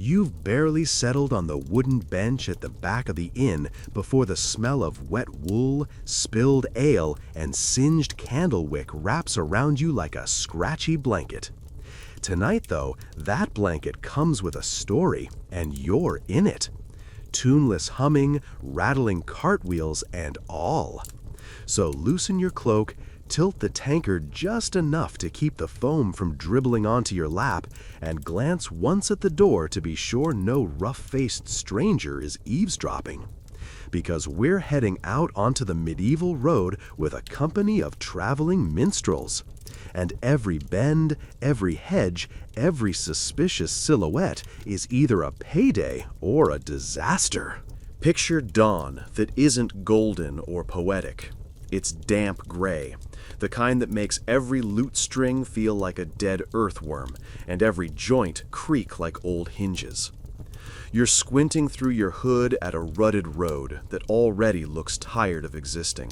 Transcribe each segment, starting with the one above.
You've barely settled on the wooden bench at the back of the inn before the smell of wet wool, spilled ale, and singed candle wick wraps around you like a scratchy blanket. Tonight, though, that blanket comes with a story, and you're in it. Tuneless humming, rattling cartwheels, and all. So loosen your cloak, tilt the tankard just enough to keep the foam from dribbling onto your lap, and glance once at the door to be sure no rough-faced stranger is eavesdropping. Because we're heading out onto the medieval road with a company of traveling minstrels. And every bend, every hedge, every suspicious silhouette is either a payday or a disaster. Picture dawn that isn't golden or poetic. It's damp gray, the kind that makes every lute string feel like a dead earthworm, and every joint creak like old hinges. You're squinting through your hood at a rutted road that already looks tired of existing.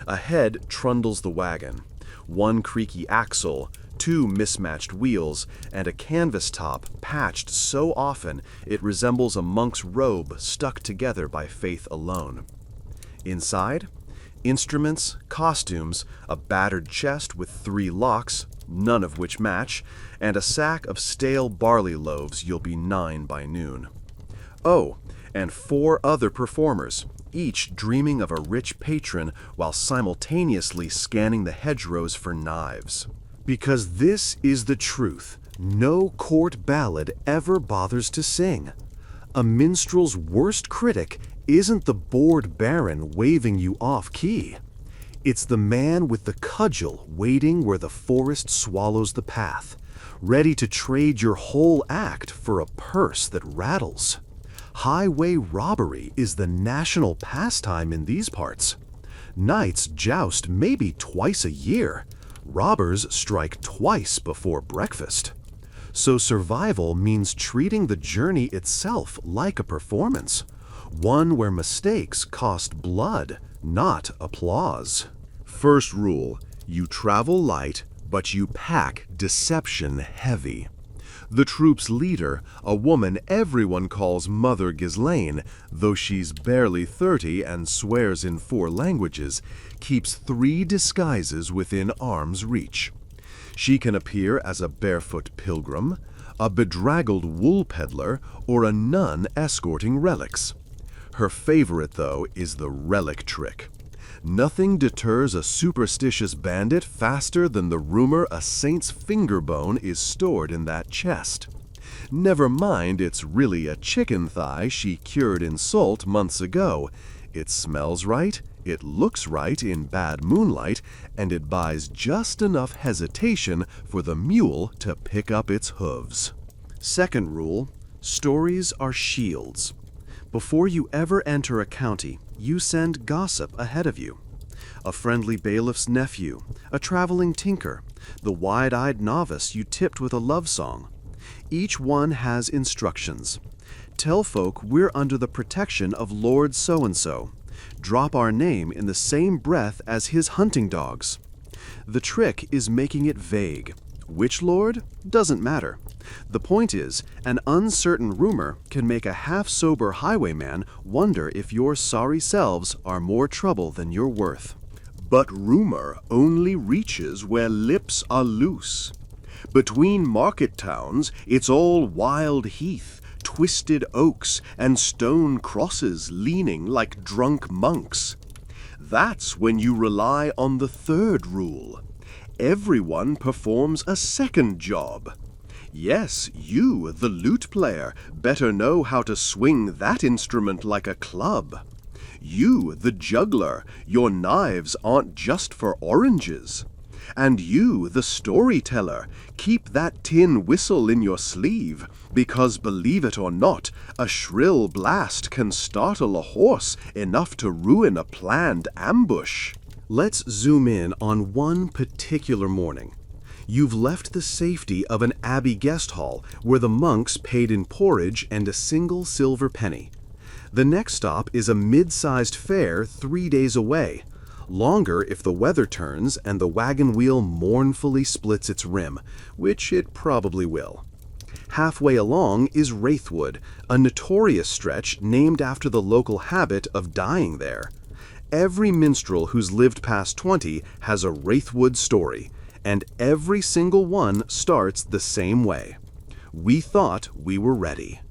Ahead trundles the wagon, one creaky axle, two mismatched wheels, and a canvas top patched so often it resembles a monk's robe stuck together by faith alone. Inside, instruments, costumes, a battered chest with 3 locks, none of which match, and a sack of stale barley loaves you'll be 9 by noon. Oh, and 4 other performers, each dreaming of a rich patron while simultaneously scanning the hedgerows for knives. Because this is the truth, no court ballad ever bothers to sing. A minstrel's worst critic isn't the bored baron waving you off-key. It's the man with the cudgel waiting where the forest swallows the path, ready to trade your whole act for a purse that rattles. Highway robbery is the national pastime in these parts. Knights joust maybe twice a year. Robbers strike twice before breakfast. So survival means treating the journey itself like a performance, one where mistakes cost blood, not applause. First rule, you travel light, but you pack deception heavy. The troop's leader, a woman everyone calls Mother Ghislaine, though she's barely 30 and swears in 4 languages, keeps 3 disguises within arm's reach. She can appear as a barefoot pilgrim, a bedraggled wool peddler, or a nun escorting relics. Her favorite, though, is the relic trick. Nothing deters a superstitious bandit faster than the rumor a saint's finger bone is stored in that chest. Never mind it's really a chicken thigh she cured in salt months ago. It smells right, it looks right in bad moonlight, and it buys just enough hesitation for the mule to pick up its hooves. Second rule, stories are shields. Before you ever enter a county, you send gossip ahead of you. A friendly bailiff's nephew, a traveling tinker, the wide-eyed novice you tipped with a love song. Each one has instructions. Tell folk we're under the protection of Lord so-and-so. Drop our name in the same breath as his hunting dogs. The trick is making it vague. Which lord? Doesn't matter. The point is, an uncertain rumor can make a half-sober highwayman wonder if your sorry selves are more trouble than you're worth. But rumor only reaches where lips are loose. Between market towns, it's all wild heath, twisted oaks, and stone crosses leaning like drunk monks. That's when you rely on the third rule. Everyone performs a second job. Yes, you, the lute player, better know how to swing that instrument like a club. You, the juggler, your knives aren't just for oranges. And you, the storyteller, keep that tin whistle in your sleeve, because believe it or not, a shrill blast can startle a horse enough to ruin a planned ambush. Let's zoom in on one particular morning. You've left the safety of an Abbey guest hall where the monks paid in porridge and a single silver penny. The next stop is a mid-sized fair 3 days away. Longer if the weather turns and the wagon wheel mournfully splits its rim, which it probably will. Halfway along is Wraithwood, a notorious stretch named after the local habit of dying there. Every minstrel who's lived past 20 has a Wraithwood story, and every single one starts the same way. We thought we were ready.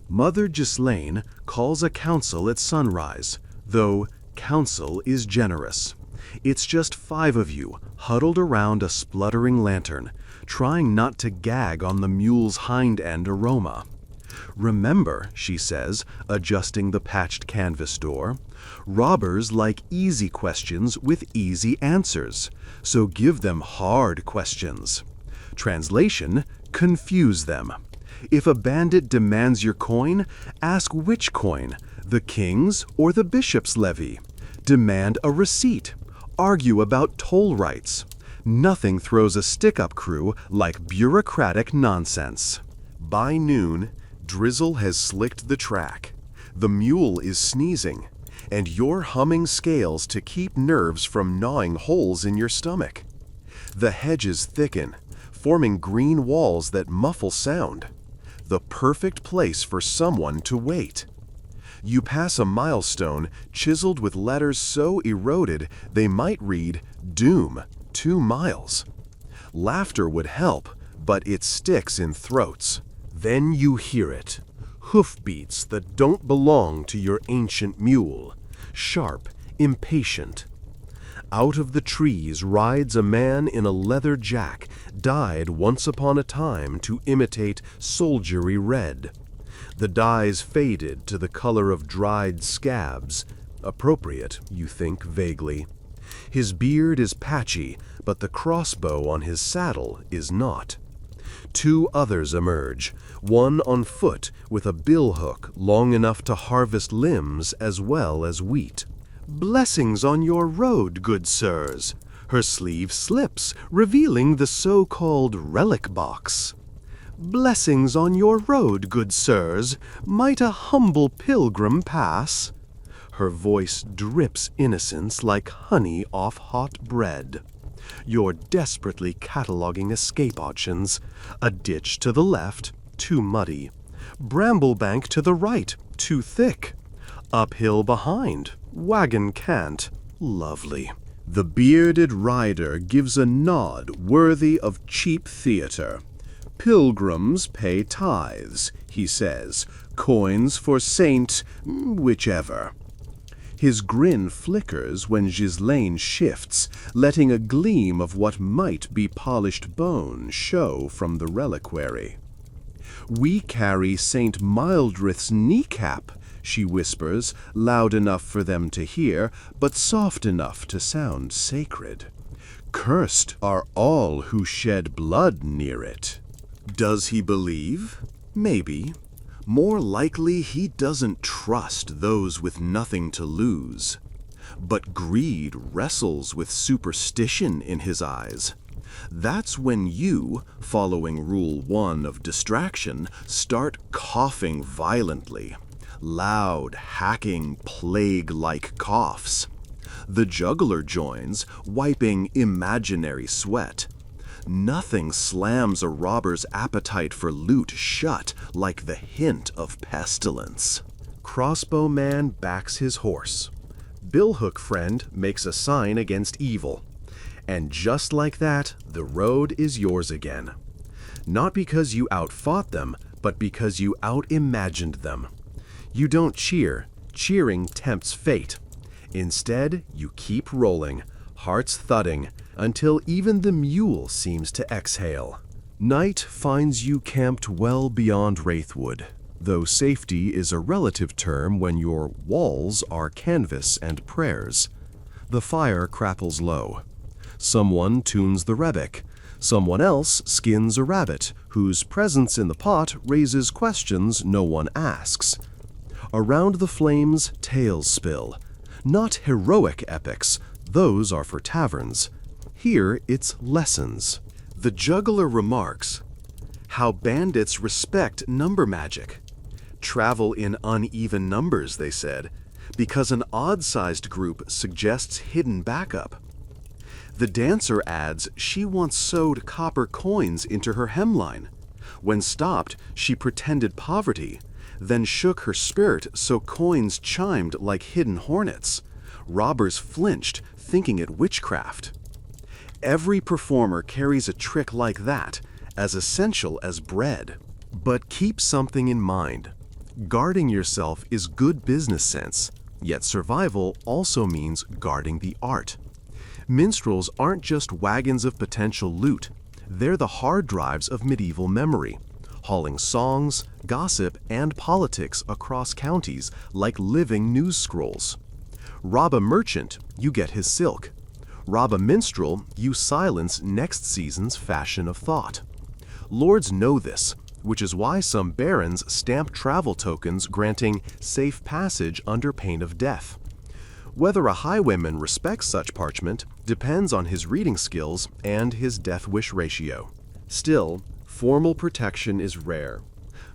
Mother Ghislaine calls a council at sunrise, though council is generous. It's just 5 of you huddled around a spluttering lantern, trying not to gag on the mule's hind end aroma. Remember, she says, adjusting the patched canvas door, robbers like easy questions with easy answers, so give them hard questions. Translation, confuse them. If a bandit demands your coin, ask which coin, the king's or the bishop's levy. Demand a receipt. Argue about toll rights. Nothing throws a stick-up crew like bureaucratic nonsense. By noon, drizzle has slicked the track. The mule is sneezing, and you're humming scales to keep nerves from gnawing holes in your stomach. The hedges thicken, forming green walls that muffle sound. The perfect place for someone to wait. You pass a milestone chiseled with letters so eroded they might read Doom 2 miles. Laughter would help, but it sticks in throats. Then you hear it. Hoofbeats that don't belong to your ancient mule. Sharp, impatient. Out of the trees rides a man in a leather jack, dyed once upon a time to imitate soldiery red. The dye's faded to the color of dried scabs. Appropriate, you think vaguely. His beard is patchy, but the crossbow on his saddle is not. 2 others emerge, one on foot with a billhook long enough to harvest limbs as well as wheat. Blessings on your road, good sirs. Her sleeve slips, revealing the so-called relic box. Blessings on your road, good sirs. Might a humble pilgrim pass? Her voice drips innocence like honey off hot bread. You're desperately cataloging escape options. A ditch to the left, too muddy. Bramblebank to the right, too thick. Uphill behind, wagon can't. Lovely. The bearded rider gives a nod worthy of cheap theater. Pilgrims pay tithes, he says, coins for saint, whichever. His grin flickers when Ghislaine shifts, letting a gleam of what might be polished bone show from the reliquary. We carry Saint Mildred's kneecap, she whispers, loud enough for them to hear, but soft enough to sound sacred. Cursed are all who shed blood near it. Does he believe? Maybe. More likely he doesn't trust those with nothing to lose. But greed wrestles with superstition in his eyes. That's when you, following Rule 1 of distraction, start coughing violently. Loud, hacking, plague-like coughs. The juggler joins, wiping imaginary sweat. Nothing slams a robber's appetite for loot shut like the hint of pestilence. Crossbowman backs his horse. Billhook friend makes a sign against evil. And just like that, the road is yours again. Not because you outfought them, but because you out-imagined them. You don't cheer. Cheering tempts fate. Instead, you keep rolling, hearts thudding, until even the mule seems to exhale. Night finds you camped well beyond Wraithwood, though safety is a relative term when your walls are canvas and prayers. The fire crackles low. Someone tunes the rebec. Someone else skins a rabbit, whose presence in the pot raises questions no one asks. Around the flames, tales spill. Not heroic epics, those are for taverns. Here it's lessons. The juggler remarks, how bandits respect number magic. Travel in uneven numbers, they said, because an odd-sized group suggests hidden backup. The dancer adds she once sewed copper coins into her hemline. When stopped, she pretended poverty, then shook her skirt so coins chimed like hidden hornets. Robbers flinched, thinking it witchcraft. Every performer carries a trick like that, as essential as bread. But keep something in mind. Guarding yourself is good business sense, yet survival also means guarding the art. Minstrels aren't just wagons of potential loot. They're the hard drives of medieval memory, hauling songs, gossip, and politics across counties like living news scrolls. Rob a merchant, you get his silk. Rob a minstrel, you silence next season's fashion of thought. Lords know this, which is why some barons stamp travel tokens granting safe passage under pain of death. Whether a highwayman respects such parchment depends on his reading skills and his death-wish ratio. Still, formal protection is rare.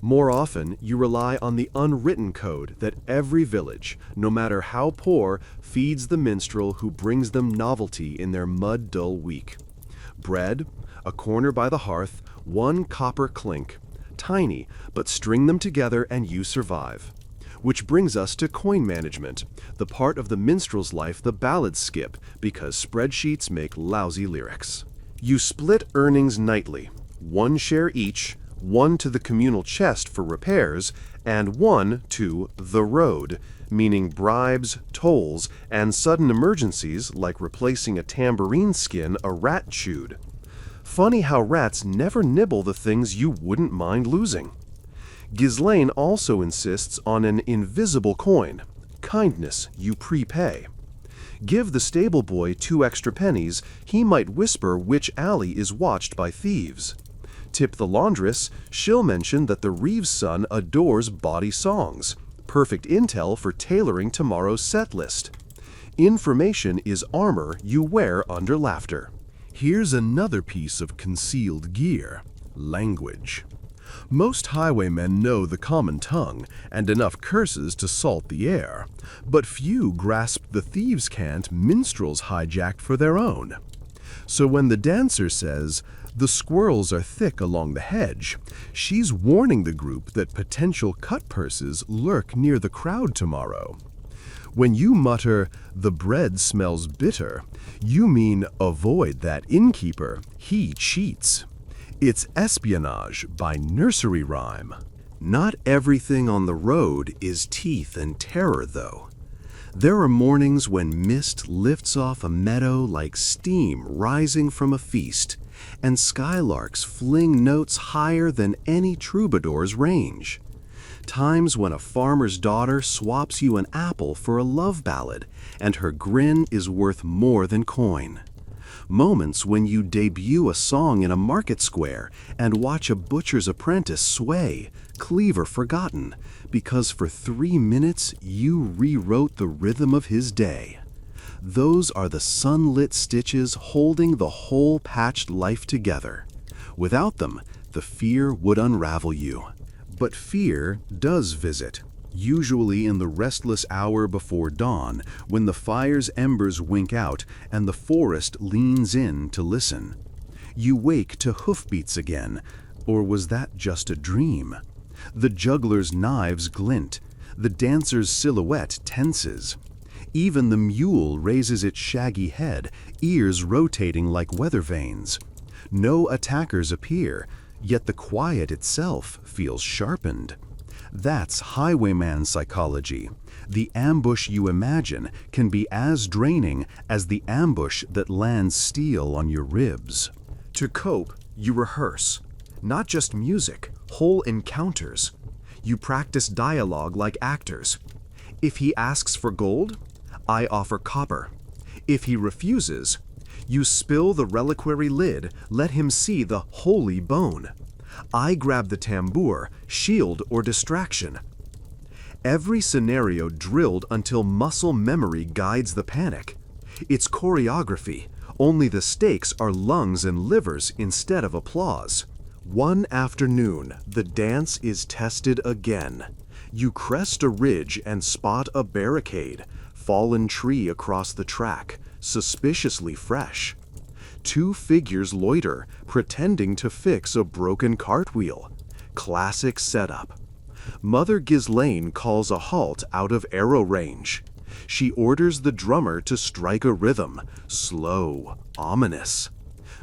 More often, you rely on the unwritten code that every village, no matter how poor, feeds the minstrel who brings them novelty in their mud-dull week. Bread, a corner by the hearth, one copper clink. Tiny, but string them together and you survive. Which brings us to coin management, the part of the minstrel's life the ballads skip because spreadsheets make lousy lyrics. You split earnings nightly, 1 share each, 1 to the communal chest for repairs, and 1 to the road, meaning bribes, tolls, and sudden emergencies like replacing a tambourine skin a rat chewed. Funny how rats never nibble the things you wouldn't mind losing. Ghislaine also insists on an invisible coin, kindness you prepay. Give the stable boy 2 extra pennies, he might whisper which alley is watched by thieves. Tip the laundress, she'll mention that the Reeves son adores bawdy songs, perfect intel for tailoring tomorrow's set list. Information is armor you wear under laughter. Here's another piece of concealed gear: language. Most highwaymen know the common tongue and enough curses to salt the air, but few grasp the thieves' cant minstrels hijacked for their own. So when the dancer says, "The squirrels are thick along the hedge," she's warning the group that potential cut purses lurk near the crowd tomorrow. When you mutter, "The bread smells bitter," you mean avoid that innkeeper, he cheats. It's espionage by nursery rhyme. Not everything on the road is teeth and terror, though. There are mornings when mist lifts off a meadow like steam rising from a feast, and skylarks fling notes higher than any troubadour's range. Times when a farmer's daughter swaps you an apple for a love ballad, and her grin is worth more than coin. Moments when you debut a song in a market square and watch a butcher's apprentice sway, cleaver forgotten, because for 3 minutes you rewrote the rhythm of his day. Those are the sunlit stitches holding the whole patched life together. Without them, the fear would unravel you. But fear does visit, usually in the restless hour before dawn, when the fire's embers wink out and the forest leans in to listen. You wake to hoofbeats again, or was that just a dream? The juggler's knives glint, the dancer's silhouette tenses. Even the mule raises its shaggy head, ears rotating like weather vanes. No attackers appear, yet the quiet itself feels sharpened. That's highwayman psychology. The ambush you imagine can be as draining as the ambush that lands steel on your ribs. To cope, you rehearse. Not just music, whole encounters. You practice dialogue like actors. If he asks for gold, I offer copper. If he refuses, you spill the reliquary lid, let him see the holy bone. I grab the tambour, shield, or distraction. Every scenario drilled until muscle memory guides the panic. It's choreography, only the stakes are lungs and livers instead of applause. One afternoon, the dance is tested again. You crest a ridge and spot a barricade, fallen tree across the track, suspiciously fresh. 2 figures loiter, pretending to fix a broken cartwheel. Classic setup. Mother Ghislaine calls a halt out of arrow range. She orders the drummer to strike a rhythm, slow, ominous.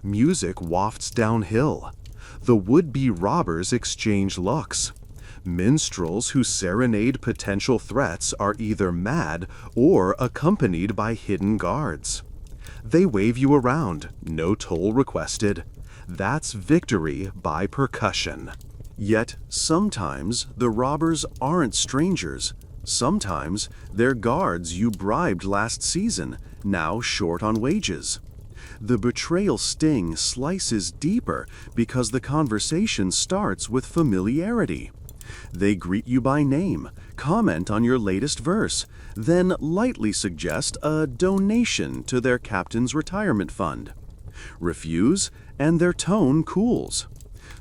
Music wafts downhill. The would-be robbers exchange looks. Minstrels who serenade potential threats are either mad or accompanied by hidden guards. They wave you around, no toll requested. That's victory by percussion. Yet, sometimes the robbers aren't strangers. Sometimes they're guards you bribed last season, now short on wages. The betrayal sting slices deeper because the conversation starts with familiarity. They greet you by name, comment on your latest verse, then lightly suggest a donation to their captain's retirement fund. Refuse, and their tone cools.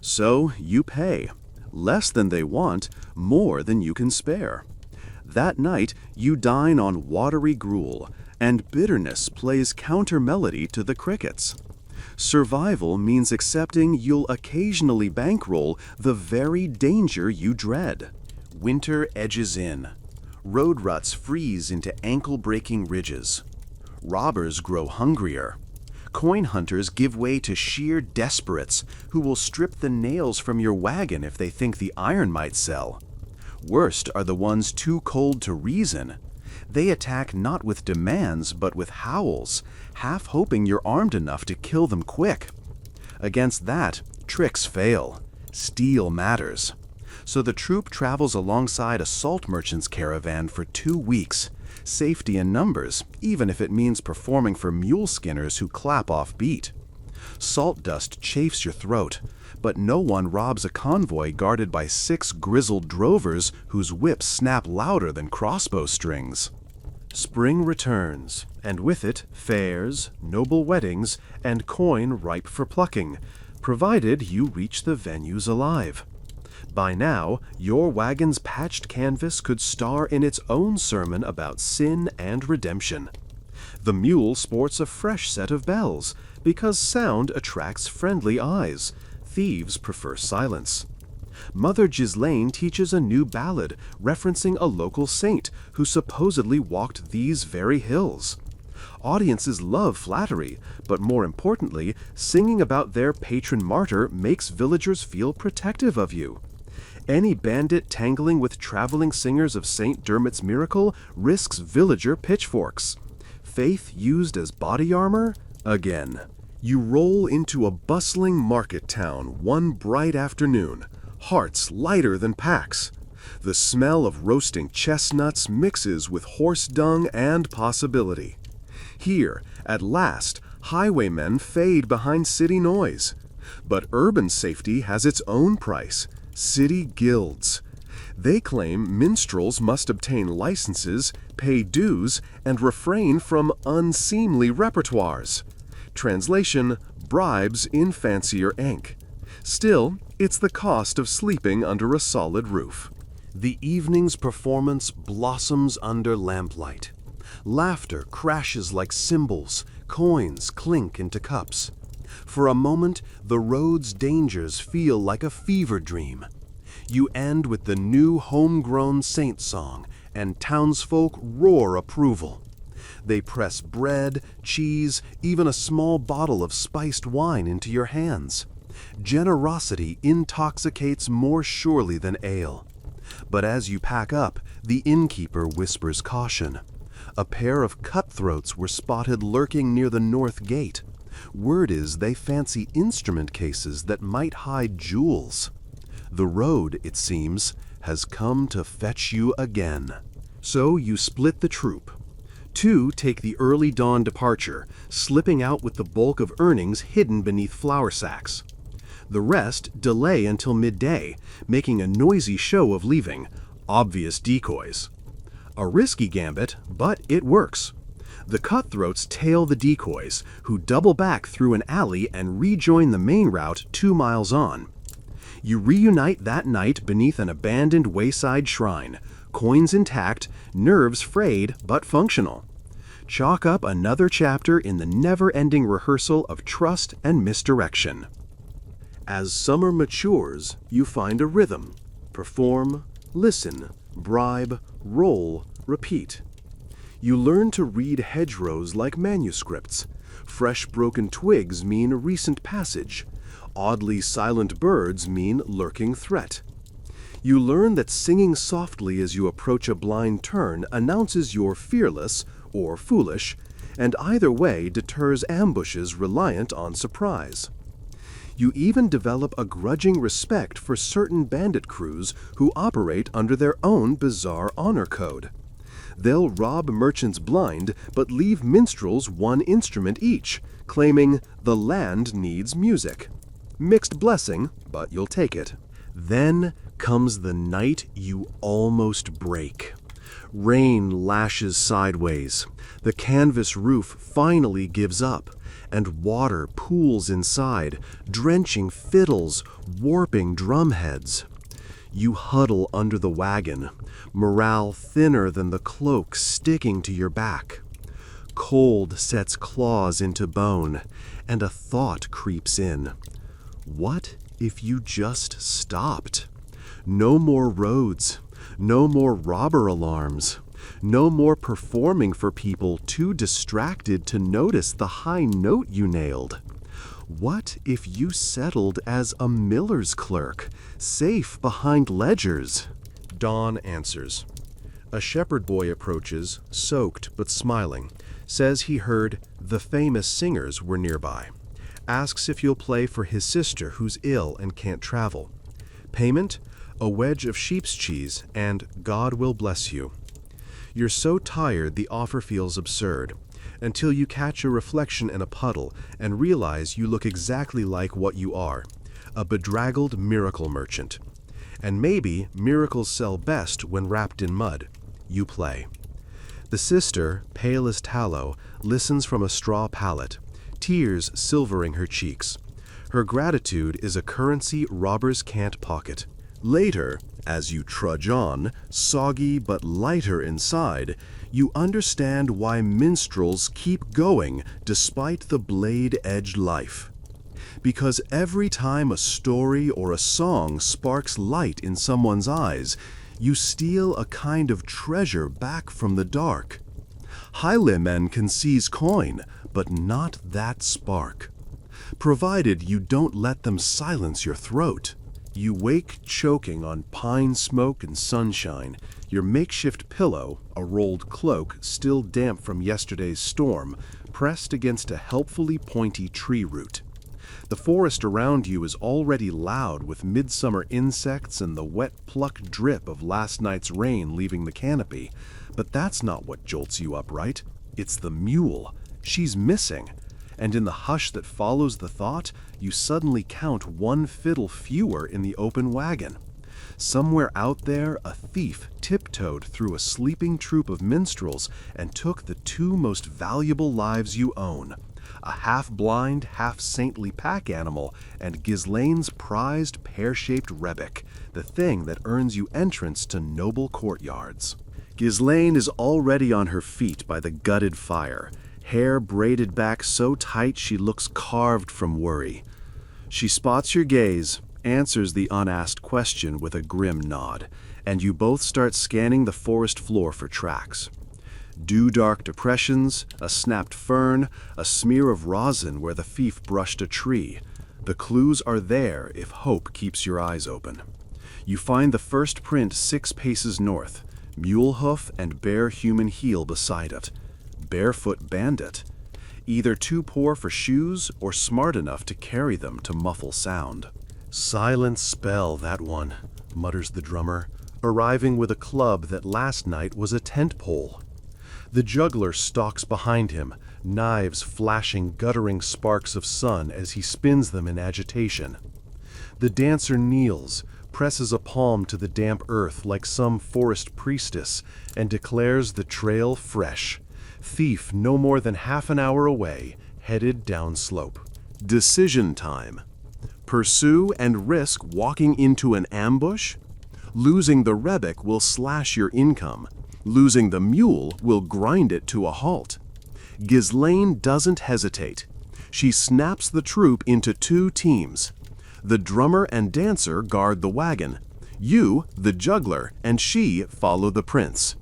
So you pay. Less than they want, more than you can spare. That night, you dine on watery gruel, and bitterness plays counter-melody to the crickets. Survival means accepting you'll occasionally bankroll the very danger you dread. Winter edges in. Road ruts freeze into ankle-breaking ridges. Robbers grow hungrier. Coin hunters give way to sheer desperates who will strip the nails from your wagon if they think the iron might sell. Worst are the ones too cold to reason. They attack not with demands but with howls, half hoping you're armed enough to kill them quick. Against that, tricks fail. Steel matters. So the troop travels alongside a salt merchant's caravan for 2 weeks. Safety in numbers, even if it means performing for mule skinners who clap off beat. Salt dust chafes your throat, but no one robs a convoy guarded by 6 grizzled drovers whose whips snap louder than crossbow strings. Spring returns, and with it fairs, noble weddings, and coin ripe for plucking, provided you reach the venues alive. By now, your wagon's patched canvas could star in its own sermon about sin and redemption. The mule sports a fresh set of bells, because sound attracts friendly eyes. Thieves prefer silence. Mother Ghislaine teaches a new ballad referencing a local saint who supposedly walked these very hills. Audiences love flattery, but more importantly, singing about their patron martyr makes villagers feel protective of you. Any bandit tangling with traveling singers of St. Dermot's miracle risks villager pitchforks. Faith used as body armor? Again. You roll into a bustling market town one bright afternoon, hearts lighter than packs. The smell of roasting chestnuts mixes with horse dung and possibility. Here, at last, highwaymen fade behind city noise. But urban safety has its own price. City guilds. They claim minstrels must obtain licenses, pay dues, and refrain from unseemly repertoires. Translation, bribes in fancier ink. Still, it's the cost of sleeping under a solid roof. The evening's performance blossoms under lamplight. Laughter crashes like cymbals, coins clink into cups. For a moment, the road's dangers feel like a fever dream. You end with the new homegrown saint song, and townsfolk roar approval. They press bread, cheese, even a small bottle of spiced wine into your hands. Generosity intoxicates more surely than ale. But as you pack up, the innkeeper whispers caution. A pair of cutthroats were spotted lurking near the north gate. Word is they fancy instrument cases that might hide jewels. The road, it seems, has come to fetch you again. So you split the troop. 2 take the early dawn departure, slipping out with the bulk of earnings hidden beneath flour sacks. The rest delay until midday, making a noisy show of leaving, obvious decoys. A risky gambit, but it works. The cutthroats tail the decoys, who double back through an alley and rejoin the main route 2 miles on. You reunite that night beneath an abandoned wayside shrine, coins intact, nerves frayed but functional. Chalk up another chapter in the never-ending rehearsal of trust and misdirection. As summer matures, you find a rhythm. Perform, listen, bribe, roll, repeat. You learn to read hedgerows like manuscripts. Fresh broken twigs mean recent passage. Oddly silent birds mean lurking threat. You learn that singing softly as you approach a blind turn announces you're fearless or foolish, and either way deters ambushes reliant on surprise. You even develop a grudging respect for certain bandit crews who operate under their own bizarre honor code. They'll rob merchants blind, but leave minstrels one instrument each, claiming the land needs music. Mixed blessing, but you'll take it. Then comes the night you almost break. Rain lashes sideways. The canvas roof finally gives up, and water pools inside, drenching fiddles, warping drumheads. You huddle under the wagon, morale thinner than the cloak sticking to your back. Cold sets claws into bone, and a thought creeps in. What if you just stopped? No more roads, no more robber alarms, no more performing for people too distracted to notice the high note you nailed. What if you settled as a miller's clerk, safe behind ledgers? Dawn answers. A shepherd boy approaches, soaked but smiling, says he heard the famous singers were nearby. Asks if you'll play for his sister who's ill and can't travel. Payment? A wedge of sheep's cheese and God will bless you. You're so tired the offer feels absurd, until you catch a reflection in a puddle and realize you look exactly like what you are, a bedraggled miracle merchant. And maybe miracles sell best when wrapped in mud. You play. The sister, pale as tallow, listens from a straw pallet, tears silvering her cheeks. Her gratitude is a currency robbers can't pocket. Later, as you trudge on, soggy but lighter inside, you understand why minstrels keep going despite the blade-edged life. Because every time a story or a song sparks light in someone's eyes, you steal a kind of treasure back from the dark. High men can seize coin, but not that spark. Provided you don't let them silence your throat. You wake choking on pine smoke and sunshine, your makeshift pillow, a rolled cloak still damp from yesterday's storm, pressed against a helpfully pointy tree root. The forest around you is already loud with midsummer insects and the wet pluck drip of last night's rain leaving the canopy, but that's not what jolts you up, right? It's the mule. She's missing. And in the hush that follows the thought, you suddenly count one fiddle fewer in the open wagon. Somewhere out there, a thief tiptoed through a sleeping troop of minstrels and took the two most valuable lives you own, a half-blind, half-saintly pack animal and Ghislaine's prized pear-shaped rebec, the thing that earns you entrance to noble courtyards. Ghislaine is already on her feet by the gutted fire, hair braided back so tight she looks carved from worry. She spots your gaze, answers the unasked question with a grim nod, and you both start scanning the forest floor for tracks. Dew-dark depressions, a snapped fern, a smear of rosin where the thief brushed a tree. The clues are there if hope keeps your eyes open. You find the first print 6 paces north, mule hoof and bare human heel beside it. Barefoot bandit, either too poor for shoes or smart enough to carry them to muffle sound. Silent spell, that one, mutters the drummer, arriving with a club that last night was a tent pole. The juggler stalks behind him, knives flashing guttering sparks of sun as he spins them in agitation. The dancer kneels, presses a palm to the damp earth like some forest priestess, and declares the trail fresh. Thief no more than half an hour away, headed down slope. Decision time. Pursue and risk walking into an ambush? Losing the rebec will slash your income. Losing the mule will grind it to a halt. Ghislaine doesn't hesitate. She snaps the troop into 2 teams. The drummer and dancer guard the wagon. You, the juggler, and she follow the prince.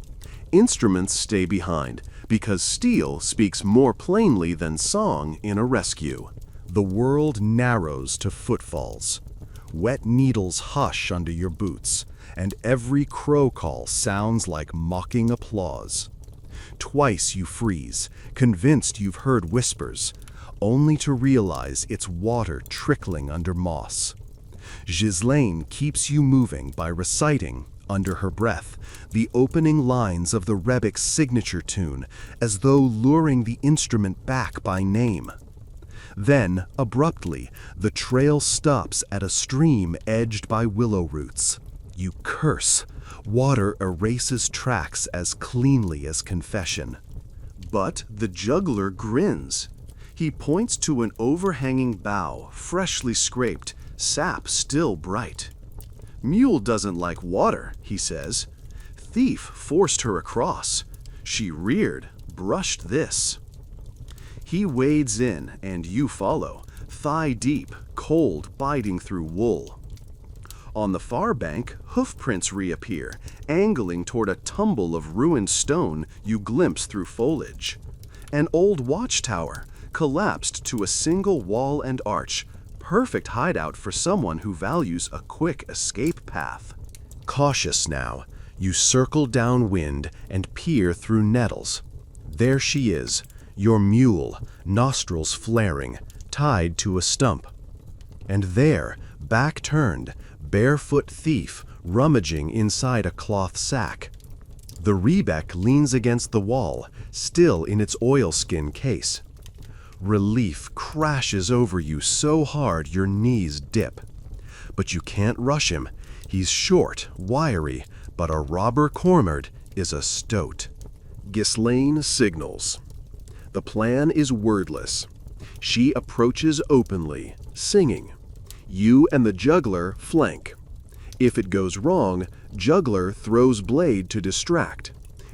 Instruments stay behind, because steel speaks more plainly than song in a rescue. The world narrows to footfalls. Wet needles hush under your boots, and every crow call sounds like mocking applause. Twice you freeze, convinced you've heard whispers, only to realize it's water trickling under moss. Ghislaine keeps you moving by reciting, under her breath, the opening lines of the rebec's signature tune, as though luring the instrument back by name. Then, abruptly, the trail stops at a stream edged by willow roots. You curse. Water erases tracks as cleanly as confession. But the juggler grins. He points to an overhanging bough, freshly scraped, sap still bright. Mule doesn't like water, he says. Thief forced her across. She reared, brushed this. He wades in, and you follow, thigh deep, cold biting through wool. On the far bank, hoofprints reappear, angling toward a tumble of ruined stone you glimpse through foliage. An old watchtower, collapsed to a single wall and arch, perfect hideout for someone who values a quick escape path. Cautious now, you circle downwind and peer through nettles. There she is, your mule, nostrils flaring, tied to a stump. And there, back turned, barefoot thief rummaging inside a cloth sack. The rebec leans against the wall, still in its oilskin case. Relief crashes over you so hard your knees dip. But you can't rush him. He's short, wiry, but a robber cornered is a stoat. Ghislaine signals. The plan is wordless. She approaches openly, singing. You and the juggler flank. If it goes wrong, juggler throws blade to distract.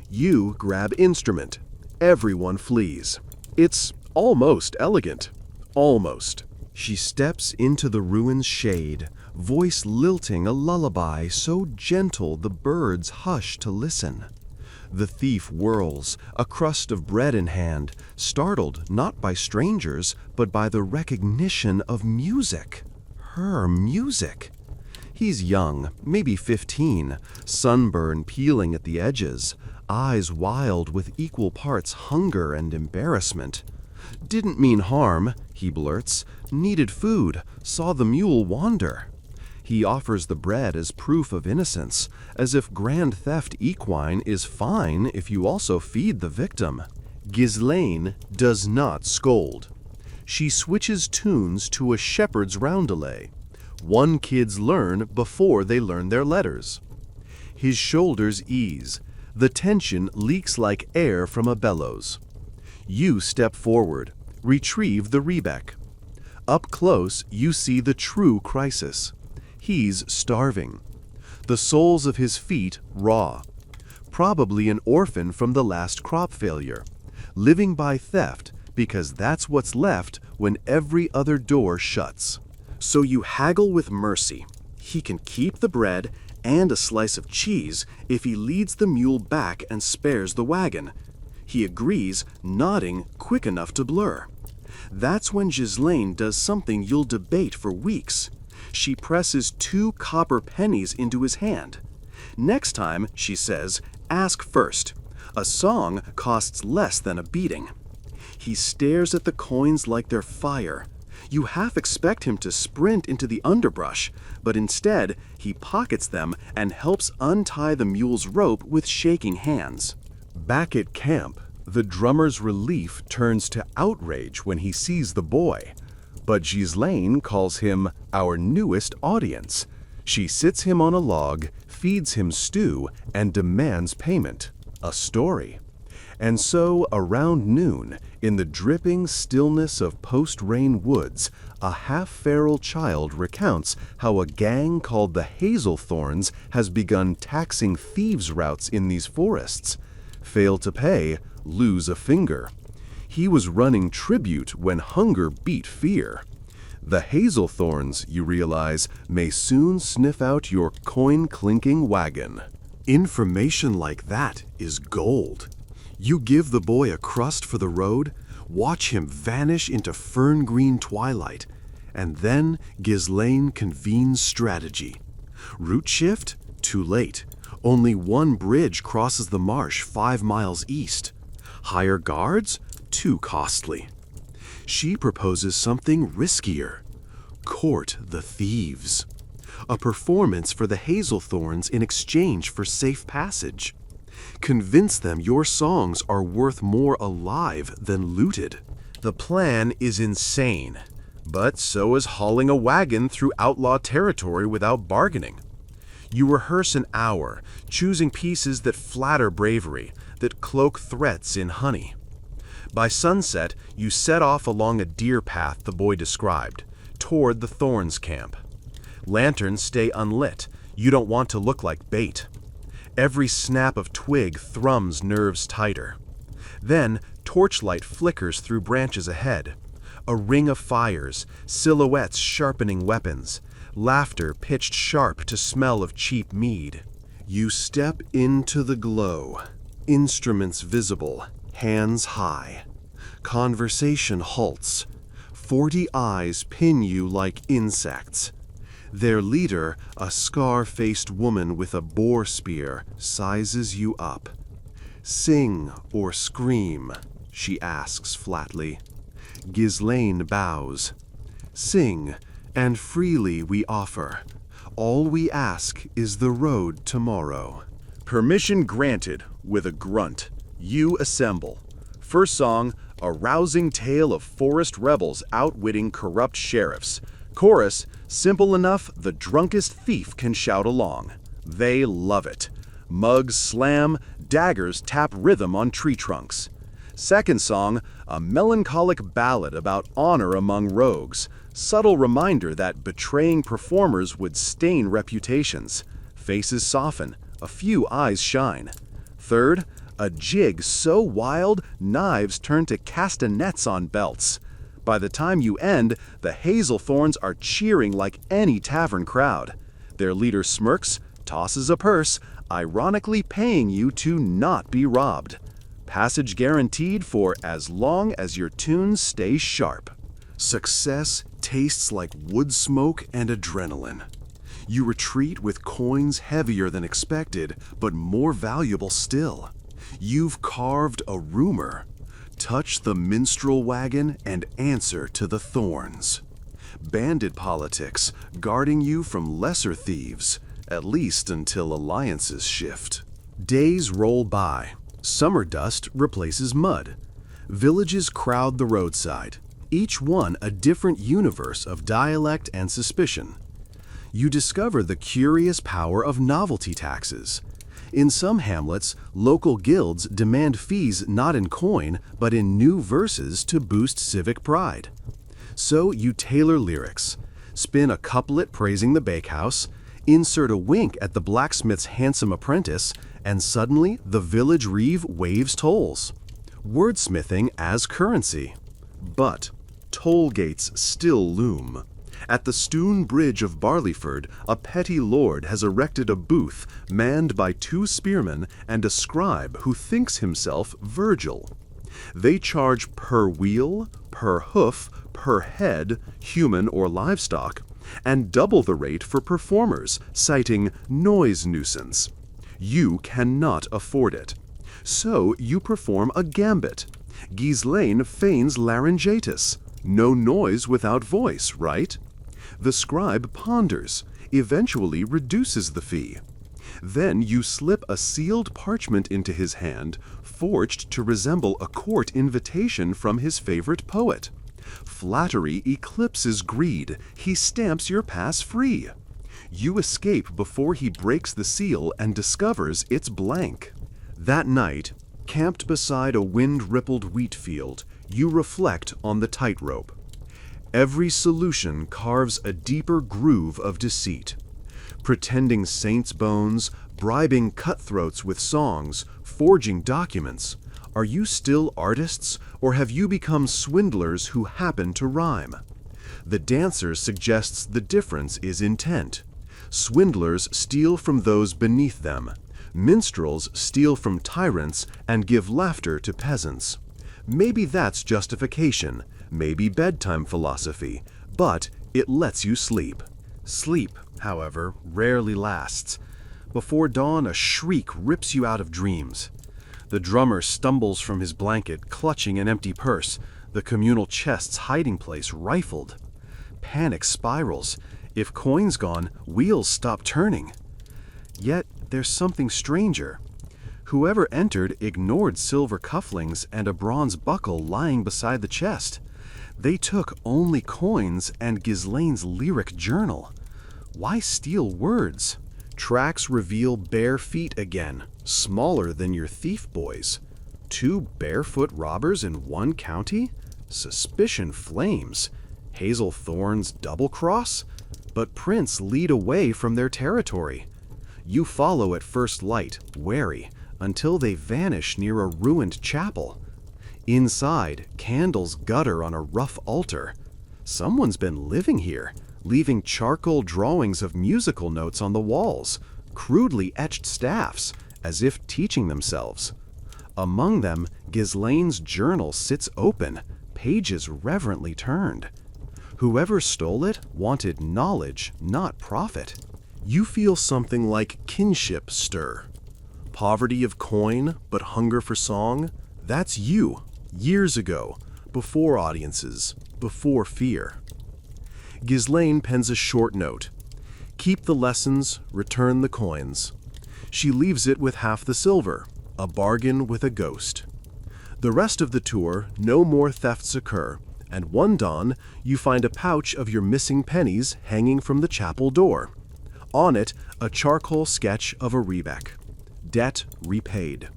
You grab instrument. Everyone flees. It's almost elegant. Almost. She steps into the ruin's shade, voice lilting a lullaby so gentle the birds hush to listen. The thief whirls, a crust of bread in hand, startled not by strangers, but by the recognition of music. Her music. He's young, maybe 15, sunburn peeling at the edges, eyes wild with equal parts hunger and embarrassment. Didn't mean harm, he blurts, needed food, saw the mule wander. He offers the bread as proof of innocence, as if grand theft equine is fine if you also feed the victim. Ghislaine does not scold. She switches tunes to a shepherd's roundelay. One kids learn before they learn their letters. His shoulders ease. The tension leaks like air from a bellows. You step forward, retrieve the rebec. Up close, you see the true crisis. He's starving. The soles of his feet raw. Probably an orphan from the last crop failure. Living by theft because that's what's left when every other door shuts. So you haggle with mercy. He can keep the bread and a slice of cheese if he leads the mule back and spares the wagon. He agrees, nodding quick enough to blur. That's when Ghislaine does something you'll debate for weeks. She presses 2 copper pennies into his hand. Next time, she says, ask first. A song costs less than a beating. He stares at the coins like they're fire. You half expect him to sprint into the underbrush, but instead, he pockets them and helps untie the mule's rope with shaking hands. Back at camp, the drummer's relief turns to outrage when he sees the boy. But Ghislaine calls him our newest audience. She sits him on a log, feeds him stew, and demands payment. A story. And so, around noon, in the dripping stillness of post-rain woods, a half-feral child recounts how a gang called the Hazelthorns has begun taxing thieves' routes in these forests. Fail to pay, lose a finger. He was running tribute when hunger beat fear. The hazelthorns, you realize, may soon sniff out your coin-clinking wagon. Information like that is gold. You give the boy a crust for the road, watch him vanish into fern-green twilight, and then Ghislaine convenes strategy. Route shift? Too late. Only one bridge crosses the marsh 5 miles east. Hire guards? Too costly. She proposes something riskier. Court the thieves. A performance for the hazelthorns in exchange for safe passage. Convince them your songs are worth more alive than looted. The plan is insane, but so is hauling a wagon through outlaw territory without bargaining. You rehearse an hour, choosing pieces that flatter bravery, that cloak threats in honey. By sunset, you set off along a deer path the boy described, toward the Thorns camp. Lanterns stay unlit. You don't want to look like bait. Every snap of twig thrums nerves tighter. Then, torchlight flickers through branches ahead. A ring of fires, silhouettes sharpening weapons, laughter pitched sharp to smell of cheap mead. You step into the glow. Instruments visible, hands high. Conversation halts. 40 eyes pin you like insects. Their leader, a scar-faced woman with a boar spear, sizes you up. Sing or scream, she asks flatly. Ghislaine bows. Sing, and freely we offer. All we ask is the road tomorrow. Permission granted, with a grunt. You assemble. First song, a rousing tale of forest rebels outwitting corrupt sheriffs. Chorus, simple enough the drunkest thief can shout along. They love it. Mugs slam, daggers tap rhythm on tree trunks. Second song, a melancholic ballad about honor among rogues. Subtle reminder that betraying performers would stain reputations. Faces soften, a few eyes shine. Third, a jig so wild, knives turn to castanets on belts. By the time you end, the hazelthorns are cheering like any tavern crowd. Their leader smirks, tosses a purse, ironically paying you to not be robbed. Passage guaranteed for as long as your tunes stay sharp. Success tastes like wood smoke and adrenaline. You retreat with coins heavier than expected, but more valuable still. You've carved a rumor. Touch the minstrel wagon and answer to the thorns. Bandit politics, guarding you from lesser thieves, at least until alliances shift. Days roll by. Summer dust replaces mud. Villages crowd the roadside, each one a different universe of dialect and suspicion. You discover the curious power of novelty taxes. In some hamlets, local guilds demand fees not in coin, but in new verses to boost civic pride. So you tailor lyrics, spin a couplet praising the bakehouse, insert a wink at the blacksmith's handsome apprentice, and suddenly the village reeve waves tolls. Wordsmithing as currency. But toll gates still loom. At the Stoon Bridge of Barleyford, a petty lord has erected a booth manned by 2 spearmen and a scribe who thinks himself Virgil. They charge per wheel, per hoof, per head, human or livestock, and double the rate for performers, citing noise nuisance. You cannot afford it. So you perform a gambit. Ghislaine feigns laryngitis. No noise without voice, right? The scribe ponders, eventually reduces the fee. Then you slip a sealed parchment into his hand, forged to resemble a court invitation from his favorite poet. Flattery eclipses greed. He stamps your pass free. You escape before he breaks the seal and discovers it's blank. That night, camped beside a wind-rippled wheat field, you reflect on the tightrope. Every solution carves a deeper groove of deceit. Pretending saints' bones, bribing cutthroats with songs, forging documents. Are you still artists, or have you become swindlers who happen to rhyme? The dancer suggests the difference is intent. Swindlers steal from those beneath them. Minstrels steal from tyrants and give laughter to peasants. Maybe that's justification, maybe bedtime philosophy, but it lets you sleep. Sleep, however, rarely lasts. Before dawn, a shriek rips you out of dreams. The drummer stumbles from his blanket, clutching an empty purse, the communal chest's hiding place rifled. Panic spirals. If coin's gone, wheels stop turning. Yet there's something stranger. Whoever entered ignored silver cufflinks and a bronze buckle lying beside the chest. They took only coins and Ghislaine's lyric journal. Why steal words? Tracks reveal bare feet again, smaller than your thief boys. 2 barefoot robbers in one county? Suspicion flames. Hazel Thorne's double-cross? But prints lead away from their territory. You follow at first light, wary, until they vanish near a ruined chapel. Inside, candles gutter on a rough altar. Someone's been living here, leaving charcoal drawings of musical notes on the walls, crudely etched staffs, as if teaching themselves. Among them, Ghislaine's journal sits open, pages reverently turned. Whoever stole it wanted knowledge, not profit. You feel something like kinship stir. Poverty of coin, but hunger for song? That's you, years ago, before audiences, before fear. Ghislaine pens a short note. Keep the lessons, return the coins. She leaves it with half the silver, a bargain with a ghost. The rest of the tour, no more thefts occur, and one dawn, you find a pouch of your missing pennies hanging from the chapel door. On it, a charcoal sketch of a rebeck. Debt repaid.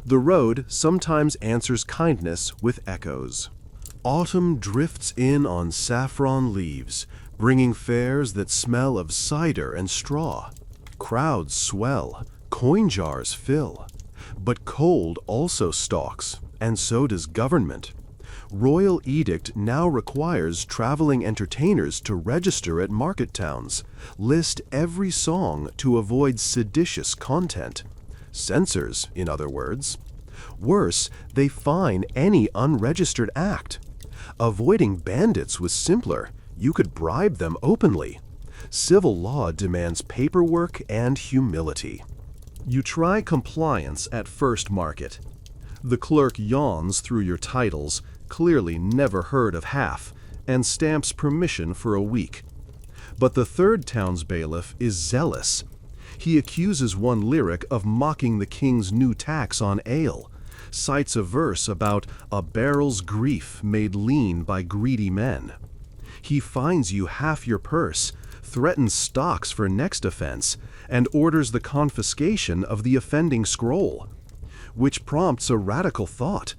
The road sometimes answers kindness with echoes. Autumn drifts in on saffron leaves, bringing fares that smell of cider and straw. Crowds swell, coin jars fill. But cold also stalks, and so does government. Royal edict now requires traveling entertainers to register at market towns, list every song to avoid seditious content. Censors, in other words. Worse, they fine any unregistered act. Avoiding bandits was simpler. You could bribe them openly. Civil law demands paperwork and humility. You try compliance at first market. The clerk yawns through your titles, clearly never heard of half, and stamps permission for a week. But the third town's bailiff is zealous. He accuses one lyric of mocking the king's new tax on ale, cites a verse about a barrel's grief made lean by greedy men. He fines you half your purse, threatens stocks for next offense, and orders the confiscation of the offending scroll. Which prompts a radical thought.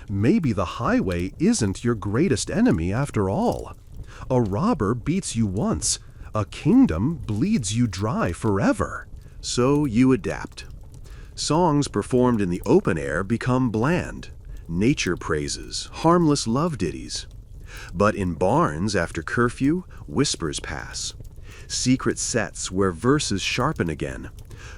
Maybe the highway isn't your greatest enemy after all. A robber beats you once, a kingdom bleeds you dry forever. So you adapt. Songs performed in the open air become bland. Nature praises, harmless love ditties. But in barns after curfew, whispers pass. Secret sets where verses sharpen again,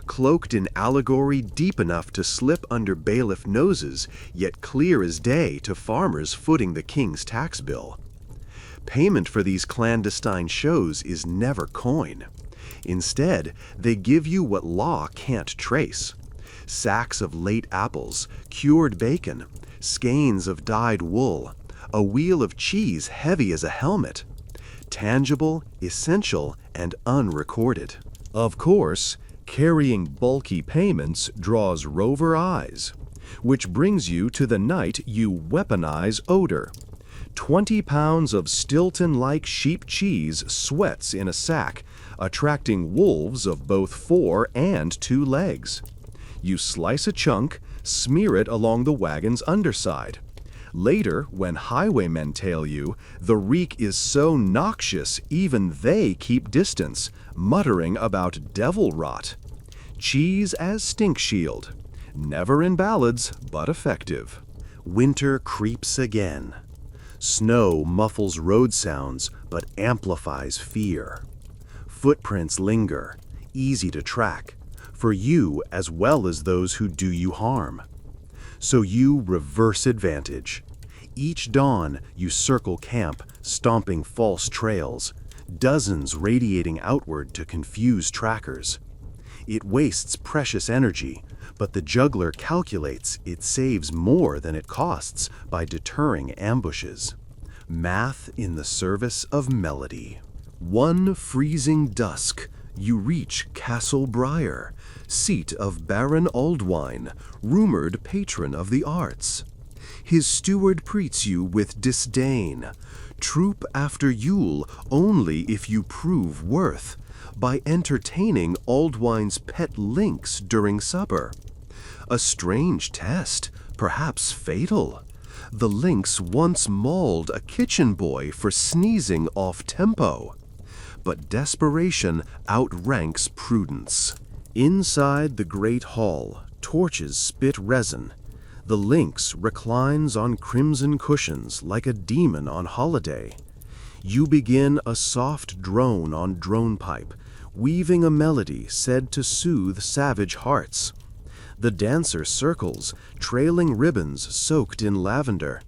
cloaked in allegory deep enough to slip under bailiff noses, yet clear as day to farmers footing the king's tax bill. Payment for these clandestine shows is never coin. Instead, they give you what law can't trace. Sacks of late apples, cured bacon, skeins of dyed wool, a wheel of cheese heavy as a helmet. Tangible, essential, and unrecorded. Of course, carrying bulky payments draws rover eyes, which brings you to the night you weaponize odor. 20 pounds of Stilton-like sheep cheese sweats in a sack, attracting wolves of both 4 and 2 legs. You slice a chunk, smear it along the wagon's underside. Later, when highwaymen tail you, the reek is so noxious even they keep distance, muttering about devil rot. Cheese as stink shield. Never in ballads, but effective. Winter creeps again. Snow muffles road sounds but amplifies fear. Footprints linger, easy to track, for you as well as those who do you harm. So you reverse advantage. Each dawn you circle camp, stomping false trails, dozens radiating outward to confuse trackers. It wastes precious energy, but the juggler calculates it saves more than it costs by deterring ambushes. Math in the service of melody. One freezing dusk, you reach Castle Briar, seat of Baron Aldwine, rumored patron of the arts. His steward greets you with disdain. Troop after Yule only if you prove worth, by entertaining Aldwine's pet lynx during supper. A strange test, perhaps fatal. The lynx once mauled a kitchen boy for sneezing off tempo. But desperation outranks prudence. Inside the great hall, torches spit resin. The lynx reclines on crimson cushions like a demon on holiday. You begin a soft drone on drone pipe, weaving a melody said to soothe savage hearts. The dancer circles, trailing ribbons soaked in lavender.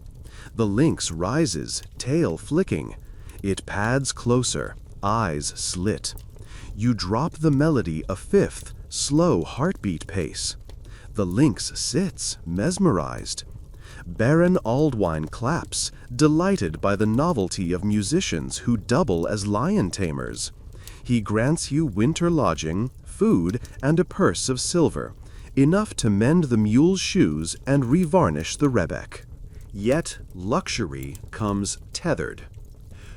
The lynx rises, tail flicking. It pads closer, eyes slit. You drop the melody a fifth, slow heartbeat pace. The lynx sits, mesmerized. Baron Aldwine claps, delighted by the novelty of musicians who double as lion tamers. He grants you winter lodging, food, and a purse of silver, enough to mend the mule's shoes and revarnish the rebec. Yet luxury comes tethered.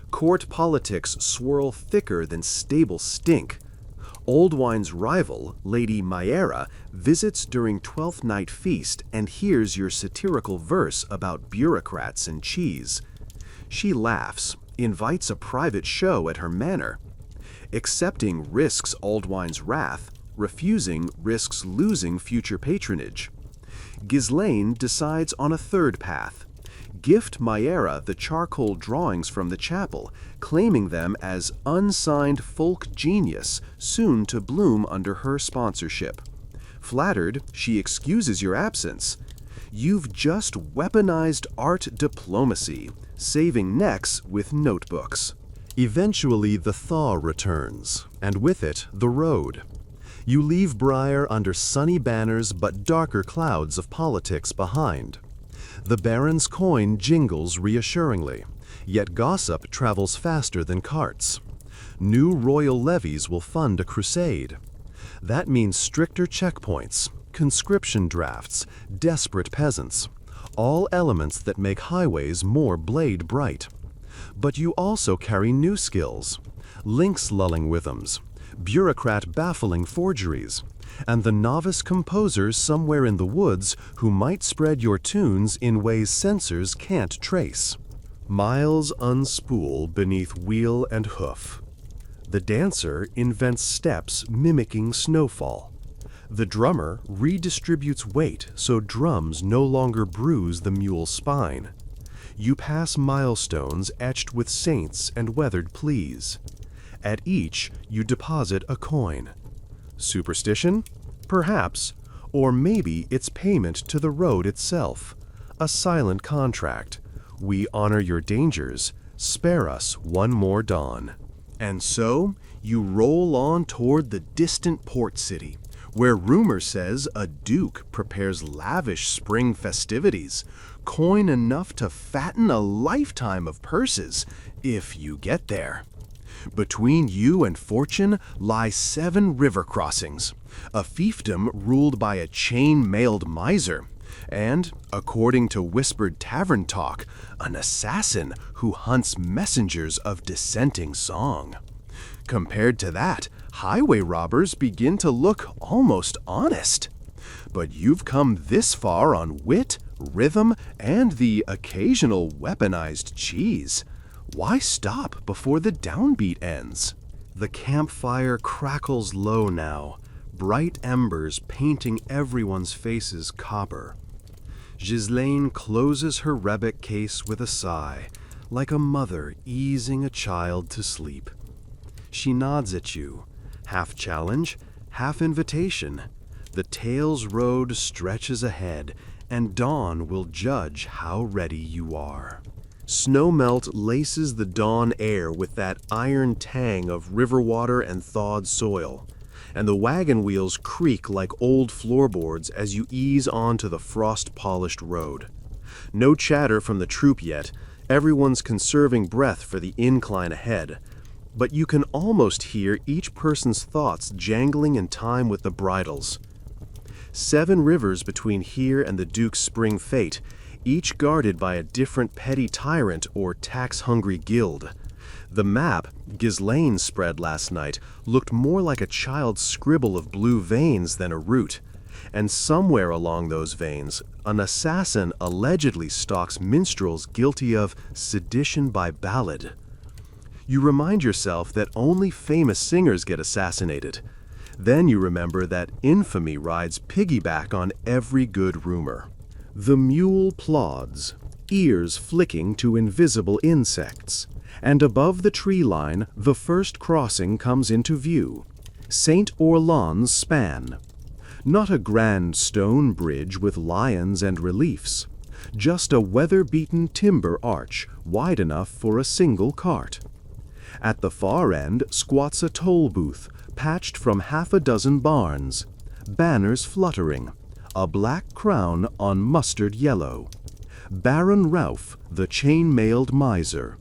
Court politics swirl thicker than stable stink. Aldwine's rival, Lady Myera, visits during Twelfth Night Feast and hears your satirical verse about bureaucrats and cheese. She laughs, invites a private show at her manor. Accepting risks Aldwine's wrath, refusing risks losing future patronage. Ghislaine decides on a third path. Gift Myera the charcoal drawings from the chapel, claiming them as unsigned folk genius soon to bloom under her sponsorship. Flattered, she excuses your absence. You've just weaponized art diplomacy, saving necks with notebooks. Eventually the thaw returns, and with it the road. You leave Briar under sunny banners but darker clouds of politics behind. The Baron's coin jingles reassuringly, yet gossip travels faster than carts. New royal levies will fund a crusade. That means stricter checkpoints, conscription drafts, desperate peasants, all elements that make highways more blade bright. But you also carry new skills, lynx lulling rhythms, bureaucrat baffling forgeries, and the novice composers somewhere in the woods who might spread your tunes in ways censors can't trace. Miles unspool beneath wheel and hoof. The dancer invents steps mimicking snowfall. The drummer redistributes weight so drums no longer bruise the mule's spine. You pass milestones etched with saints and weathered pleas. At each, you deposit a coin. Superstition? Perhaps. Or maybe it's payment to the road itself. A silent contract. We honor your dangers. Spare us one more dawn. And so, you roll on toward the distant port city, where rumor says a duke prepares lavish spring festivities, coin enough to fatten a lifetime of purses, if you get there. Between you and fortune lie 7 river crossings, a fiefdom ruled by a chain-mailed miser, and, according to whispered tavern talk, an assassin who hunts messengers of dissenting song. Compared to that, highway robbers begin to look almost honest. But you've come this far on wit, rhythm, and the occasional weaponized cheese. Why stop before the downbeat ends? The campfire crackles low now, bright embers painting everyone's faces copper. Ghislaine closes her rebec case with a sigh, like a mother easing a child to sleep. She nods at you, half challenge, half invitation. The tale's road stretches ahead, and dawn will judge how ready you are. Snowmelt laces the dawn air with that iron tang of river water and thawed soil, and the wagon wheels creak like old floorboards as you ease onto the frost-polished road. No chatter from the troop yet, everyone's conserving breath for the incline ahead, but you can almost hear each person's thoughts jangling in time with the bridles. 7 rivers between here and the Duke's spring fete, each guarded by a different petty tyrant or tax-hungry guild. The map Ghislaine spread last night looked more like a child's scribble of blue veins than a route, and somewhere along those veins, an assassin allegedly stalks minstrels guilty of sedition by ballad. You remind yourself that only famous singers get assassinated. Then you remember that infamy rides piggyback on every good rumor. The mule plods, ears flicking to invisible insects, and above the tree line the first crossing comes into view, St. Orlan's span. Not a grand stone bridge with lions and reliefs, just a weather-beaten timber arch wide enough for a single cart. At the far end squats a toll booth, patched from half a dozen barns, banners fluttering, a black crown on mustard yellow. Baron Ralph, the chain-mailed miser.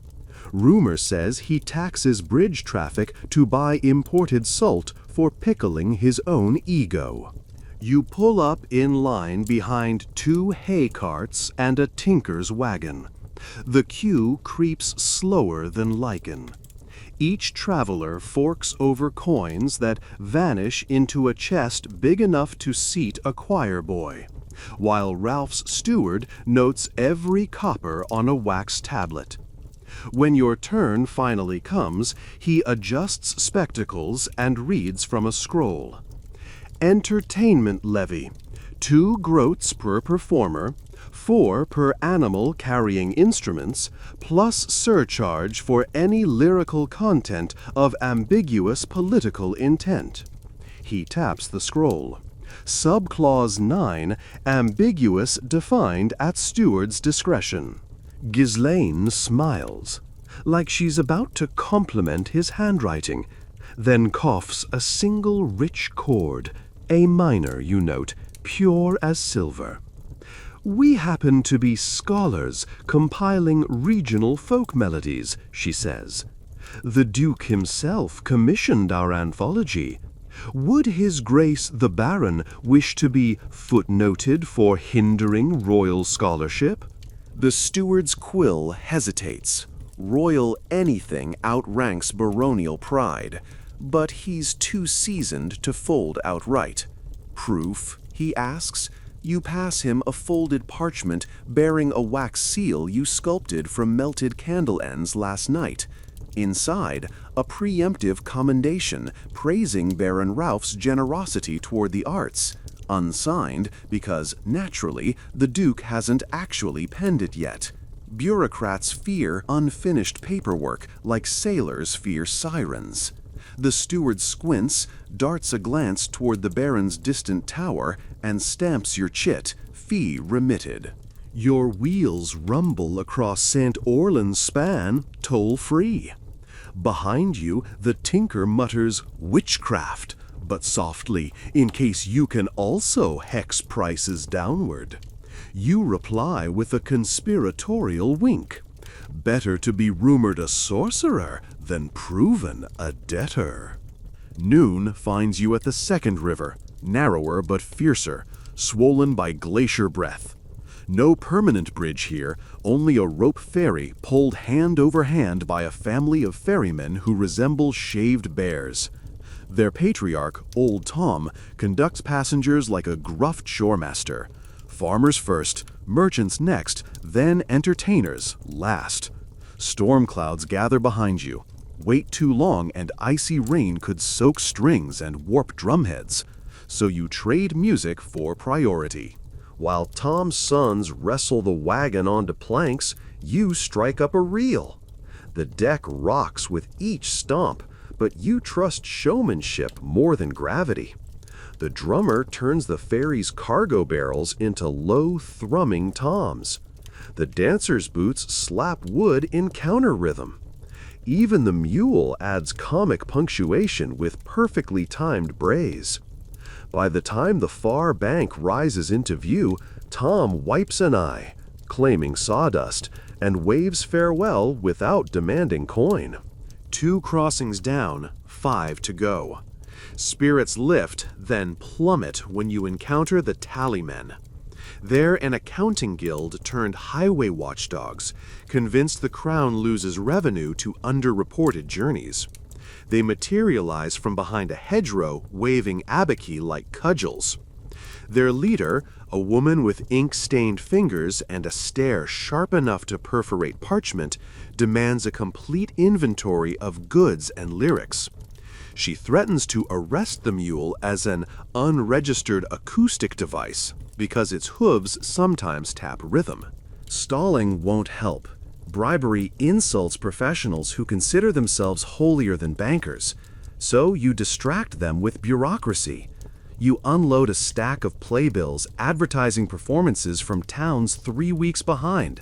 Rumor says he taxes bridge traffic to buy imported salt for pickling his own ego. You pull up in line behind 2 hay carts and a tinker's wagon. The queue creeps slower than lichen. Each traveler forks over coins that vanish into a chest big enough to seat a choir boy, while Ralph's steward notes every copper on a wax tablet. When your turn finally comes, he adjusts spectacles and reads from a scroll. Entertainment levy, 2 groats per performer, 4 per animal carrying instruments, plus surcharge for any lyrical content of ambiguous political intent. He taps the scroll. Subclause 9, ambiguous defined at steward's discretion. Ghislaine smiles, like she's about to compliment his handwriting, then coughs a single rich chord, A minor, you note, pure as silver. We happen to be scholars compiling regional folk melodies, she says. The Duke himself commissioned our anthology. Would His Grace the Baron wish to be footnoted for hindering royal scholarship? The steward's quill hesitates. Royal anything outranks baronial pride, but he's too seasoned to fold outright. Proof, he asks. You pass him a folded parchment bearing a wax seal you sculpted from melted candle ends last night. Inside, a preemptive commendation praising Baron Ralph's generosity toward the arts, unsigned because, naturally, the Duke hasn't actually penned it yet. Bureaucrats fear unfinished paperwork like sailors fear sirens. The steward squints, darts a glance toward the Baron's distant tower, and stamps your chit, fee remitted. Your wheels rumble across St. Orlan's span, toll-free. Behind you, the tinker mutters witchcraft, but softly, in case you can also hex prices downward. You reply with a conspiratorial wink. Better to be rumored a sorcerer than proven a debtor. Noon finds you at the second river, narrower but fiercer, swollen by glacier breath. No permanent bridge here, only a rope ferry pulled hand over hand by a family of ferrymen who resemble shaved bears. Their patriarch, Old Tom, conducts passengers like a gruff shoremaster. Farmers first, merchants next, then entertainers last. Storm clouds gather behind you. Wait too long and icy rain could soak strings and warp drumheads. So you trade music for priority. While Tom's sons wrestle the wagon onto planks, You strike up a reel. The deck rocks with each stomp, but you trust showmanship more than gravity. The drummer turns the ferry's cargo barrels into low, thrumming toms. The dancer's boots slap wood in counter rhythm. Even the mule adds comic punctuation with perfectly timed brays. By the time the far bank rises into view, Tom wipes an eye, claiming sawdust, and waves farewell without demanding coin. 2 crossings down, 5 to go. Spirits lift, then plummet when you encounter the tallymen. They're an accounting guild turned highway watchdogs, convinced the crown loses revenue to underreported journeys. They materialize from behind a hedgerow, waving Abbey like cudgels. Their leader, a woman with ink-stained fingers and a stare sharp enough to perforate parchment, demands a complete inventory of goods and lyrics. She threatens to arrest the mule as an unregistered acoustic device because its hooves sometimes tap rhythm. Stalling won't help. Bribery insults professionals who consider themselves holier than bankers, so you distract them with bureaucracy. You unload a stack of playbills advertising performances from towns 3 weeks behind.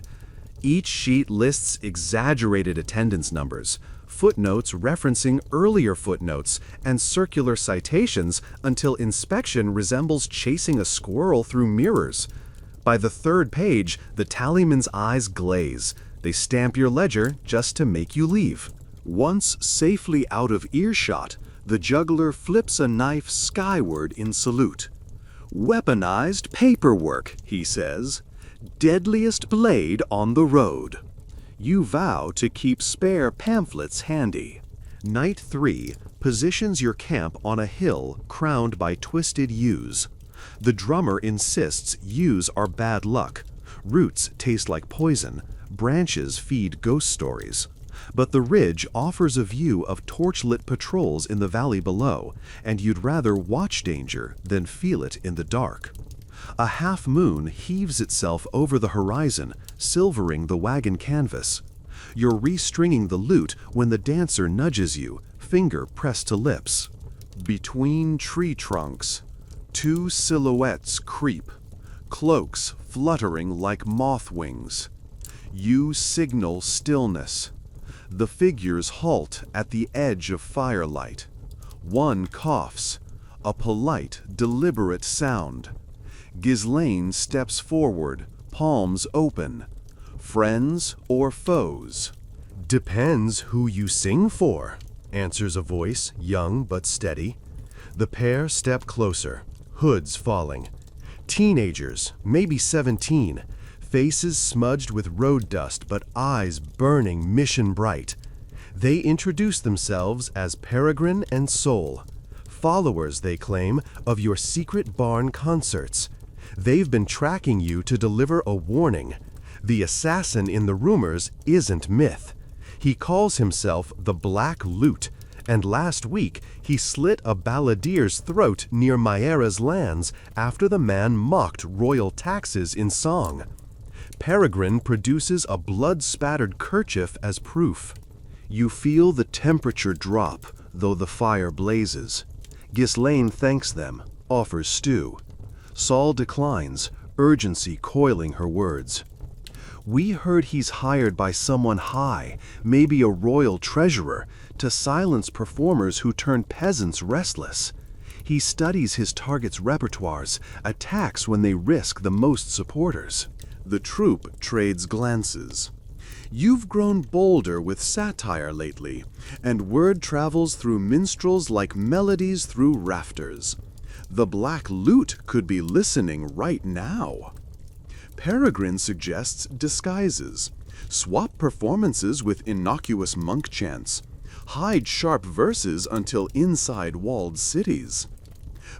Each sheet lists exaggerated attendance numbers, footnotes referencing earlier footnotes, and circular citations until inspection resembles chasing a squirrel through mirrors. By the 3rd page, the tallyman's eyes glaze. They stamp your ledger just to make you leave. Once safely out of earshot, the juggler flips a knife skyward in salute. "Weaponized paperwork," he says. "Deadliest blade on the road." You vow to keep spare pamphlets handy. Night 3 positions your camp on a hill crowned by twisted yews. The drummer insists yews are bad luck. Roots taste like poison. Branches feed ghost stories. But the ridge offers a view of torchlit patrols in the valley below, and you'd rather watch danger than feel it in the dark. A half moon heaves itself over the horizon, silvering the wagon canvas. You're restringing the lute when the dancer nudges you, finger pressed to lips. Between tree trunks, 2 silhouettes creep, cloaks fluttering like moth wings. You signal stillness. The figures halt at the edge of firelight. One coughs, a polite, deliberate sound. Ghislaine steps forward, palms open. Friends or foes? "Depends who you sing for," answers a voice, young but steady. The pair step closer, hoods falling. Teenagers, maybe 17, faces smudged with road dust but eyes burning mission bright. They introduce themselves as Peregrine and Soul, followers, they claim, of your secret barn concerts. They've been tracking you to deliver a warning. The assassin in the rumors isn't myth. He calls himself the Black Lute, and last week he slit a balladier's throat near Maera's lands after the man mocked royal taxes in song. Peregrine produces a blood-spattered kerchief as proof. You feel the temperature drop, though the fire blazes. Ghislaine thanks them, offers stew. Saul declines, urgency coiling her words. "We heard he's hired by someone high, maybe a royal treasurer, to silence performers who turn peasants restless. He studies his targets' repertoires, attacks when they risk the most supporters." The troupe trades glances. You've grown bolder with satire lately, and word travels through minstrels like melodies through rafters. The Black Lute could be listening right now. Peregrine suggests disguises. Swap performances with innocuous monk chants. Hide sharp verses until inside walled cities.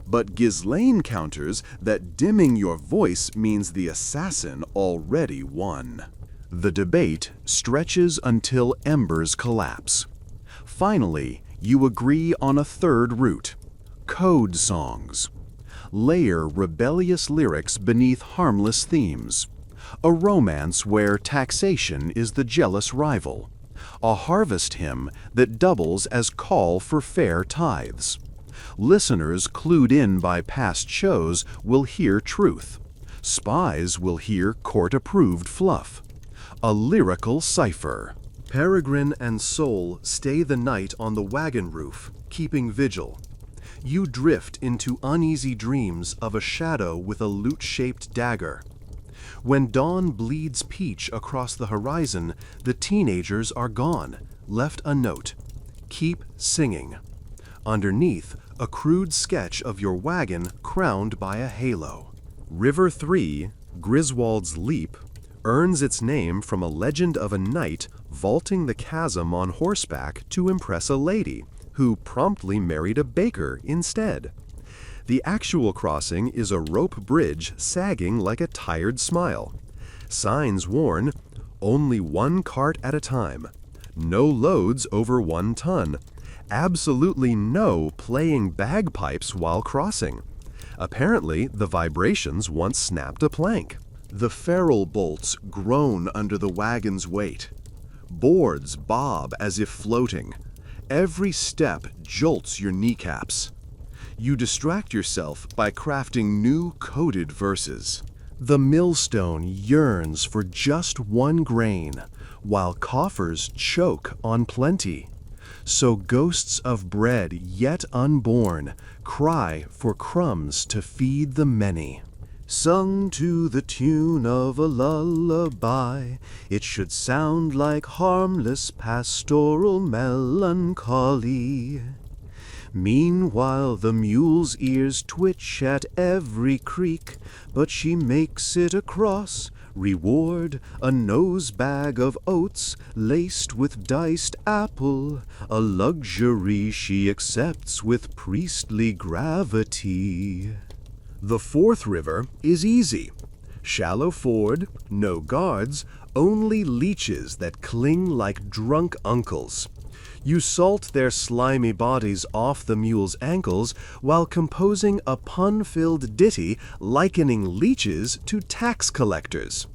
But Ghislaine counters that dimming your voice means the assassin already won. The debate stretches until embers collapse. Finally, you agree on a 3rd route: code songs. Layer rebellious lyrics beneath harmless themes. A romance where taxation is the jealous rival. A harvest hymn that doubles as call for fair tithes. Listeners clued in by past shows will hear truth. Spies will hear court-approved fluff. A lyrical cipher. Peregrine and Soul stay the night on the wagon roof, keeping vigil. You drift into uneasy dreams of a shadow with a lute-shaped dagger. When dawn bleeds peach across the horizon, the teenagers are gone, left a note. Keep singing. Underneath, a crude sketch of your wagon crowned by a halo. River 3, Griswold's Leap, earns its name from a legend of a knight vaulting the chasm on horseback to impress a lady, who promptly married a baker instead. The actual crossing is a rope bridge sagging like a tired smile. Signs warn, only one cart at a time, no loads over 1 ton, absolutely no playing bagpipes while crossing. Apparently, the vibrations once snapped a plank. The ferrule bolts groan under the wagon's weight. Boards bob as if floating. Every step jolts your kneecaps. You distract yourself by crafting new coded verses. The millstone yearns for just 1 grain, while coffers choke on plenty. So ghosts of bread yet unborn cry for crumbs to feed the many. Sung to the tune of a lullaby, it should sound like harmless pastoral melancholy. Meanwhile the mule's ears twitch at every creak, but she makes it across. Reward, a nosebag of oats laced with diced apple, a luxury she accepts with priestly gravity. The 4th river is easy. Shallow ford, no guards, only leeches that cling like drunk uncles. You salt their slimy bodies off the mule's ankles while composing a pun-filled ditty likening leeches to tax collectors.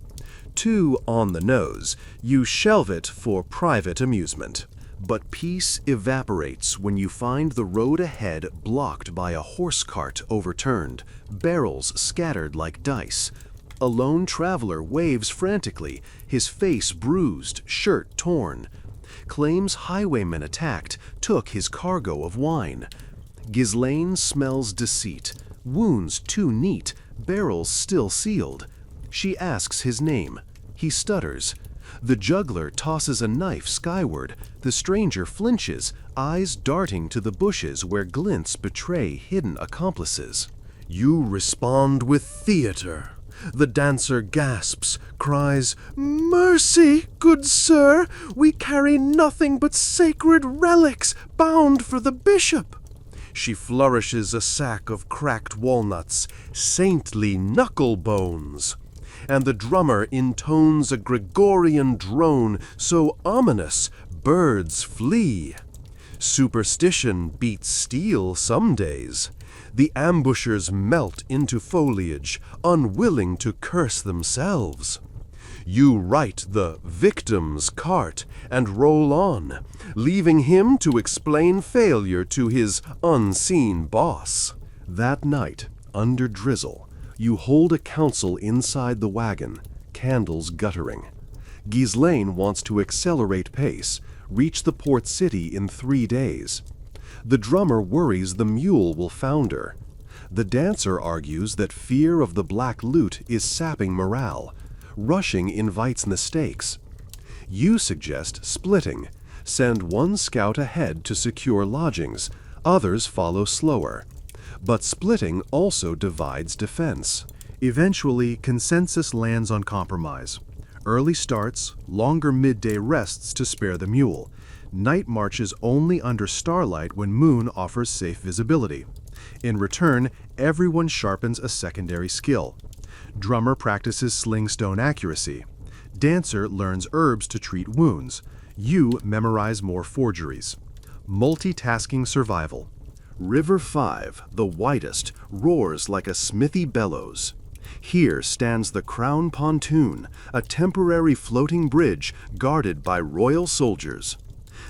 Too on the nose, you shelve it for private amusement. But peace evaporates when you find the road ahead blocked by a horse cart overturned, barrels scattered like dice. A lone traveler waves frantically, his face bruised, shirt torn. Claims highwaymen attacked, took his cargo of wine. Ghislaine smells deceit, wounds too neat, barrels still sealed. She asks his name. He stutters. The juggler tosses a knife skyward. The stranger flinches, eyes darting to the bushes where glints betray hidden accomplices. You respond with theater. The dancer gasps, cries, "Mercy, good sir! We carry nothing but sacred relics, bound for the bishop." She flourishes a sack of cracked walnuts, saintly knuckle bones. And the drummer intones a Gregorian drone so ominous, birds flee. Superstition beats steel some days. The ambushers melt into foliage, unwilling to curse themselves. You right the victim's cart and roll on, leaving him to explain failure to his unseen boss. That night, under drizzle, you hold a council inside the wagon, candles guttering. Ghislaine wants to accelerate pace, reach the port city in 3 days. The drummer worries the mule will founder. The dancer argues that fear of the black loot is sapping morale. Rushing invites mistakes. You suggest splitting. Send one scout ahead to secure lodgings. Others follow slower. But splitting also divides defense. Eventually, consensus lands on compromise. Early starts, longer midday rests to spare the mule. Night marches only under starlight when moon offers safe visibility. In return, everyone sharpens a secondary skill. Drummer practices slingstone accuracy. Dancer learns herbs to treat wounds. You memorize more forgeries. Multitasking survival. River 5, the widest, roars like a smithy bellows. Here stands the Crown Pontoon, a temporary floating bridge guarded by royal soldiers.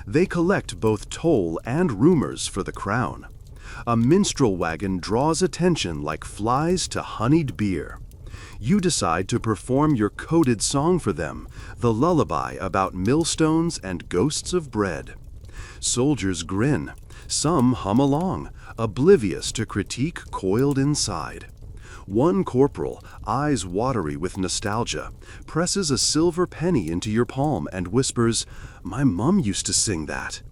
They collect both toll and rumors for the crown. A minstrel wagon draws attention like flies to honeyed beer. You decide to perform your coded song for them, the lullaby about millstones and ghosts of bread. Soldiers grin. Some hum along, oblivious to critique coiled inside. One corporal, eyes watery with nostalgia, presses a silver penny into your palm and whispers, "My mum used to sing that."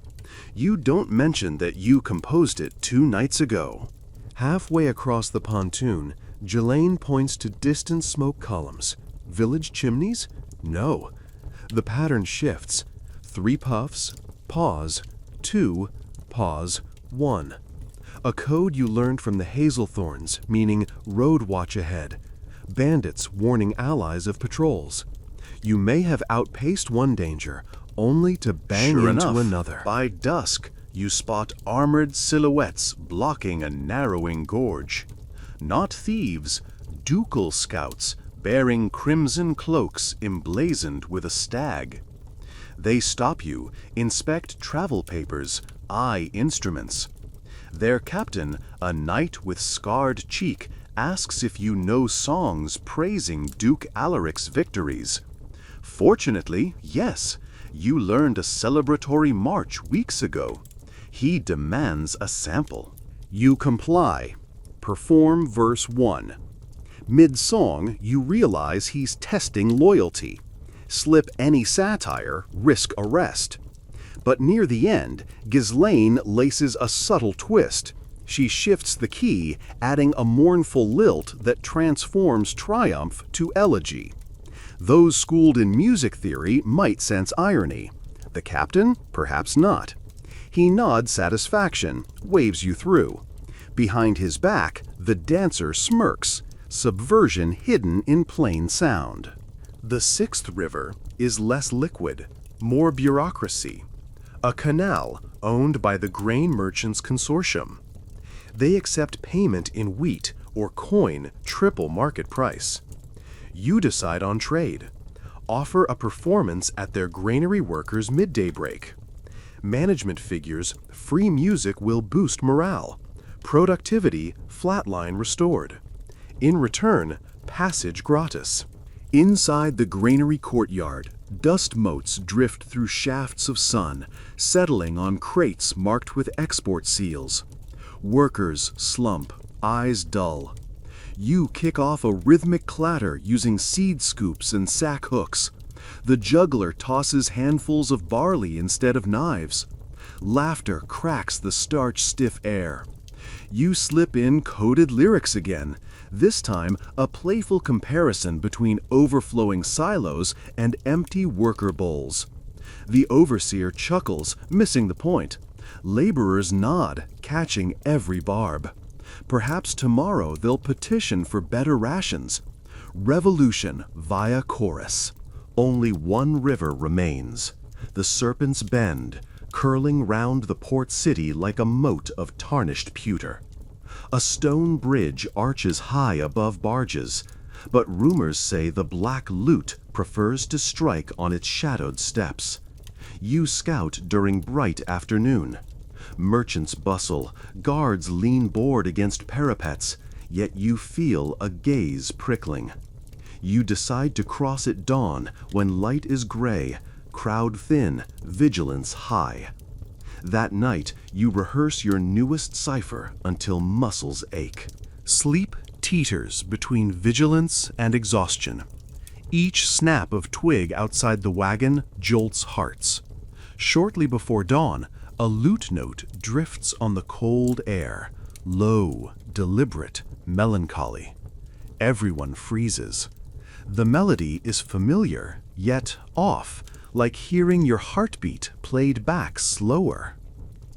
You don't mention that you composed it 2 nights ago. Halfway across the pontoon, Jelaine points to distant smoke columns. Village chimneys? No. The pattern shifts. 3 puffs, pause, 2, pause, 1. A code you learned from the Hazelthorns, meaning road watch ahead. Bandits warning allies of patrols. You may have outpaced one danger, only to bang into another. By dusk, you spot armored silhouettes blocking a narrowing gorge. Not thieves, ducal scouts bearing crimson cloaks emblazoned with a stag. They stop you, inspect travel papers, eye instruments. Their captain, a knight with scarred cheek, asks if you know songs praising Duke Alaric's victories. Fortunately, yes, you learned a celebratory march weeks ago. He demands a sample. You comply. Perform verse 1. Mid-song, you realize he's testing loyalty. Slip any satire, risk arrest. But near the end, Ghislaine laces a subtle twist. She shifts the key, adding a mournful lilt that transforms triumph to elegy. Those schooled in music theory might sense irony. The captain? Perhaps not. He nods satisfaction, waves you through. Behind his back, the dancer smirks, subversion hidden in plain sound. The 6th river is less liquid, more bureaucracy. A canal owned by the Grain Merchants Consortium. They accept payment in wheat or coin triple market price. You decide on trade. Offer a performance at their granary workers' midday break. Management figures free music will boost morale. Productivity flatline restored. In return, passage gratis. Inside the granary courtyard, dust motes drift through shafts of sun, settling on crates marked with export seals. Workers slump, eyes dull. You kick off a rhythmic clatter using seed scoops and sack hooks. The juggler tosses handfuls of barley instead of knives. Laughter cracks the starch-stiff air. You slip in coded lyrics again, this time a playful comparison between overflowing silos and empty worker bowls. The overseer chuckles, missing the point. Laborers nod, catching every barb. Perhaps tomorrow they'll petition for better rations. Revolution via chorus. Only one river remains. The Serpent's Bend, curling round the port city like a moat of tarnished pewter. A stone bridge arches high above barges, but rumors say the Black Lute prefers to strike on its shadowed steps. You scout during bright afternoon. Merchants bustle, guards lean bored against parapets, yet you feel a gaze prickling. You decide to cross at dawn when light is gray, crowd thin, vigilance high. That night, you rehearse your newest cipher until muscles ache. Sleep teeters between vigilance and exhaustion. Each snap of twig outside the wagon jolts hearts. Shortly before dawn, a lute note drifts on the cold air, low, deliberate, melancholy. Everyone freezes. The melody is familiar, yet off, like hearing your heartbeat played back slower.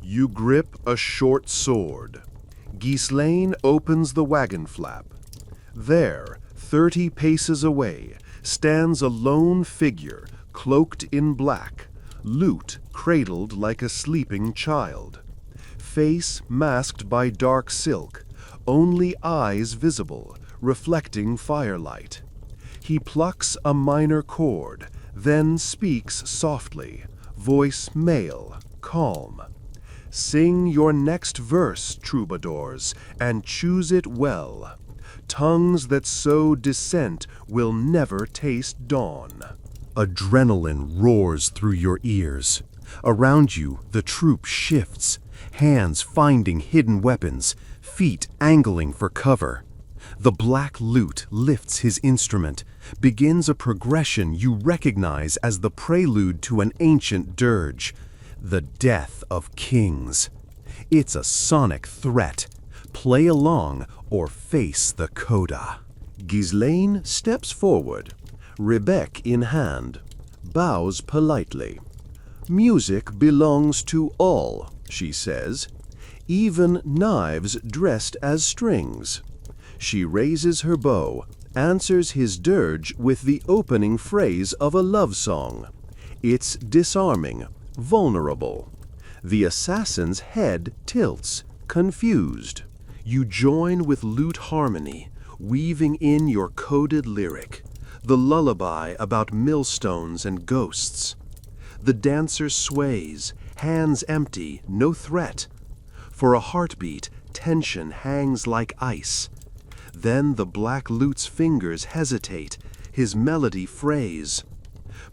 You grip a short sword. Ghislaine opens the wagon flap. There, 30 paces away, stands a lone figure, cloaked in black, lute cradled like a sleeping child. Face masked by dark silk, only eyes visible, reflecting firelight. He plucks a minor chord, then speaks softly, voice male, calm. Sing your next verse, troubadours, and choose it well. Tongues that sow dissent will never taste dawn. Adrenaline roars through your ears. Around you, the troop shifts, hands finding hidden weapons, feet angling for cover. The black lute lifts his instrument, begins a progression you recognize as the prelude to an ancient dirge, the death of kings. It's a sonic threat. Play along or face the coda. Ghislaine steps forward, rebec in hand, bows politely. Music belongs to all, she says, even knives dressed as strings. She raises her bow, answers his dirge with the opening phrase of a love song. It's disarming, vulnerable. The assassin's head tilts, confused. You join with lute harmony, weaving in your coded lyric, the lullaby about millstones and ghosts. The dancer sways, hands empty, no threat. For a heartbeat, tension hangs like ice. Then the black lute's fingers hesitate, his melody frays.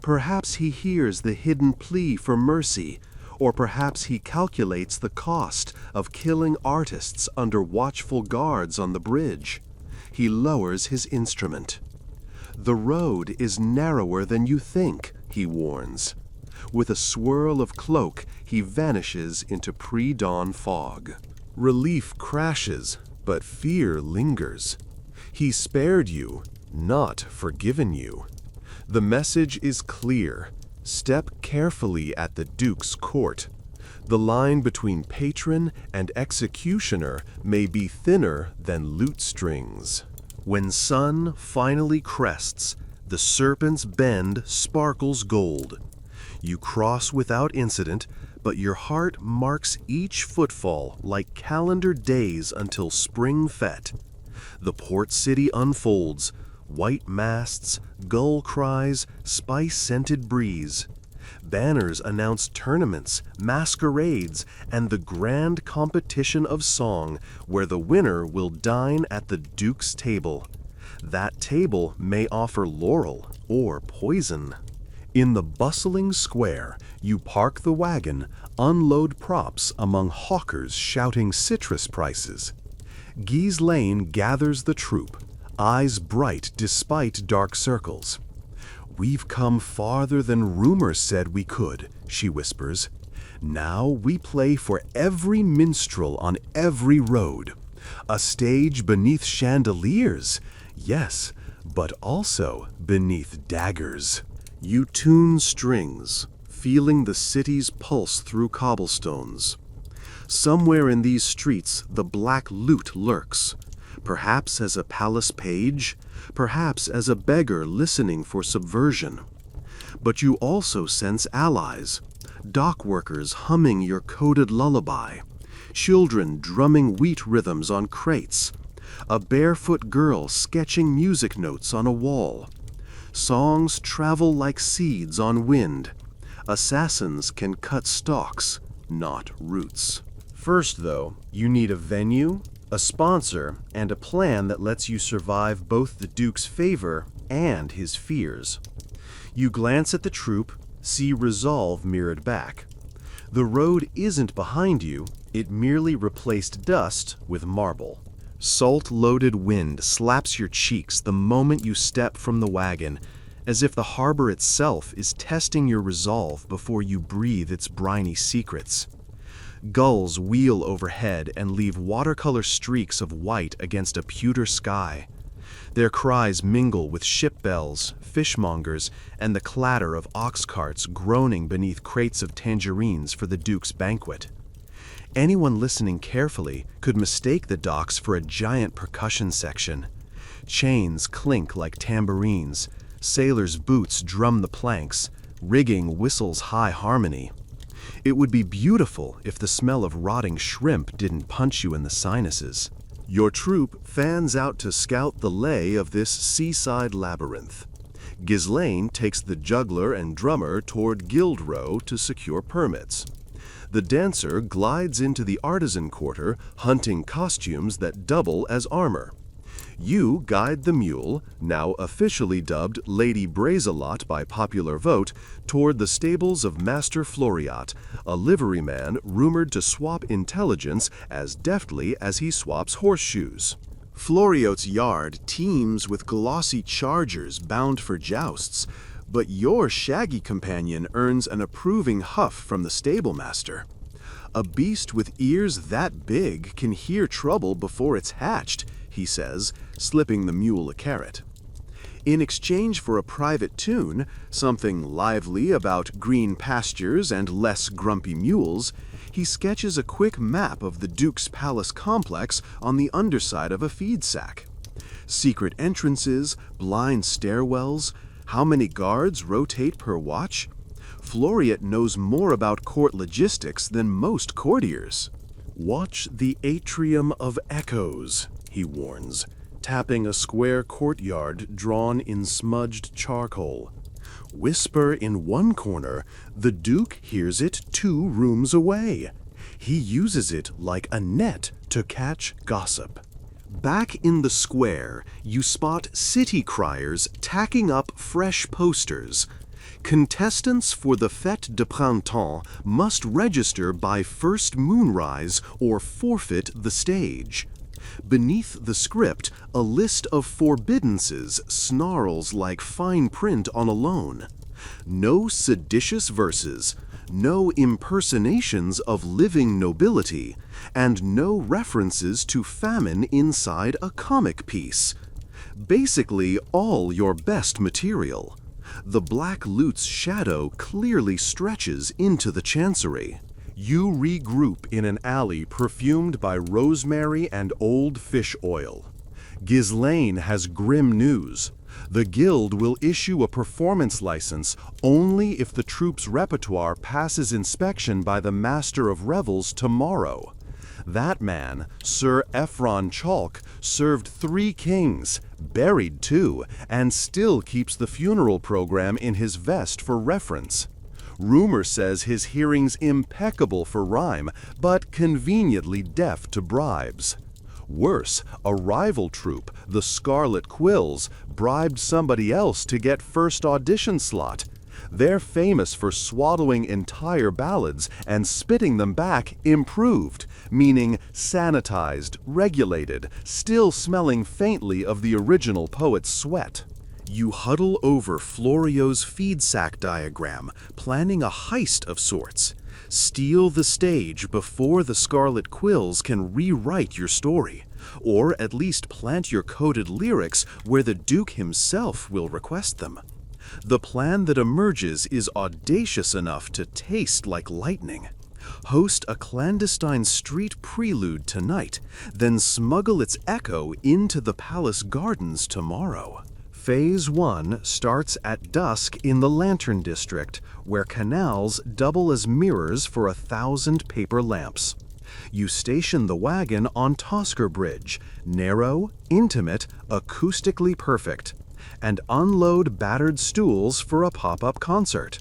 Perhaps he hears the hidden plea for mercy, or perhaps he calculates the cost of killing artists under watchful guards on the bridge. He lowers his instrument. The road is narrower than you think, he warns. With a swirl of cloak, he vanishes into pre-dawn fog. Relief crashes, but fear lingers. He spared you, not forgiven you. The message is clear. Step carefully at the Duke's court. The line between patron and executioner may be thinner than lute strings. When sun finally crests, the serpent's bend sparkles gold. You cross without incident, but your heart marks each footfall like calendar days until spring fete. The port city unfolds, white masts, gull cries, spice-scented breeze. Banners announce tournaments, masquerades, and the grand competition of song where the winner will dine at the Duke's table. That table may offer laurel or poison. In the bustling square, you park the wagon, unload props among hawkers shouting citrus prices. Ghislaine gathers the troop, eyes bright despite dark circles. "We've come farther than rumor said we could," she whispers. "Now we play for every minstrel on every road. A stage beneath chandeliers, yes, but also beneath daggers." You tune strings, feeling the city's pulse through cobblestones. Somewhere in these streets the black lute lurks, perhaps as a palace page, perhaps as a beggar listening for subversion. But you also sense allies, dock workers humming your coded lullaby, children drumming wheat rhythms on crates, a barefoot girl sketching music notes on a wall. Songs travel like seeds on wind. Assassins can cut stalks, not roots. First, though, you need a venue, a sponsor, and a plan that lets you survive both the Duke's favor and his fears. You glance at the troupe, see resolve mirrored back. The road isn't behind you, it merely replaced dust with marble. Salt-loaded wind slaps your cheeks the moment you step from the wagon, as if the harbor itself is testing your resolve before you breathe its briny secrets. Gulls wheel overhead and leave watercolor streaks of white against a pewter sky. Their cries mingle with ship bells, fishmongers, and the clatter of ox carts groaning beneath crates of tangerines for the Duke's banquet. Anyone listening carefully could mistake the docks for a giant percussion section. Chains clink like tambourines, sailors' boots drum the planks, rigging whistles high harmony. It would be beautiful if the smell of rotting shrimp didn't punch you in the sinuses. Your troop fans out to scout the lay of this seaside labyrinth. Ghislaine takes the juggler and drummer toward Guild Row to secure permits. The dancer glides into the artisan quarter, hunting costumes that double as armor. You guide the mule, now officially dubbed Lady Brazelot by popular vote, toward the stables of Master Floriat, a liveryman rumored to swap intelligence as deftly as he swaps horseshoes. Floriot's yard teems with glossy chargers bound for jousts, but your shaggy companion earns an approving huff from the stablemaster. A beast with ears that big can hear trouble before it's hatched, he says, slipping the mule a carrot. In exchange for a private tune, something lively about green pastures and less grumpy mules, he sketches a quick map of the Duke's Palace complex on the underside of a feed sack. Secret entrances, blind stairwells, how many guards rotate per watch? Floriat knows more about court logistics than most courtiers. Watch the atrium of echoes, he warns, tapping a square courtyard drawn in smudged charcoal. Whisper in one corner, the Duke hears it 2 rooms away. He uses it like a net to catch gossip. Back in the square, you spot city criers tacking up fresh posters. Contestants for the Fête de Printemps must register by first moonrise or forfeit the stage. Beneath the script, a list of forbiddances snarls like fine print on a loan. No seditious verses, no impersonations of living nobility, and no references to famine inside a comic piece. Basically, all your best material. The Black Lute's shadow clearly stretches into the chancery. You regroup in an alley perfumed by rosemary and old fish oil. Ghislaine has grim news. The Guild will issue a performance license only if the troup's repertoire passes inspection by the Master of Revels tomorrow. That man, Sir Ephron Chalk, served 3 kings, buried 2, and still keeps the funeral program in his vest for reference. Rumor says his hearing's impeccable for rhyme, but conveniently deaf to bribes. Worse, a rival troupe, the Scarlet Quills, bribed somebody else to get first audition slot. They're famous for swallowing entire ballads and spitting them back improved, meaning sanitized, regulated, still smelling faintly of the original poet's sweat. You huddle over Floriot's feed sack diagram, planning a heist of sorts. Steal the stage before the Scarlet Quills can rewrite your story, or at least plant your coded lyrics where the Duke himself will request them. The plan that emerges is audacious enough to taste like lightning. Host a clandestine street prelude tonight, then smuggle its echo into the palace gardens tomorrow. Phase 1 starts at dusk in the Lantern District, where canals double as mirrors for 1,000 paper lamps. You station the wagon on Tosker Bridge, narrow, intimate, acoustically perfect, and unload battered stools for a pop-up concert.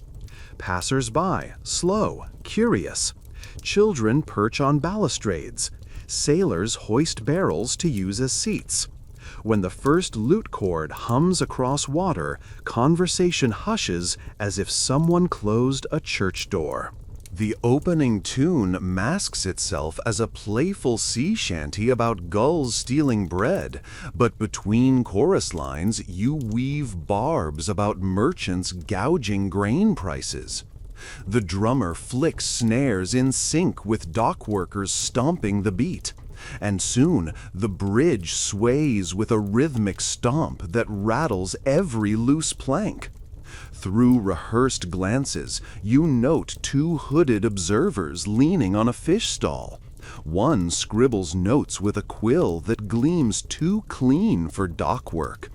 Passers-by, slow, curious. Children perch on balustrades. Sailors hoist barrels to use as seats. When the first lute chord hums across water, conversation hushes as if someone closed a church door. The opening tune masks itself as a playful sea shanty about gulls stealing bread, but between chorus lines you weave barbs about merchants gouging grain prices. The drummer flicks snares in sync with dock workers stomping the beat, and soon the bridge sways with a rhythmic stomp that rattles every loose plank. Through rehearsed glances, you note 2 hooded observers leaning on a fish stall. One scribbles notes with a quill that gleams too clean for dock work.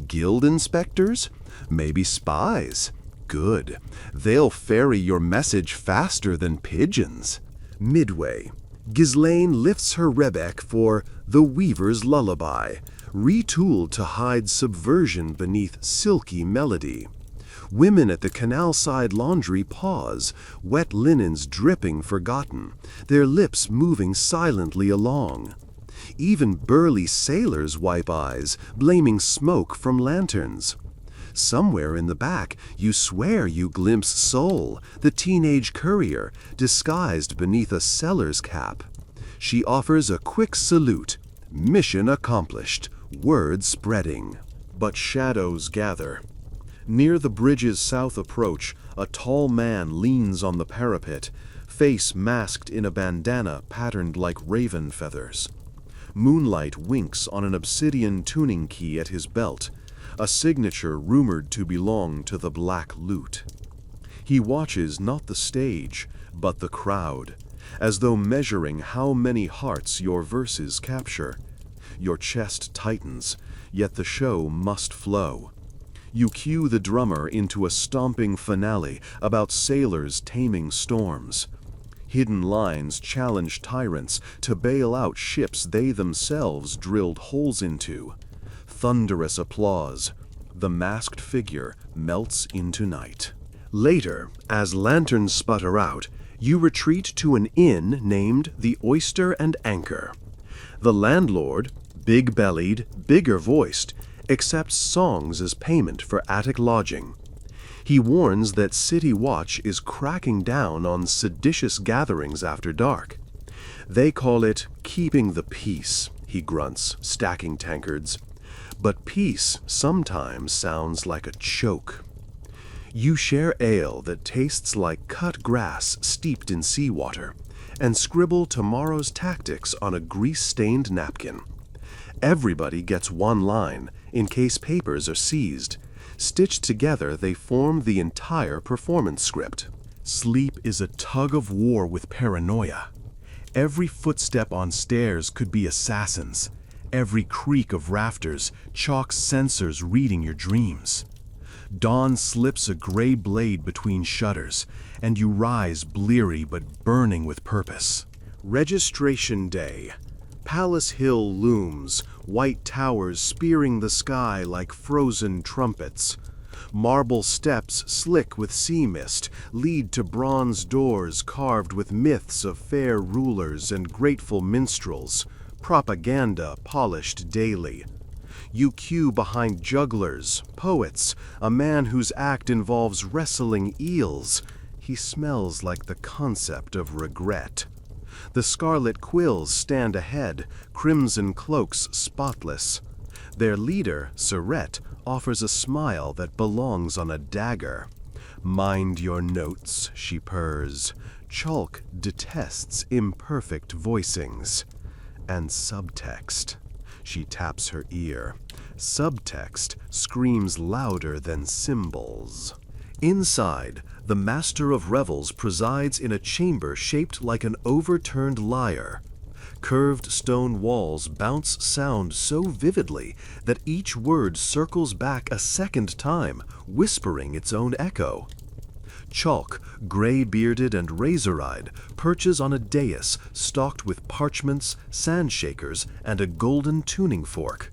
Guild inspectors? Maybe spies. Good. They'll ferry your message faster than pigeons. Midway, Ghislaine lifts her rebec for The weaver's lullaby, retooled to hide subversion beneath silky melody. Women at the canal-side laundry pause, wet linens dripping forgotten, their lips moving silently along. Even burly sailors wipe eyes, blaming smoke from lanterns. Somewhere in the back, you swear you glimpse Sol, the teenage courier, disguised beneath a seller's cap. She offers a quick salute. Mission accomplished, word spreading. But shadows gather. Near the bridge's south approach, a tall man leans on the parapet, face masked in a bandana patterned like raven feathers. Moonlight winks on an obsidian tuning key at his belt, a signature rumored to belong to the Black Lute. He watches not the stage, but the crowd, as though measuring how many hearts your verses capture. Your chest tightens, yet the show must flow. You cue the drummer into a stomping finale about sailors taming storms. Hidden lines challenge tyrants to bail out ships they themselves drilled holes into. Thunderous applause. The masked figure melts into night. Later, as lanterns sputter out, you retreat to an inn named the Oyster and Anchor. The landlord, big-bellied, bigger-voiced, accepts songs as payment for attic lodging. He warns that City Watch is cracking down on seditious gatherings after dark. They call it keeping the peace, he grunts, stacking tankards. But peace sometimes sounds like a choke. You share ale that tastes like cut grass steeped in seawater, and scribble tomorrow's tactics on a grease-stained napkin. Everybody gets one line, in case papers are seized. Stitched together, they form the entire performance script. Sleep is a tug-of-war with paranoia. Every footstep on stairs could be assassins. Every creak of rafters, chalk sensors reading your dreams. Dawn slips a gray blade between shutters, and you rise bleary but burning with purpose. Registration Day. Palace Hill looms, white towers spearing the sky like frozen trumpets. Marble steps slick with sea mist lead to bronze doors carved with myths of fair rulers and grateful minstrels, propaganda polished daily. You queue behind jugglers, poets, a man whose act involves wrestling eels. He smells like the concept of regret. The scarlet quills stand ahead, crimson cloaks spotless. Their leader, Surette, offers a smile that belongs on a dagger. Mind your notes, she purrs. Chalk detests imperfect voicings. And subtext. She taps her ear. Subtext screams louder than cymbals. Inside, the Master of Revels presides in a chamber shaped like an overturned lyre. Curved stone walls bounce sound so vividly that each word circles back a second time, whispering its own echo. Chalk, gray-bearded and razor-eyed, perches on a dais stocked with parchments, sand shakers, and a golden tuning fork.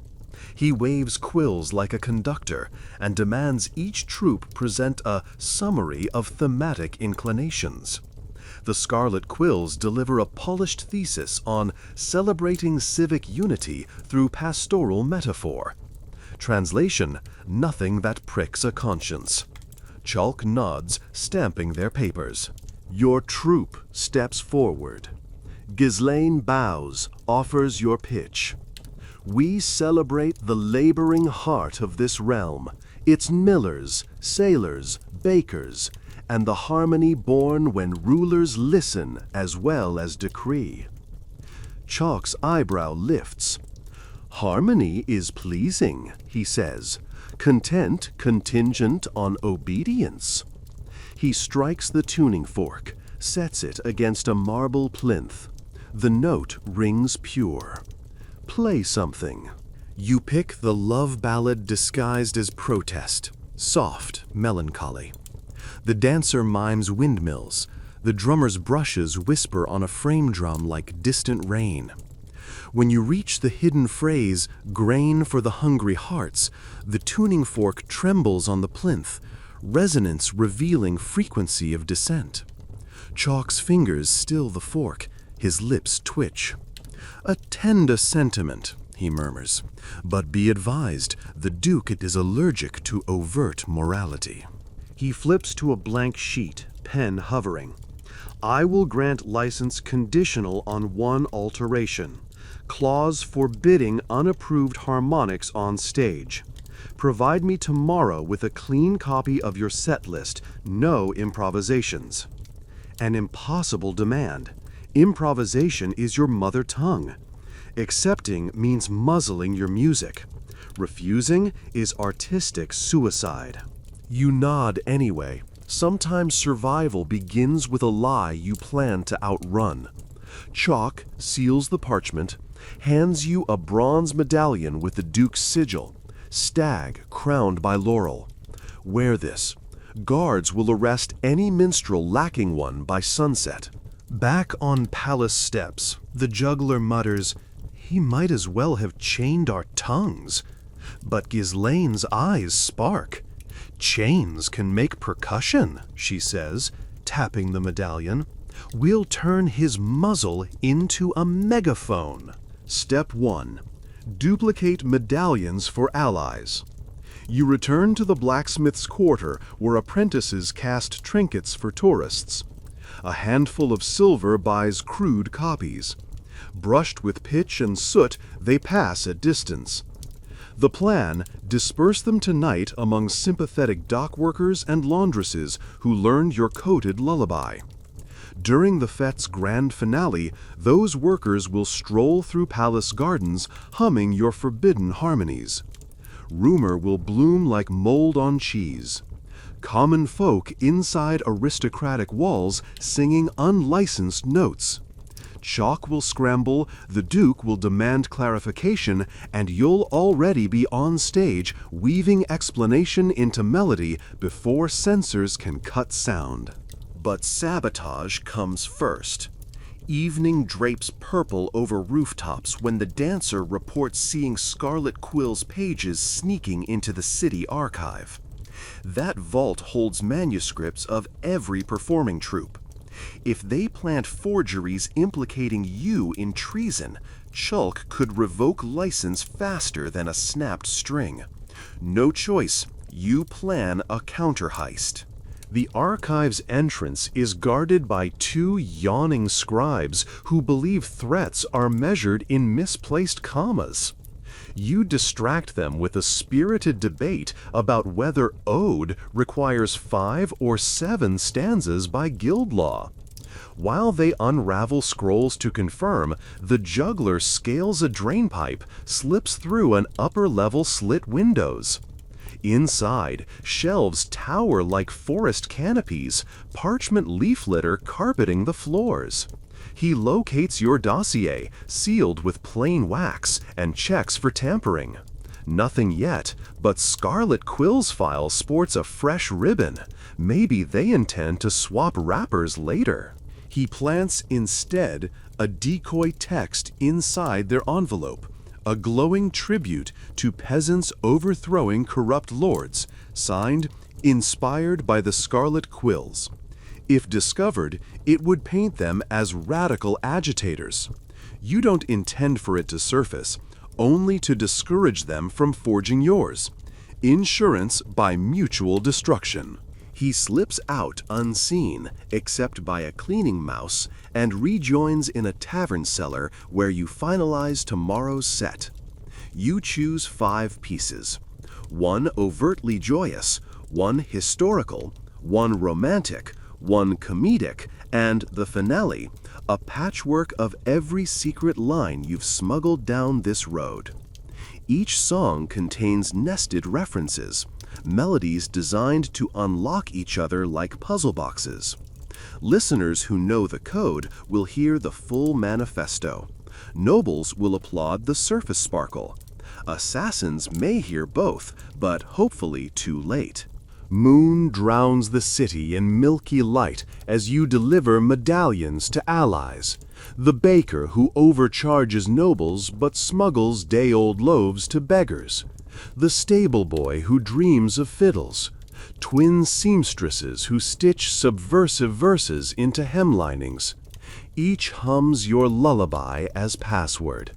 He waves quills like a conductor and demands each troupe present a summary of thematic inclinations. The scarlet quills deliver a polished thesis on celebrating civic unity through pastoral metaphor. Translation: nothing that pricks a conscience. Chalk nods, stamping their papers. Your troupe steps forward. Ghislaine bows, offers your pitch. We celebrate the laboring heart of this realm, its millers, sailors, bakers, and the harmony born when rulers listen as well as decree. Chalk's eyebrow lifts. Harmony is pleasing, he says. Content contingent on obedience. He strikes the tuning fork, sets it against a marble plinth. The note rings pure. Play something. You pick the love ballad disguised as protest, soft, melancholy. The dancer mimes windmills. The drummer's brushes whisper on a frame drum like distant rain. When you reach the hidden phrase, "grain for the hungry hearts," the tuning fork trembles on the plinth, resonance revealing frequency of descent. Chalk's fingers still the fork, his lips twitch. "A tender sentiment," he murmurs, "but be advised, the Duke is allergic to overt morality." He flips to a blank sheet, pen hovering. "I will grant license conditional on one alteration. Clause forbidding unapproved harmonics on stage. Provide me tomorrow with a clean copy of your set list, no improvisations." An impossible demand. Improvisation is your mother tongue. Accepting means muzzling your music. Refusing is artistic suicide. You nod anyway. Sometimes survival begins with a lie you plan to outrun. Chalk seals the parchment, hands you a bronze medallion with the Duke's sigil, stag crowned by laurel. Wear this. Guards will arrest any minstrel lacking one by sunset. Back on palace steps, the juggler mutters, "He might as well have chained our tongues." But Ghislaine's eyes spark. "Chains can make percussion," she says, tapping the medallion. "We'll turn his muzzle into a megaphone." Step 1. Duplicate medallions for allies. You return to the blacksmith's quarter where apprentices cast trinkets for tourists. A handful of silver buys crude copies. Brushed with pitch and soot, they pass at distance. The plan, disperse them tonight among sympathetic dockworkers and laundresses who learned your coded lullaby. During the fete's grand finale, those workers will stroll through palace gardens humming your forbidden harmonies. Rumor will bloom like mold on cheese. Common folk inside aristocratic walls singing unlicensed notes. Chalk will scramble, the Duke will demand clarification, and you'll already be on stage weaving explanation into melody before censors can cut sound. But sabotage comes first. Evening drapes purple over rooftops when the dancer reports seeing Scarlet Quill's pages sneaking into the city archive. That vault holds manuscripts of every performing troupe. If they plant forgeries implicating you in treason, Chalk could revoke license faster than a snapped string. No choice, you plan a counter-heist. The archive's entrance is guarded by 2 yawning scribes who believe threats are measured in misplaced commas. You distract them with a spirited debate about whether ode requires 5 or 7 stanzas by guild law. While they unravel scrolls to confirm, the juggler scales a drainpipe, slips through an upper-level slit windows. Inside, shelves tower like forest canopies, parchment leaf litter carpeting the floors. He locates your dossier, sealed with plain wax, and checks for tampering. Nothing yet, but Scarlet Quill's file sports a fresh ribbon. Maybe they intend to swap wrappers later. He plants instead a decoy text inside their envelope, a glowing tribute to peasants overthrowing corrupt lords, signed, "Inspired by the Scarlet Quills." If discovered, it would paint them as radical agitators. You don't intend for it to surface, only to discourage them from forging yours. Insurance by mutual destruction. He slips out unseen, except by a cleaning mouse, and rejoins in a tavern cellar where you finalize tomorrow's set. You choose 5 pieces. 1 overtly joyous, 1 historical, 1 romantic, 1 comedic, and the finale, a patchwork of every secret line you've smuggled down this road. Each song contains nested references, melodies designed to unlock each other like puzzle boxes. Listeners who know the code will hear the full manifesto. Nobles will applaud the surface sparkle. Assassins may hear both, but hopefully too late. Moon drowns the city in milky light as you deliver medallions to allies. The baker who overcharges nobles but smuggles day-old loaves to beggars. The stable boy who dreams of fiddles. Twin seamstresses who stitch subversive verses into hemlinings. Each hums your lullaby as password.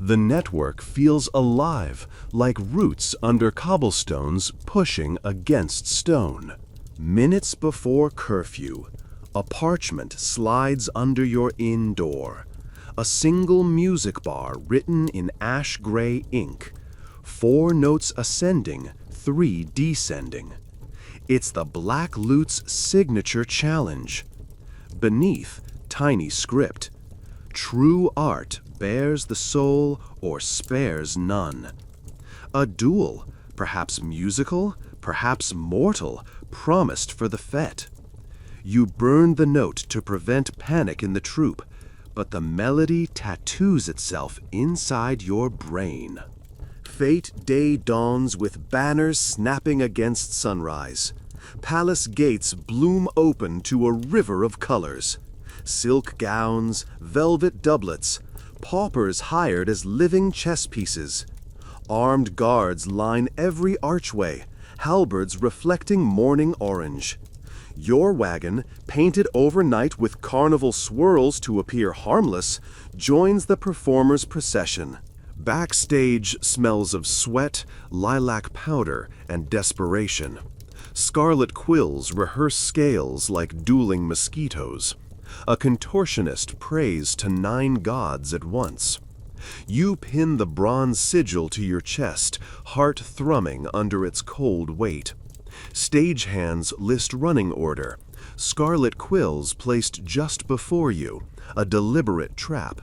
The network feels alive, like roots under cobblestones pushing against stone. Minutes before curfew, a parchment slides under your inn door. A single music bar written in ash-gray ink. 4 notes ascending, 3 descending. It's the Black Lute's signature challenge. Beneath, tiny script. True art bears the soul or spares none. A duel, perhaps musical, perhaps mortal, promised for the fete. You burn the note to prevent panic in the troupe, but the melody tattoos itself inside your brain. Fate day dawns with banners snapping against sunrise. Palace gates bloom open to a river of colors. Silk gowns, velvet doublets, paupers hired as living chess pieces. Armed guards line every archway, halberds reflecting morning orange. Your wagon, painted overnight with carnival swirls to appear harmless, joins the performers' procession. Backstage smells of sweat, lilac powder, and desperation. Scarlet quills rehearse scales like dueling mosquitoes. A contortionist prays to 9 gods at once. You pin the bronze sigil to your chest, heart thrumming under its cold weight. Stagehands list running order. Scarlet quills placed just before you, a deliberate trap.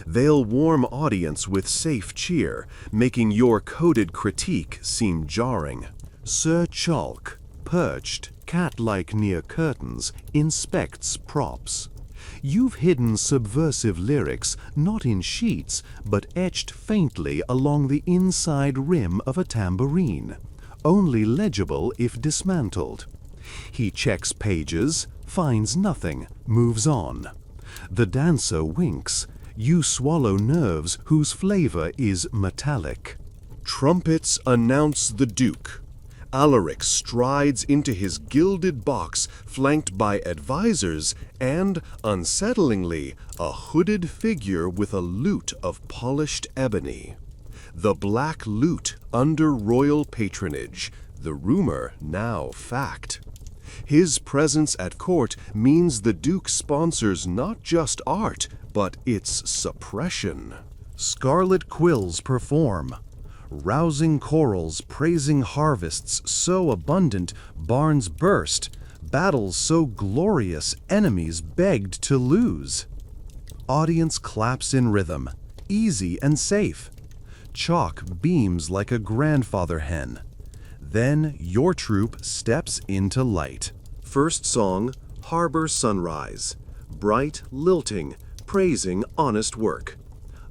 They'll warm audience with safe cheer, making your coded critique seem jarring. Sir Chalk, perched, cat-like near curtains, inspects props. You've hidden subversive lyrics not in sheets, but etched faintly along the inside rim of a tambourine, only legible if dismantled. He checks pages, finds nothing, moves on. The dancer winks. You swallow nerves whose flavor is metallic. Trumpets announce the Duke. Alaric strides into his gilded box, flanked by advisors and, unsettlingly, a hooded figure with a lute of polished ebony. The Black Lute under royal patronage, the rumor now fact. His presence at court means the Duke sponsors not just art, but its suppression. Scarlet quills perform. Rousing chorals praising harvests so abundant, barns burst. Battles so glorious, enemies begged to lose. Audience claps in rhythm, easy and safe. Chalk beams like a grandfather hen. Then your troupe steps into light. First song, Harbor Sunrise. Bright, lilting, praising honest work.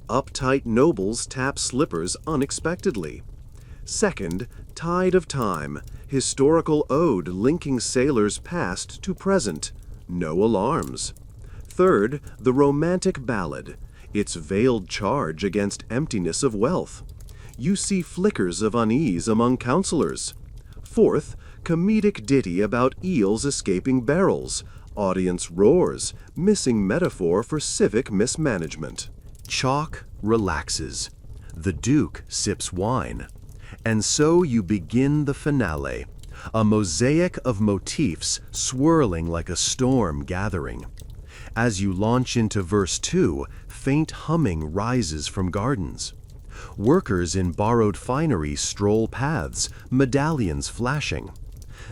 Uptight nobles tap slippers unexpectedly. Second, Tide of Time, historical ode linking sailors past to present. No alarms. Third, the romantic ballad, its veiled charge against emptiness of wealth. You see flickers of unease among counselors. Fourth, comedic ditty about eels escaping barrels. Audience roars, missing metaphor for civic mismanagement. Chalk relaxes. The Duke sips wine. And so you begin the finale, a mosaic of motifs swirling like a storm gathering. As you launch into verse 2, faint humming rises from gardens. Workers in borrowed finery stroll paths, medallions flashing.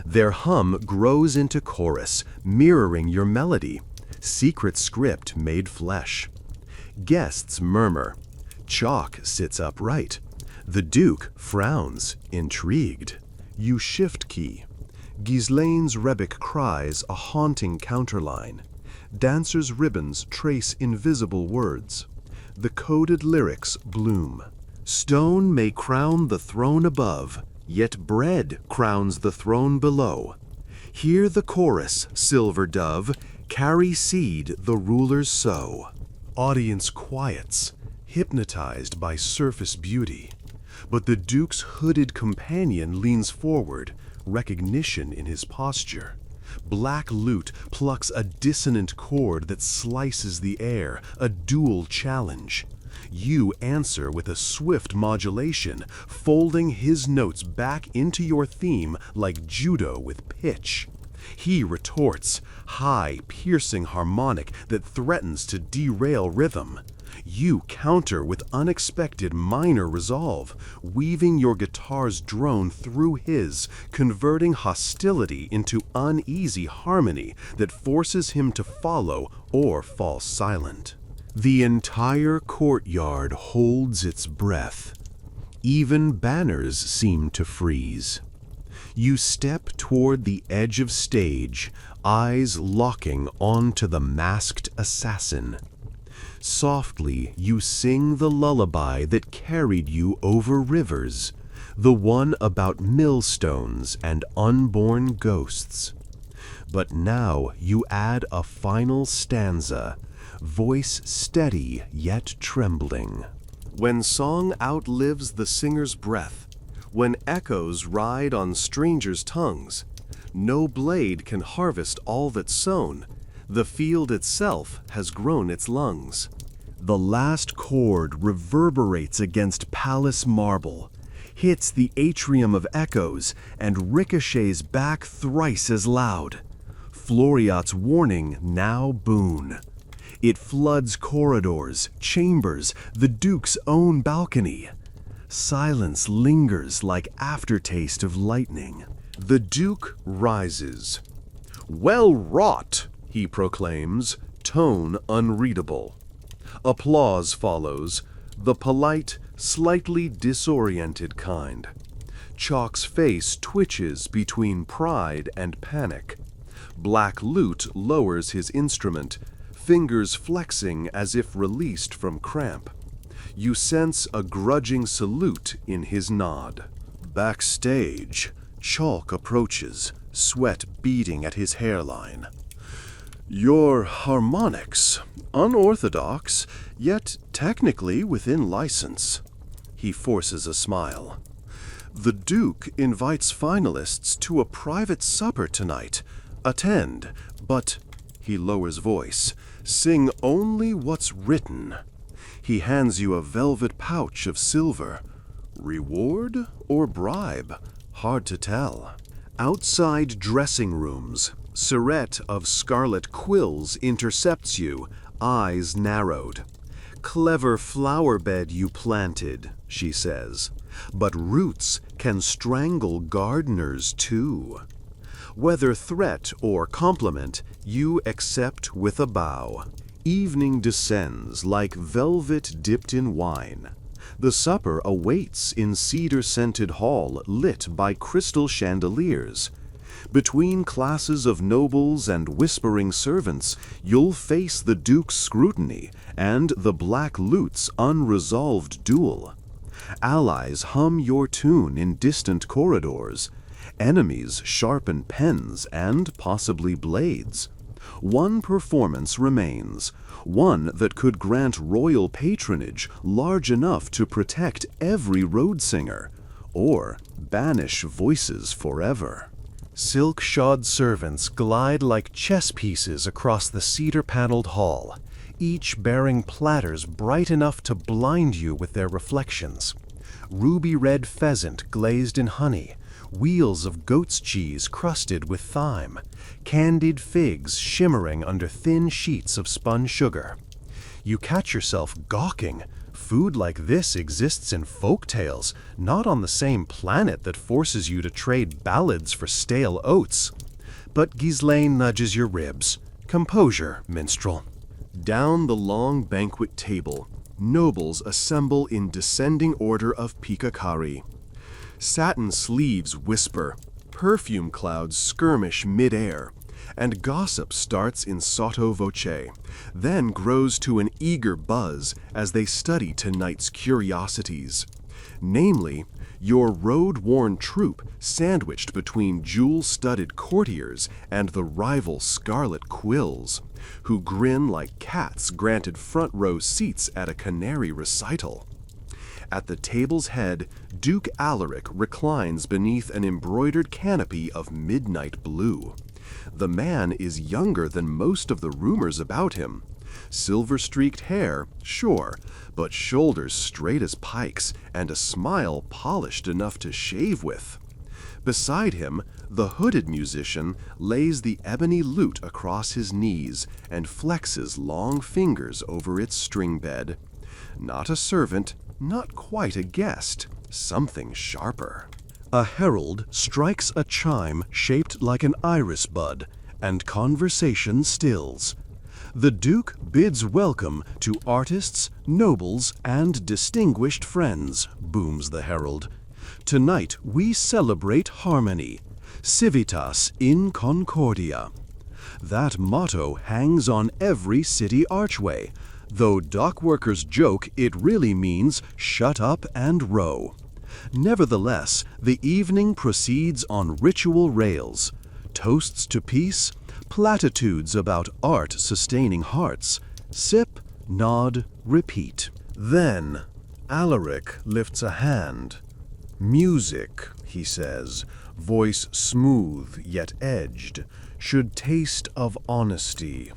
Their hum grows into chorus, mirroring your melody, secret script made flesh. Guests murmur. Chalk sits upright. The Duke frowns, intrigued. You shift key. Ghislaine's rebec cries a haunting counterline. Dancers' ribbons trace invisible words. The coded lyrics bloom. Stone may crown the throne above, yet bread crowns the throne below. Hear the chorus, silver dove, carry seed the rulers sow. audience quiets, hypnotized by surface beauty. But the Duke's hooded companion leans forward, recognition in his posture. Black Lute plucks a dissonant chord that slices the air, a dual challenge. You answer with a swift modulation, folding his notes back into your theme like judo with pitch. He retorts, high, piercing harmonic that threatens to derail rhythm. You counter with unexpected minor resolve, weaving your guitar's drone through his, converting hostility into uneasy harmony that forces him to follow or fall silent. The entire courtyard holds its breath. Even banners seem to freeze. You step toward the edge of stage, eyes locking onto the masked assassin. Softly, you sing the lullaby that carried you over rivers, the one about millstones and unborn ghosts. But now you add a final stanza, voice steady yet trembling. When song outlives the singer's breath, when echoes ride on strangers' tongues, no blade can harvest all that's sown. The field itself has grown its lungs. The last chord reverberates against palace marble, hits the atrium of echoes, and ricochets back thrice as loud. Floriat's warning now boon. It floods corridors, chambers, the Duke's own balcony. Silence lingers like aftertaste of lightning. The Duke rises. "Well wrought," he proclaims, tone unreadable. Applause follows, the polite, slightly disoriented kind. Chalk's face twitches between pride and panic. Black Lute lowers his instrument, fingers flexing as if released from cramp. You sense a grudging salute in his nod. Backstage, Chalk approaches, sweat beading at his hairline. "Your harmonics, unorthodox, yet technically within license." He forces a smile. "The Duke invites finalists to a private supper tonight. Attend, but," he lowers voice, "sing only what's written." He hands you a velvet pouch of silver. Reward or bribe? Hard to tell. Outside dressing rooms, Surette of scarlet quills intercepts you, eyes narrowed. "Clever flower bed you planted," she says, "but roots can strangle gardeners too." Whether threat or compliment, you accept with a bow. Evening descends like velvet dipped in wine. The supper awaits in cedar-scented hall lit by crystal chandeliers. Between classes of nobles and whispering servants, you'll face the Duke's scrutiny and the Black Lute's unresolved duel. Allies hum your tune in distant corridors. Enemies sharpen pens and possibly blades. One performance remains, one that could grant royal patronage large enough to protect every road singer, or banish voices forever. Silk-shod servants glide like chess pieces across the cedar-paneled hall, each bearing platters bright enough to blind you with their reflections. Ruby-red pheasant glazed in honey, wheels of goat's cheese crusted with thyme, candied figs shimmering under thin sheets of spun sugar. You catch yourself gawking. Food like this exists in folk tales, not on the same planet that forces you to trade ballads for stale oats. But Ghislaine nudges your ribs. Composure, minstrel. Down the long banquet table, nobles assemble in descending order of Pikakari. Satin sleeves whisper, perfume clouds skirmish mid-air, and gossip starts in sotto voce, then grows to an eager buzz as they study tonight's curiosities. Namely, Your road-worn troop sandwiched between jewel-studded courtiers and the rival scarlet quills, who grin like cats granted front-row seats at a canary recital. At the table's head, Duke Alaric reclines beneath an embroidered canopy of midnight blue. The man is younger than most of the rumors about him. Silver-streaked hair, sure, but shoulders straight as pikes and a smile polished enough to shave with. Beside him, the hooded musician lays the ebony lute across his knees and flexes long fingers over its string bed. Not a servant, not quite a guest, something sharper. A herald strikes a chime shaped like an iris bud, and conversation stills. The Duke bids welcome to artists, nobles, and distinguished friends, booms the herald. Tonight we celebrate harmony, civitas in concordia. That motto hangs on every city archway, though dockworkers joke it really means shut up and row. Nevertheless, the evening proceeds on ritual rails. Toasts to peace, platitudes about art sustaining hearts. Sip, nod, repeat. Then, Alaric lifts a hand. Music, he says, voice smooth yet edged, should taste of honesty.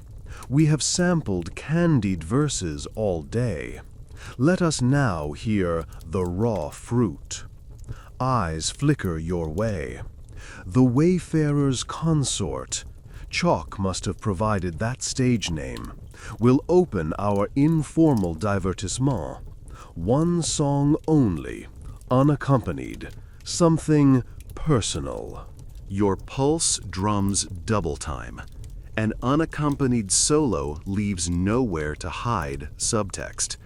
We have sampled candied verses all day. Let us now hear the raw fruit. Eyes flicker your way. The Wayfarer's Consort, Chalk must have provided that stage name, will open our informal divertissement. One song only, unaccompanied, something personal. Your pulse drums double time. An unaccompanied solo leaves nowhere to hide subtext.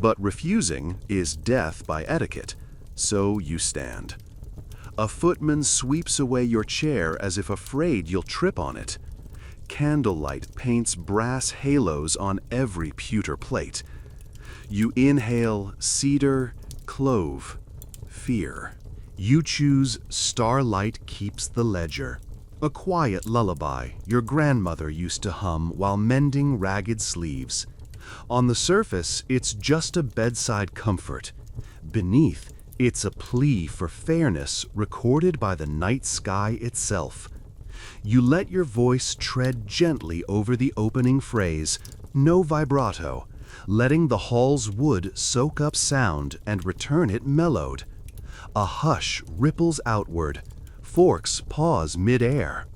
But refusing is death by etiquette, so you stand. A footman sweeps away your chair as if afraid you'll trip on it. Candlelight paints brass halos on every pewter plate. You inhale cedar, clove, fear. You choose Starlight Keeps the Ledger, a quiet lullaby your grandmother used to hum while mending ragged sleeves. On the surface, it's just a bedside comfort. Beneath, it's a plea for fairness recorded by the night sky itself. You let your voice tread gently over the opening phrase, no vibrato, letting the hall's wood soak up sound and return it mellowed. A hush ripples outward. Forks pause mid-air.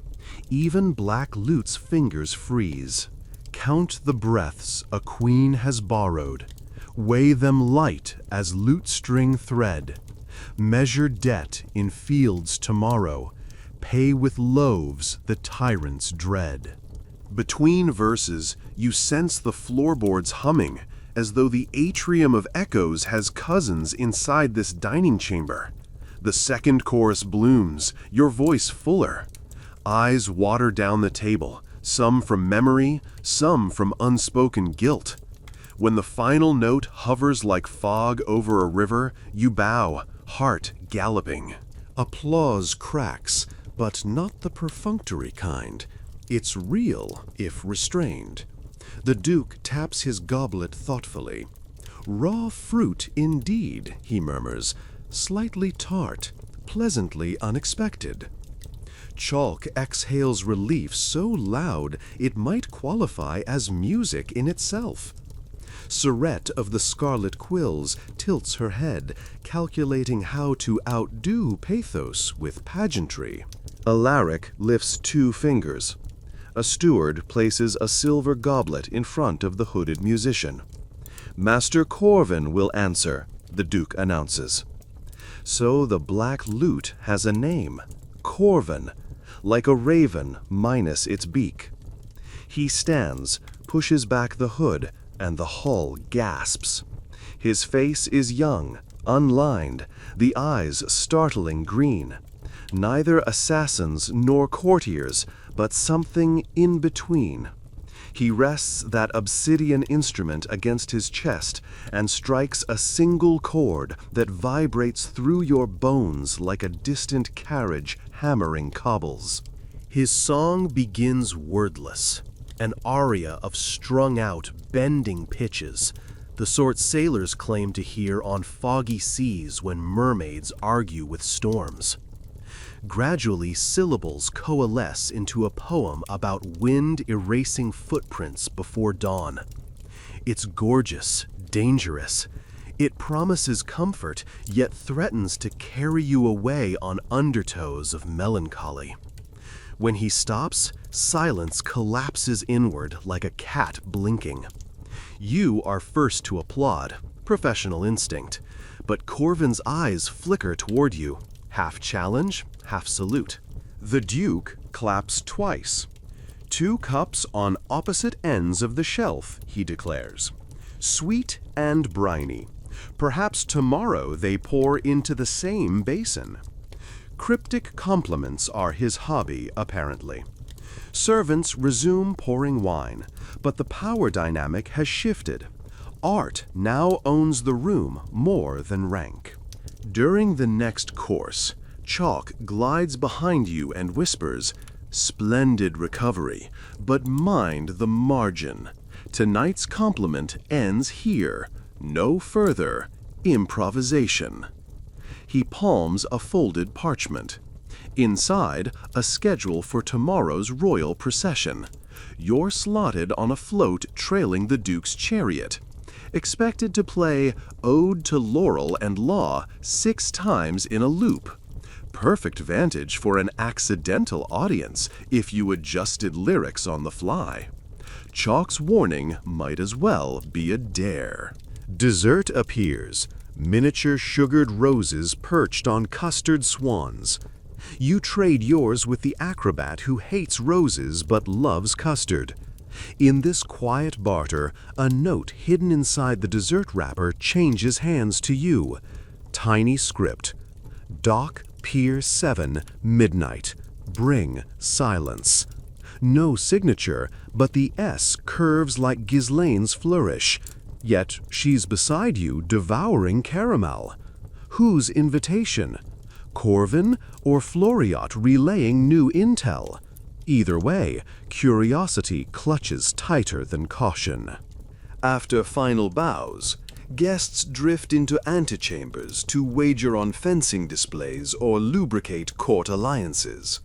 Even black lute's fingers freeze. Count the breaths a queen has borrowed. Weigh them light as lute string thread. Measure debt in fields tomorrow. Pay with loaves the tyrant's dread. Between verses, you sense the floorboards humming, as though the atrium of echoes has cousins inside this dining chamber. The second chorus blooms, your voice fuller. Eyes water down the table, some from memory, some from unspoken guilt. When the final note hovers like fog over a river, you bow, heart galloping. Applause cracks, but not the perfunctory kind. It's real, if restrained. The Duke taps his goblet thoughtfully. Raw fruit indeed, he murmurs, slightly tart, pleasantly unexpected. Chalk exhales relief so loud it might qualify as music in itself. Surette of the scarlet quills tilts her head, calculating how to outdo pathos with pageantry. Alaric lifts 2 fingers. A steward places a silver goblet in front of the hooded musician. Master Corvin will answer, the Duke announces. So the black lute has a name, Corvin, like a raven minus its beak. He stands, pushes back the hood, and the hall gasps. His face is young, unlined, the eyes startling green. Neither assassins nor courtiers, but something in between. He rests that obsidian instrument against his chest and strikes a single chord that vibrates through your bones like a distant carriage hammering cobbles. His song begins wordless, an aria of strung-out, bending pitches, the sort sailors claim to hear on foggy seas when mermaids argue with storms. Gradually, syllables coalesce into a poem about wind erasing footprints before dawn. It's gorgeous, dangerous. It promises comfort, yet threatens to carry you away on undertows of melancholy. When he stops, silence collapses inward like a cat blinking. You are first to applaud, professional instinct, but Corvin's eyes flicker toward you, half challenge, half salute. The Duke claps twice. 2 cups on opposite ends of the shelf, he declares. Sweet and briny. Perhaps tomorrow they pour into the same basin. Cryptic compliments are his hobby, apparently. Servants resume pouring wine, but the power dynamic has shifted. Art now owns the room more than rank. During the next course, Chalk glides behind you and whispers, "Splendid recovery, but mind the margin. Tonight's compliment ends here. No further. Improvisation." He palms a folded parchment. Inside, a schedule for tomorrow's royal procession. You're slotted on a float trailing the Duke's chariot. Expected to play Ode to Laurel and Law 6 times in a loop. Perfect vantage for an accidental audience if you adjusted lyrics on the fly. Chalk's warning might as well be a dare. Dessert appears. Miniature sugared roses perched on custard swans. You trade yours with the acrobat who hates roses but loves custard. In this quiet barter, a note hidden inside the dessert wrapper changes hands to you. Tiny script. Dock Pier 7, midnight. Bring silence. No signature, but the S curves like Ghislaine's flourish. Yet she's beside you devouring caramel. Whose invitation? Corvin or Floriot relaying new intel? Either way, curiosity clutches tighter than caution. After final bows, guests drift into antechambers to wager on fencing displays or lubricate court alliances.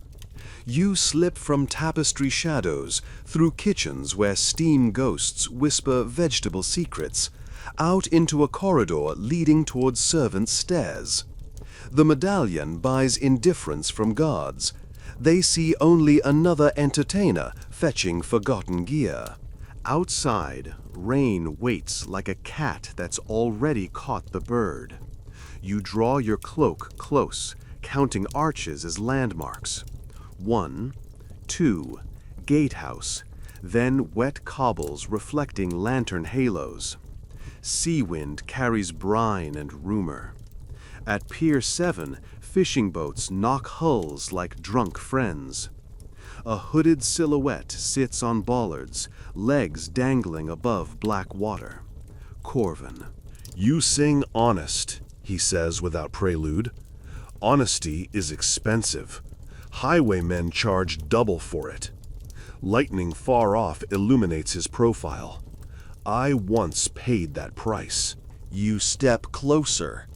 You slip from tapestry shadows through kitchens where steam ghosts whisper vegetable secrets, out into a corridor leading towards servants' stairs. The medallion buys indifference from guards. They see only another entertainer fetching forgotten gear. Outside, rain waits like a cat that's already caught the bird. You draw your cloak close, counting arches as landmarks. 1, 2, gatehouse, then wet cobbles reflecting lantern halos. Sea wind carries brine and rumor. At Pier 7, fishing boats knock hulls like drunk friends. A hooded silhouette sits on bollards, legs dangling above black water. Corvin. "You sing honest," he says without prelude. "Honesty is expensive. Highwaymen charge double for it." Lightning far off illuminates his profile. "I once paid that price." You step closer.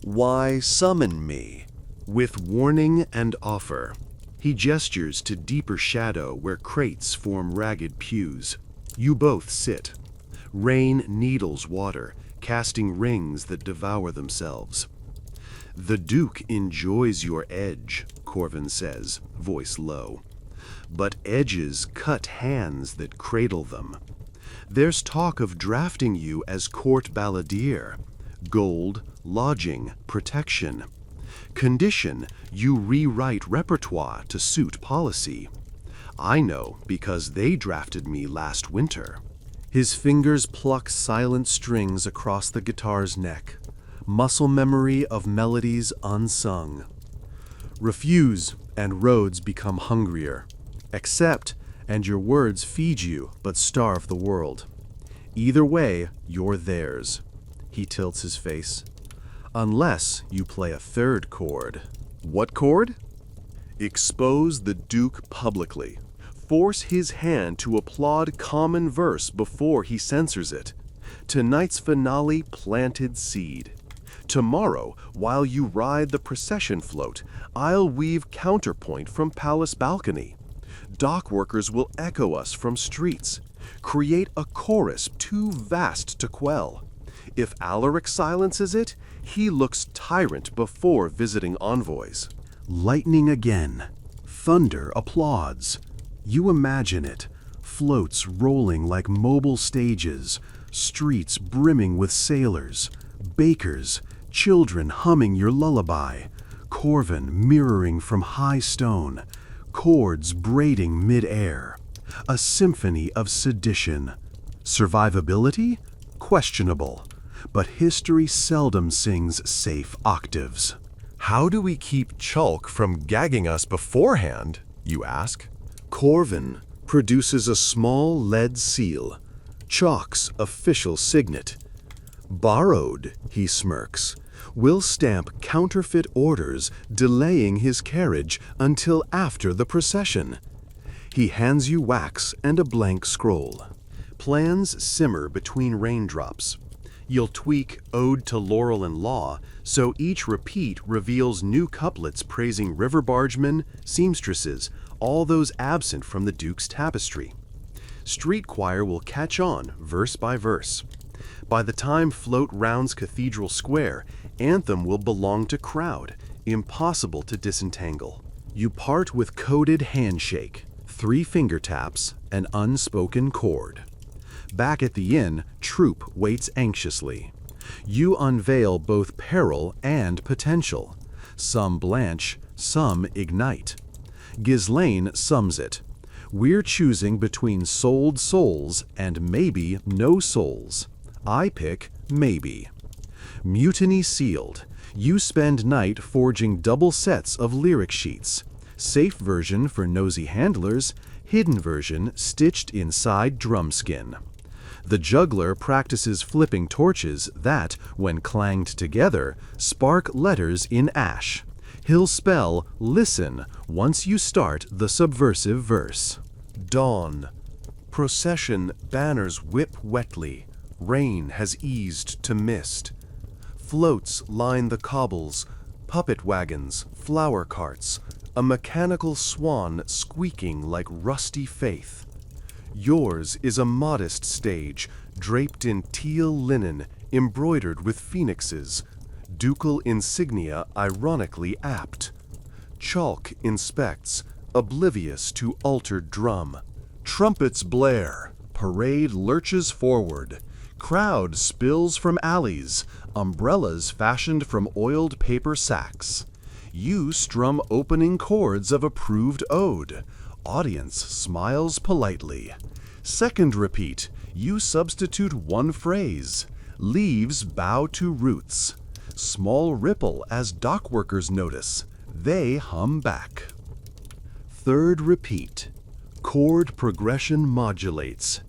"Why summon me?" With warning and offer. He gestures to deeper shadow where crates form ragged pews. You both sit. Rain needles water, casting rings that devour themselves. "The Duke enjoys your edge," Corvin says, voice low. "But edges cut hands that cradle them. There's talk of drafting you as court balladeer. Gold, lodging, protection. Condition, you rewrite repertoire to suit policy. I know because they drafted me last winter." His fingers pluck silent strings across the guitar's neck, muscle memory of melodies unsung. Refuse, and roads become hungrier. Accept, and your words feed you but starve the world. Either way, you're theirs. He tilts his face. Unless you play a third chord. What chord? Expose the Duke publicly. Force his hand to applaud common verse before he censors it. Tonight's finale planted seed. Tomorrow, while you ride the procession float, I'll weave counterpoint from palace balcony. Dock workers will echo us from streets. Create a chorus too vast to quell. If Alaric silences it, he looks tyrant before visiting envoys. Lightning again. Thunder applauds. You imagine it. Floats rolling like mobile stages. Streets brimming with sailors. Bakers. Children humming your lullaby. Corvin mirroring from high stone. Chords braiding mid-air. A symphony of sedition. Survivability? Questionable. But history seldom sings safe octaves. How do we keep Chalk from gagging us beforehand, you ask? Corvin produces a small lead seal, Chalk's official signet. Borrowed, he smirks, will stamp counterfeit orders, delaying his carriage until after the procession. He hands you wax and a blank scroll. Plans simmer between raindrops. You'll tweak Ode to Laurel and Law, so each repeat reveals new couplets praising river bargemen, seamstresses, all those absent from the Duke's tapestry. Street choir will catch on, verse by verse. By the time float rounds Cathedral Square, anthem will belong to crowd, impossible to disentangle. You part with coded handshake, 3 finger taps, an unspoken chord. Back at the inn, Troop waits anxiously. You unveil both peril and potential. Some blanch, some ignite. Ghislaine sums it. We're choosing between sold souls and maybe no souls. I pick maybe. Mutiny sealed. You spend night forging double sets of lyric sheets. Safe version for nosy handlers, hidden version stitched inside drum skin. The juggler practices flipping torches that, when clanged together, spark letters in ash. He'll spell listen once you start the subversive verse. Dawn. Procession banners whip wetly. Rain has eased to mist. Floats line the cobbles, puppet wagons, flower carts, a mechanical swan squeaking like rusty faith. Yours is a modest stage, draped in teal linen, embroidered with phoenixes, ducal insignia ironically apt. Chalk inspects, oblivious to altered drum. Trumpets blare, parade lurches forward. Crowd spills from alleys, umbrellas fashioned from oiled paper sacks. You strum opening chords of approved ode. Audience smiles politely. Second repeat, you substitute one phrase. Leaves bow to roots. Small ripple as dock workers notice. They hum back. Third repeat. Chord progression modulates.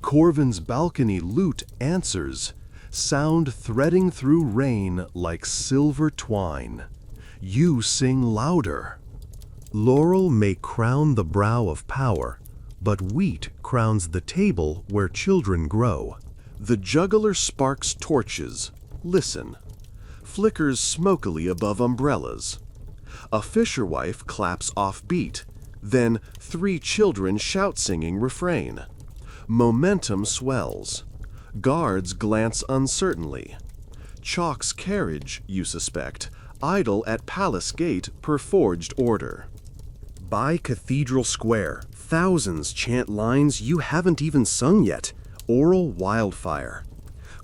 Corvin's balcony lute answers. Sound threading through rain like silver twine. You sing louder. Laurel may crown the brow of power, but wheat crowns the table where children grow. The juggler sparks torches. Listen. Flickers smokily above umbrellas. A fisherwife claps off-beat. Then 3 children shout singing refrain. Momentum swells. Guards glance uncertainly. Chalk's carriage, you suspect, idle at palace gate per forged order. By Cathedral Square, thousands chant lines you haven't even sung yet. Oral wildfire.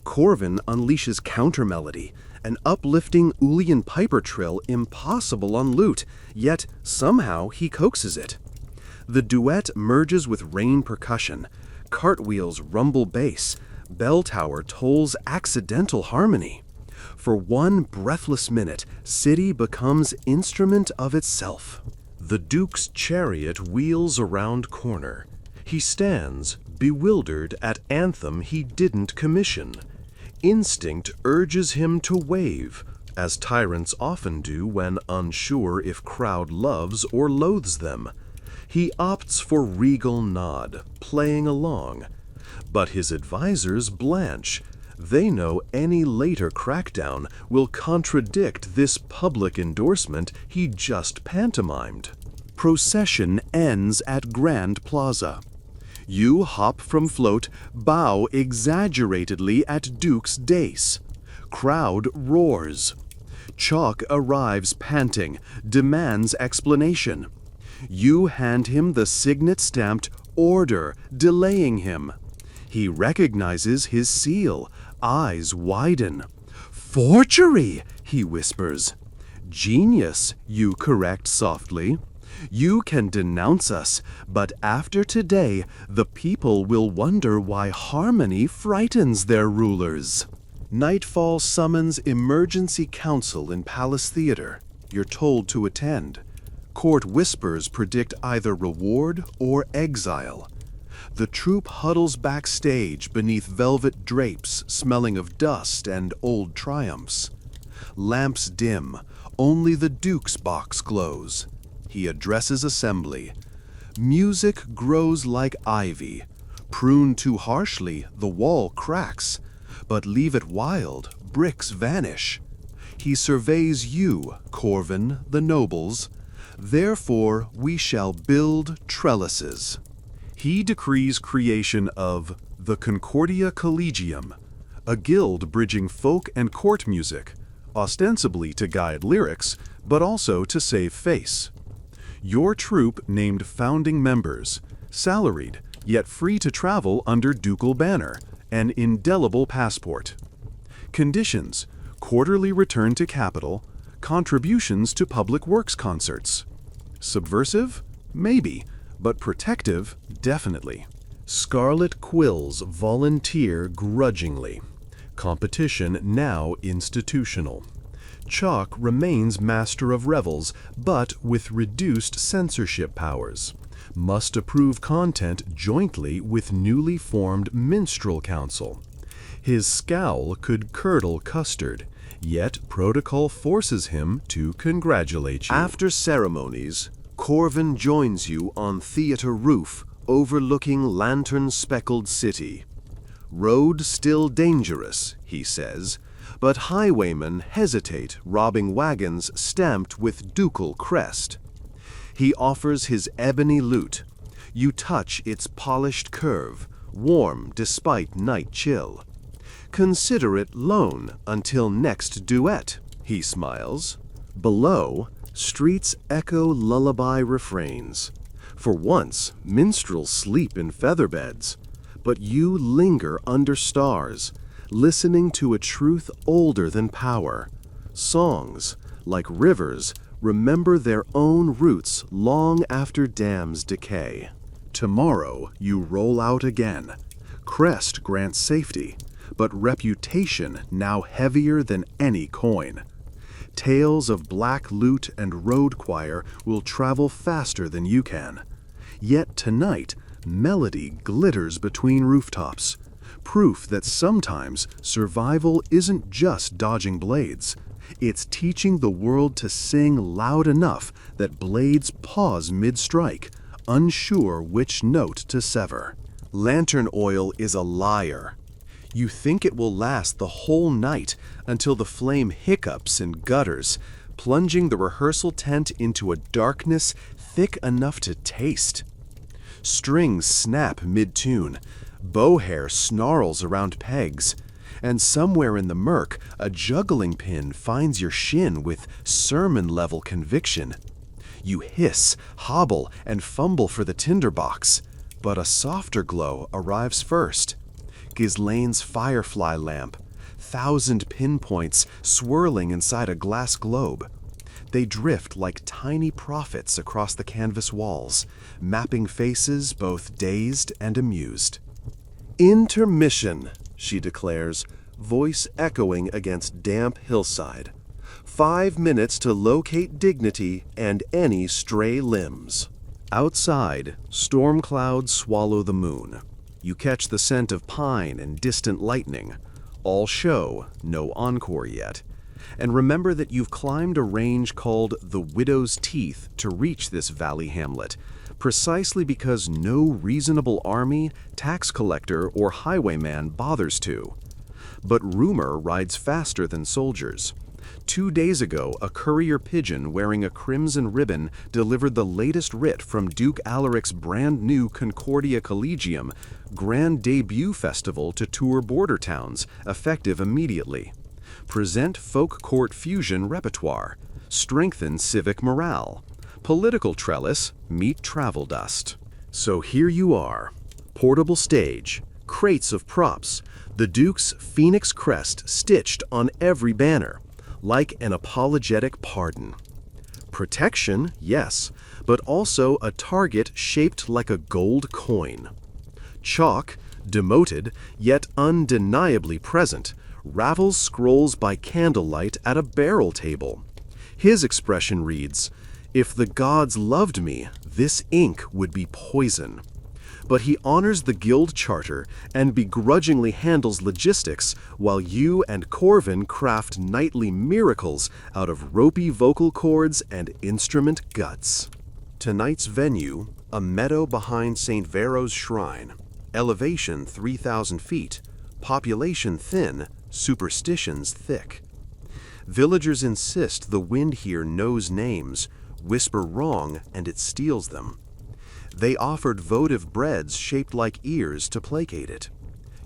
Corvin unleashes counter-melody, an uplifting Ulian piper trill impossible on lute, yet somehow he coaxes it. The duet merges with rain percussion. Cartwheels rumble bass. Bell tower tolls accidental harmony. For one breathless minute, city becomes instrument of itself. The Duke's chariot wheels around corner. He stands, bewildered at anthem he didn't commission. Instinct urges him to wave, as tyrants often do when unsure if crowd loves or loathes them. He opts for regal nod, playing along. But his advisors blanch. They know any later crackdown will contradict this public endorsement he just pantomimed. Procession ends at Grand Plaza. You hop from float, bow exaggeratedly at Duke's dais. Crowd roars. Chalk arrives panting, demands explanation. You hand him the signet-stamped order, delaying him. He recognizes his seal, eyes widen. "Forgery!" he whispers. "Genius," you correct softly. "You can denounce us, but after today, the people will wonder why harmony frightens their rulers." Nightfall summons emergency council in Palace Theater. You're told to attend. Court whispers predict either reward or exile. The troupe huddles backstage beneath velvet drapes smelling of dust and old triumphs. Lamps dim, only the Duke's box glows. He addresses assembly. Music grows like ivy. Prune too harshly, the wall cracks. But leave it wild, bricks vanish. He surveys you, Corvin, the nobles. Therefore we shall build trellises. He decrees creation of the Concordia Collegium, a guild bridging folk and court music, ostensibly to guide lyrics, but also to save face. Your troupe named founding members, salaried, yet free to travel under ducal banner, an indelible passport. Conditions: quarterly return to capital, contributions to public works concerts. Subversive? Maybe, but protective? Definitely. Scarlet Quills volunteer grudgingly. Competition now institutional. Chalk remains master of revels, but with reduced censorship powers. Must approve content jointly with newly formed Minstrel Council. His scowl could curdle custard, yet protocol forces him to congratulate you. After ceremonies, Corvin joins you on theater roof overlooking lantern-speckled city. Road still dangerous, he says, but highwaymen hesitate robbing wagons stamped with ducal crest. He offers his ebony lute. You touch its polished curve, warm despite night chill. Consider it loan until next duet, he smiles. Below, streets echo lullaby refrains. For once, minstrels sleep in featherbeds, but you linger under stars, listening to a truth older than power. Songs, like rivers, remember their own roots long after dams decay. Tomorrow you roll out again. Crest grants safety, but reputation now heavier than any coin. Tales of black lute and road choir will travel faster than you can. Yet tonight, melody glitters between rooftops, proof that sometimes survival isn't just dodging blades. It's teaching the world to sing loud enough that blades pause mid-strike, unsure which note to sever. Lantern oil is a liar. You think it will last the whole night until the flame hiccups in gutters, plunging the rehearsal tent into a darkness thick enough to taste. Strings snap mid-tune, bow hair snarls around pegs, and somewhere in the murk, a juggling pin finds your shin with sermon-level conviction. You hiss, hobble, and fumble for the tinderbox, but a softer glow arrives first. Ghislaine's firefly lamp, 1,000 pinpoints swirling inside a glass globe. They drift like tiny prophets across the canvas walls, mapping faces both dazed and amused. "Intermission," she declares, voice echoing against damp hillside. 5 minutes to locate dignity and any stray limbs. Outside, storm clouds swallow the moon. You catch the scent of pine and distant lightning. All show, no encore yet. And remember that you've climbed a range called the Widow's Teeth to reach this valley hamlet, precisely because no reasonable army, tax collector, or highwayman bothers to. But rumor rides faster than soldiers. 2 days ago, a courier pigeon wearing a crimson ribbon delivered the latest writ from Duke Alaric's brand new Concordia Collegium Grand Debut Festival to tour border towns, effective immediately. Present folk court fusion repertoire. Strengthen civic morale. Political trellis, meet travel dust. So here you are. Portable stage, crates of props, the Duke's phoenix crest stitched on every banner, like an apologetic pardon. Protection, yes, but also a target shaped like a gold coin. Chalk, demoted, yet undeniably present, ravels scrolls by candlelight at a barrel table. His expression reads, "If the gods loved me, this ink would be poison." But he honors the guild charter and begrudgingly handles logistics while you and Corvin craft nightly miracles out of ropey vocal cords and instrument guts. Tonight's venue, a meadow behind St. Vero's shrine. Elevation 3,000 feet, population thin, superstitions thick. Villagers insist the wind here knows names, whisper wrong, and it steals them. They offered votive breads shaped like ears to placate it.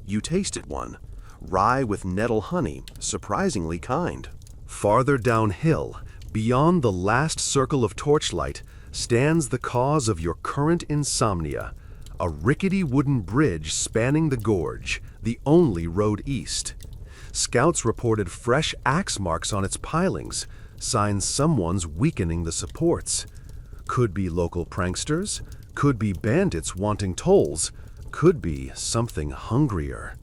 You tasted one, rye with nettle honey, surprisingly kind. Farther downhill, beyond the last circle of torchlight, stands the cause of your current insomnia, a rickety wooden bridge spanning the gorge, the only road east. Scouts reported fresh axe marks on its pilings, signs someone's weakening the supports. Could be local pranksters, could be bandits wanting tolls, could be something hungrier.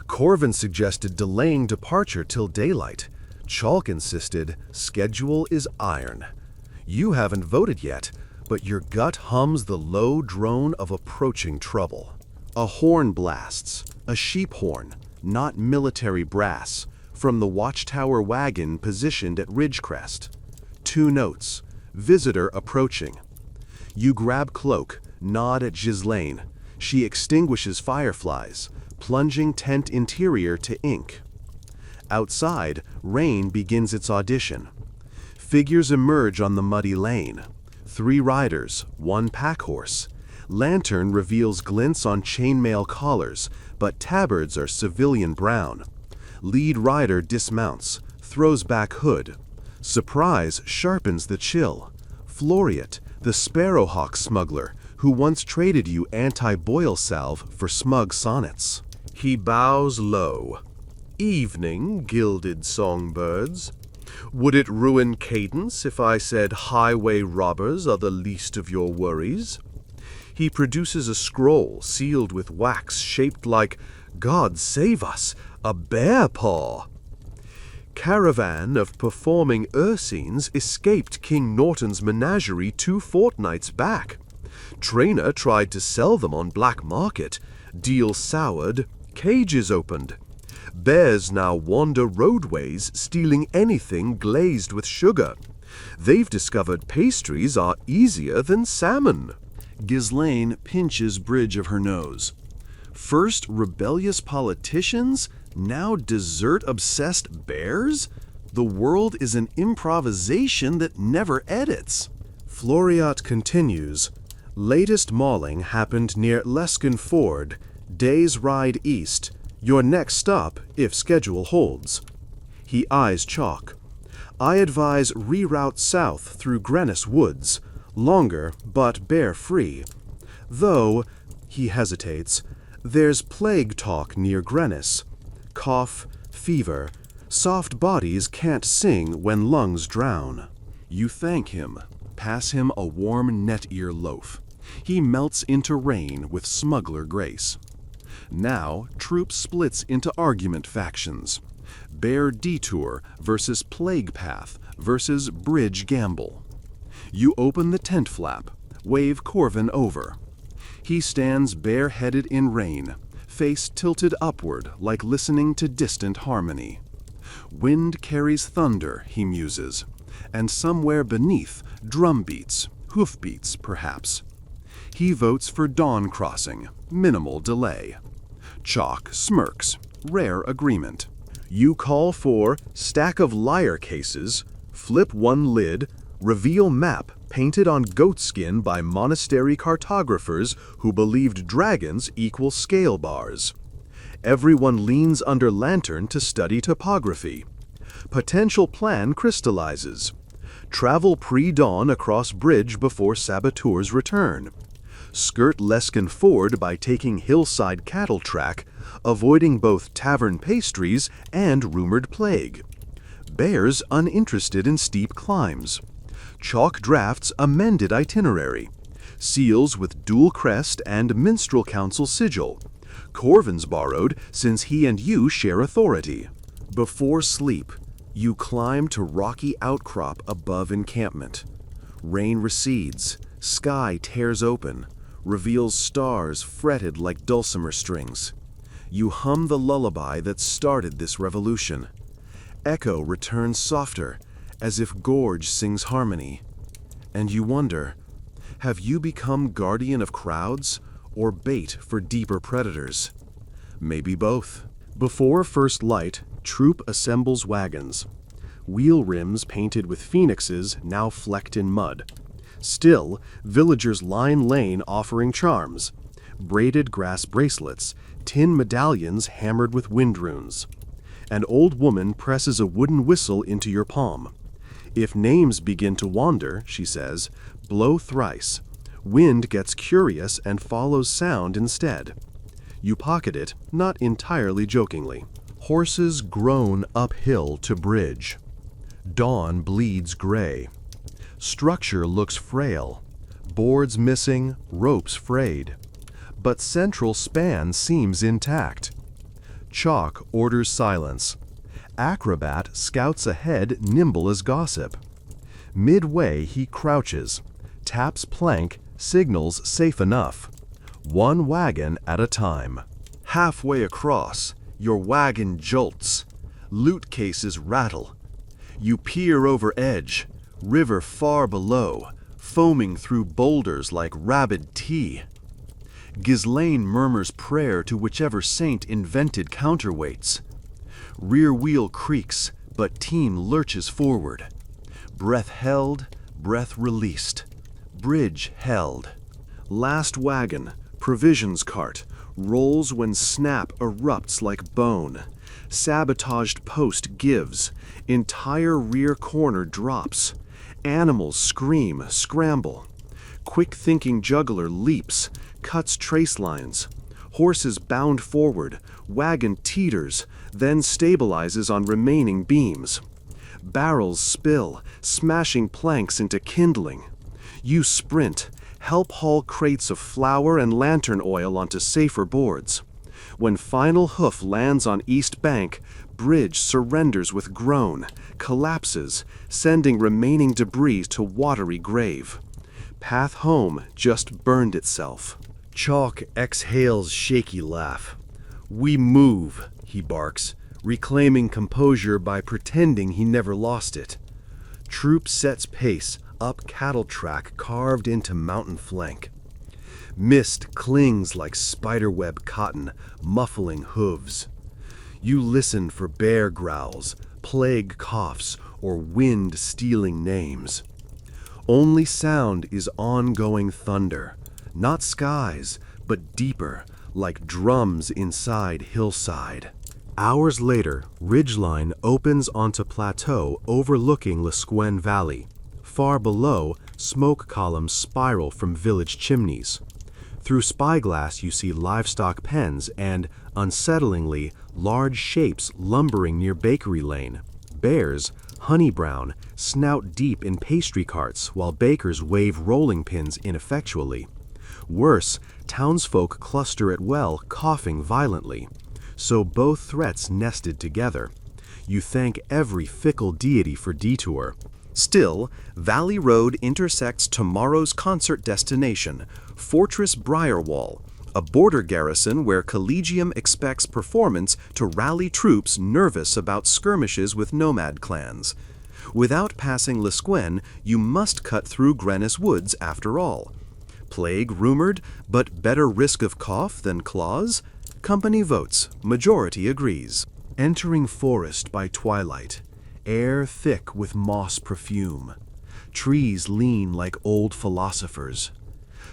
Corvin suggested delaying departure till daylight. Chalk insisted schedule is iron. You haven't voted yet, but your gut hums the low drone of approaching trouble. A horn blasts, a sheep horn, not military brass, from the watchtower wagon positioned at Ridgecrest. 2 notes, visitor approaching. You grab cloak, nod at Ghislaine. She extinguishes fireflies, plunging tent interior to ink. Outside, rain begins its audition. Figures emerge on the muddy lane. 3 riders, 1 pack horse. Lantern reveals glints on chainmail collars, but tabards are civilian brown. Lead rider dismounts, throws back hood. Surprise sharpens the chill. Floriat, the sparrowhawk smuggler, who once traded you anti-boil salve for smug sonnets. He bows low. Evening, gilded songbirds. Would it ruin cadence if I said highway robbers are the least of your worries? He produces a scroll sealed with wax shaped like, God save us, a bear paw. Caravan of performing Ursines escaped King Norton's menagerie 2 fortnights back. Trainer tried to sell them on black market. Deal soured, cages opened. Bears now wander roadways, stealing anything glazed with sugar. They've discovered pastries are easier than salmon. Ghislaine pinches bridge of her nose. First rebellious politicians, now dessert-obsessed bears? The world is an improvisation that never edits. Floriat continues. Latest mauling happened near Leskin Ford. Day's ride east. Your next stop, if schedule holds. He eyes Chalk. I advise reroute south through Grennis Woods. Longer, but bear-free. Though, he hesitates, there's plague talk near Grennis. Cough, fever. Soft bodies can't sing when lungs drown. You thank him. Pass him a warm net-ear loaf. He melts into rain with smuggler grace. Now, troop splits into argument factions. Bear detour versus plague path versus bridge gamble. You open the tent flap. Wave Corvin over. He stands bareheaded in rain, face tilted upward like listening to distant harmony. Wind carries thunder, he muses, and somewhere beneath, drumbeats, hoofbeats perhaps. He votes for dawn crossing, minimal delay. Chalk smirks, rare agreement. You call for stack of lyre cases, flip one lid, reveal map painted on goatskin by monastery cartographers who believed dragons equal scale bars. Everyone leans under lantern to study topography. Potential plan crystallizes. Travel pre-dawn across bridge before saboteurs return. Skirt Leskin Ford by taking hillside cattle track, avoiding both tavern pastries and rumored plague. Bears uninterested in steep climbs. Chalk drafts amended itinerary. Seals with dual crest and minstrel council sigil. Corvin's borrowed since he and you share authority. Before sleep, you climb to rocky outcrop above encampment. Rain recedes, sky tears open, reveals stars fretted like dulcimer strings. You hum the lullaby that started this revolution. Echo returns softer, as if gorge sings harmony. And you wonder, have you become guardian of crowds or bait for deeper predators? Maybe both. Before first light, troop assembles wagons. Wheel rims painted with phoenixes now flecked in mud. Still, villagers line lane offering charms. Braided grass bracelets, tin medallions hammered with wind runes. An old woman presses a wooden whistle into your palm. If names begin to wander, she says, blow thrice. Wind gets curious and follows sound instead. You pocket it, not entirely jokingly. Horses groan uphill to bridge. Dawn bleeds gray. Structure looks frail. Boards missing, ropes frayed. But central span seems intact. Chalk orders silence. Acrobat scouts ahead nimble as gossip. Midway he crouches, taps plank, signals safe enough. One wagon at a time. Halfway across, your wagon jolts. Loot cases rattle. You peer over edge, river far below, foaming through boulders like rabid tea. Ghislaine murmurs prayer to whichever saint invented counterweights. Rear wheel creaks, but team lurches forward. Breath held, breath released. Bridge held. Last wagon, provisions cart, rolls when snap erupts like bone. Sabotaged post gives. Entire rear corner drops. Animals scream, scramble. Quick-thinking juggler leaps, cuts trace lines. Horses bound forward, wagon teeters, then stabilizes on remaining beams. Barrels spill, smashing planks into kindling. You sprint, help haul crates of flour and lantern oil onto safer boards. When final hoof lands on east bank, bridge surrenders with groan, collapses, sending remaining debris to watery grave. Path home just burned itself. Chalk exhales shaky laugh. We move, he barks, reclaiming composure by pretending he never lost it. Troop sets pace up cattle track carved into mountain flank. Mist clings like spiderweb cotton, muffling hooves. You listen for bear growls, plague coughs, or wind stealing names. Only sound is ongoing thunder, not skies, but deeper, like drums inside hillside. Hours later, ridgeline opens onto plateau overlooking Lesquen Valley. Far below, smoke columns spiral from village chimneys. Through spyglass you see livestock pens and, unsettlingly, large shapes lumbering near Bakery Lane. Bears, honey brown, snout deep in pastry carts while bakers wave rolling pins ineffectually. Worse, townsfolk cluster at well, coughing violently. So both threats nested together. You thank every fickle deity for detour. Still, Valley Road intersects tomorrow's concert destination, Fortress Briarwall, a border garrison where Collegium expects performance to rally troops nervous about skirmishes with nomad clans. Without passing Lisquen, you must cut through Grennis Woods after all. Plague rumored, but better risk of cough than claws? Company votes, majority agrees. Entering forest by twilight, air thick with moss perfume. Trees lean like old philosophers.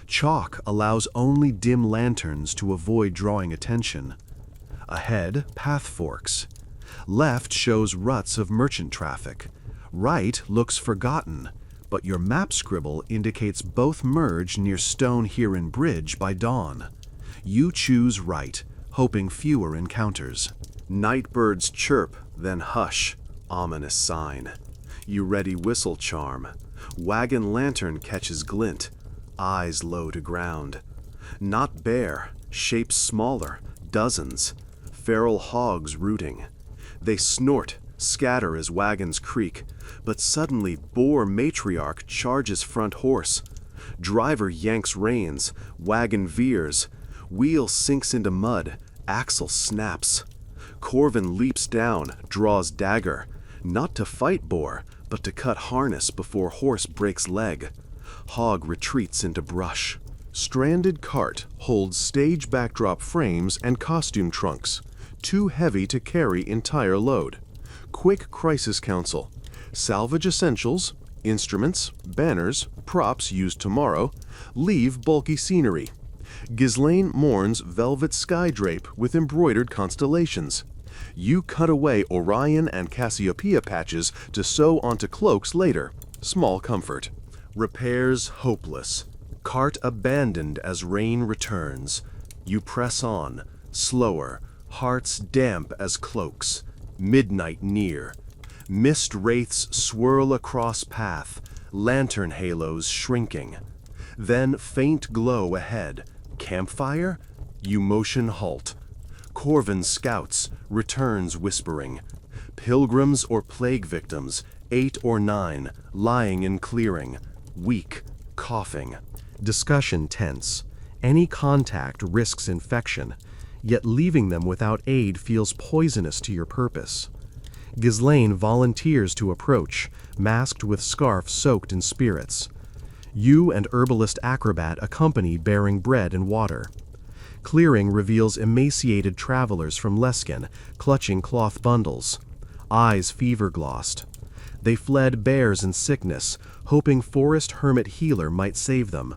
Chalk allows only dim lanterns to avoid drawing attention. Ahead, path forks. Left shows ruts of merchant traffic. Right looks forgotten, but your map scribble indicates both merge near Stone Huron Bridge by dawn. You choose right, hoping fewer encounters. Nightbirds chirp, then hush, ominous sign. You ready whistle charm. Wagon lantern catches glint, eyes low to ground. Not bear, shapes smaller, dozens. Feral hogs rooting. They snort, scatter as wagons creak, but suddenly boar matriarch charges front horse. Driver yanks reins, wagon veers, wheel sinks into mud, axle snaps. Corvin leaps down, draws dagger, not to fight boar, but to cut harness before horse breaks leg. Hog retreats into brush. Stranded cart holds stage backdrop frames and costume trunks, too heavy to carry entire load. Quick crisis council. Salvage essentials, instruments, banners, props used tomorrow. Leave bulky scenery. Ghislaine mourns velvet sky drape with embroidered constellations. You cut away Orion and Cassiopeia patches to sew onto cloaks later. Small comfort. Repairs hopeless. Cart abandoned as rain returns. You press on, slower, hearts damp as cloaks. Midnight near. Mist wraiths swirl across path, lantern halos shrinking. Then faint glow ahead. Campfire? You motion halt. Corvin scouts, returns whispering. Pilgrims or plague victims, 8 or 9, lying in clearing. Weak, coughing. Discussion tense. Any contact risks infection, yet leaving them without aid feels poisonous to your purpose. Ghislaine volunteers to approach, masked with scarf soaked in spirits. You and herbalist acrobat accompany bearing bread and water. Clearing reveals emaciated travelers from Leskin, clutching cloth bundles. Eyes fever-glossed. They fled bears and sickness, hoping forest hermit healer might save them.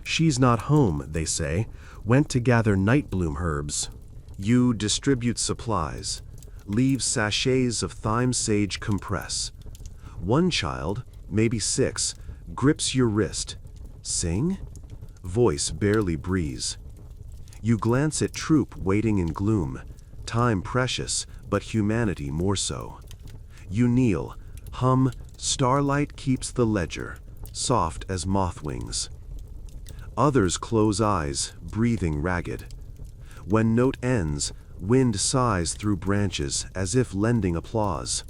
She's not home, they say, went to gather nightbloom herbs. You distribute supplies. Leave sachets of thyme sage compress. One child, maybe 6, grips your wrist. Sing? Voice barely breeze. You glance at troop waiting in gloom. Time precious, but humanity more so. You kneel, hum, starlight keeps the ledger, soft as moth wings. Others close eyes, breathing ragged. When note ends, wind sighs through branches as if lending applause.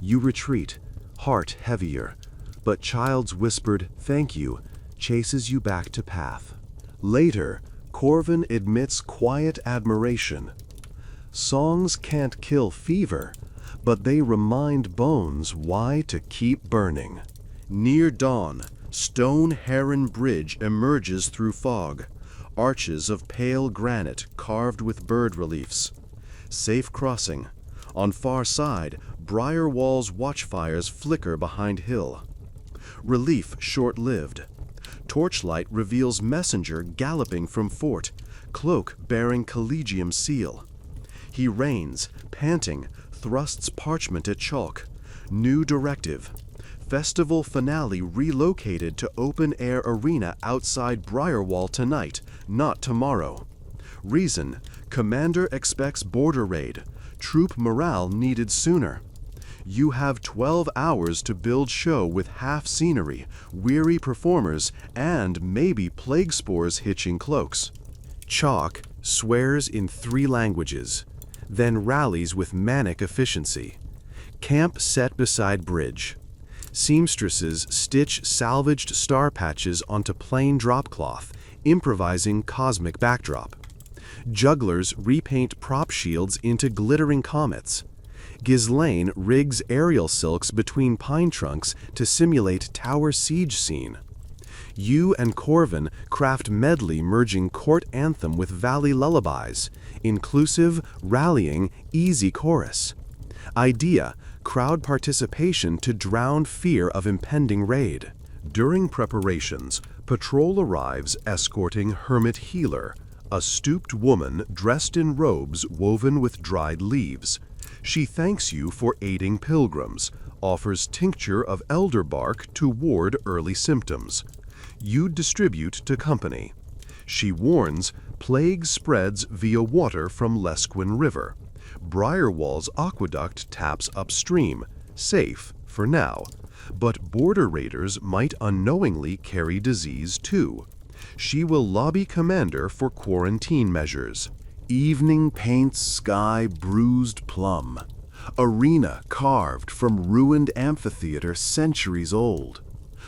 You retreat, heart heavier, but child's whispered thank you chases you back to path. Later, Corvin admits quiet admiration. Songs can't kill fever, but they remind bones why to keep burning. Near dawn, Stone Heron Bridge emerges through fog, arches of pale granite carved with bird reliefs. Safe crossing. On far side, Briarwall's watchfires flicker behind hill. Relief short-lived. Torchlight reveals messenger galloping from fort, cloak bearing Collegium seal. He reins, panting, thrusts parchment at chalk. New directive. Festival finale relocated to open-air arena outside Briarwall tonight, not tomorrow. Reason, commander expects border raid. Troop morale needed sooner. You have 12 hours to build show with half scenery, weary performers, and maybe plague spores hitching cloaks. Chalk swears in 3 languages, then rallies with manic efficiency. Camp set beside bridge. Seamstresses stitch salvaged star patches onto plain drop cloth, improvising cosmic backdrop. Jugglers repaint prop shields into glittering comets. Ghislaine rigs aerial silks between pine trunks to simulate tower siege scene. You and Corvin craft medley merging court anthem with valley lullabies, inclusive, rallying, easy chorus. Idea, crowd participation to drown fear of impending raid. During preparations, patrol arrives escorting Hermit Healer, a stooped woman dressed in robes woven with dried leaves. She thanks you for aiding pilgrims, offers tincture of elder bark to ward early symptoms. You distribute to company. She warns, plague spreads via water from Lesquin River. Briarwall's aqueduct taps upstream, safe for now. But border raiders might unknowingly carry disease too. She will lobby commander for quarantine measures. Evening paints sky bruised plum. Arena carved from ruined amphitheater centuries old.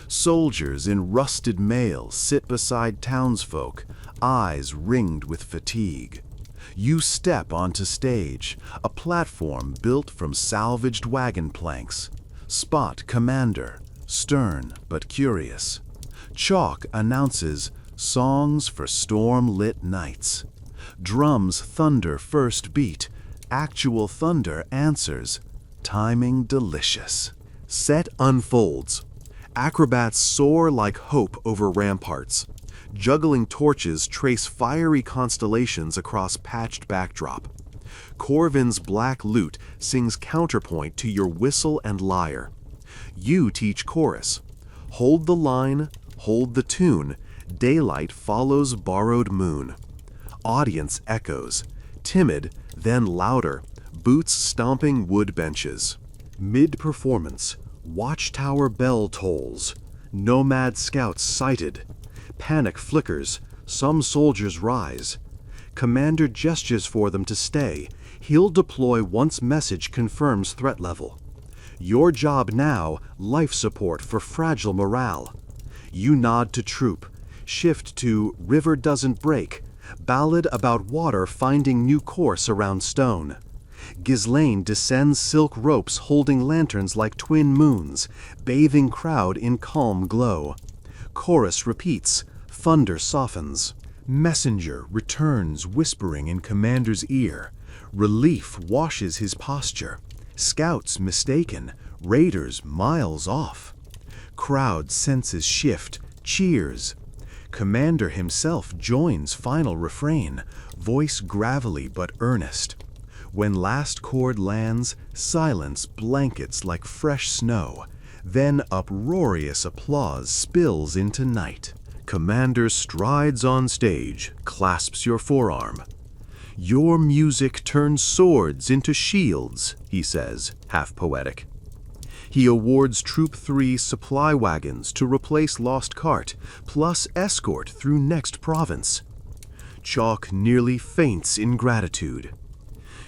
Soldiers in rusted mail sit beside townsfolk, eyes ringed with fatigue. You step onto stage, a platform built from salvaged wagon planks. Spot commander, stern but curious. Chalk announces songs for storm-lit nights. Drums thunder first beat, actual thunder answers, timing delicious. Set unfolds. Acrobats soar like hope over ramparts. Juggling torches trace fiery constellations across patched backdrop. Corvin's black lute sings counterpoint to your whistle and lyre. You teach chorus. Hold the line, hold the tune, daylight follows borrowed moon. Audience echoes, timid, then louder, boots stomping wood benches. Mid-performance, watchtower bell tolls. Nomad scouts sighted. Panic flickers, some soldiers rise. Commander gestures for them to stay. He'll deploy once message confirms threat level. Your job now, life support for fragile morale. You nod to troop. Shift to River Doesn't Break, ballad about water finding new course around stone. Ghislaine descends silk ropes holding lanterns like twin moons, bathing crowd in calm glow. Chorus repeats, thunder softens. Messenger returns whispering in commander's ear. Relief washes his posture. Scouts mistaken, raiders miles off. Crowd senses shift, cheers. Commander himself joins final refrain, voice gravelly but earnest. When last chord lands, silence blankets like fresh snow. Then uproarious applause spills into night. Commander strides on stage, clasps your forearm. Your music turns swords into shields, he says, half poetic. He awards Troop 3 supply wagons to replace lost cart, plus escort through next province. Chalk nearly faints in gratitude.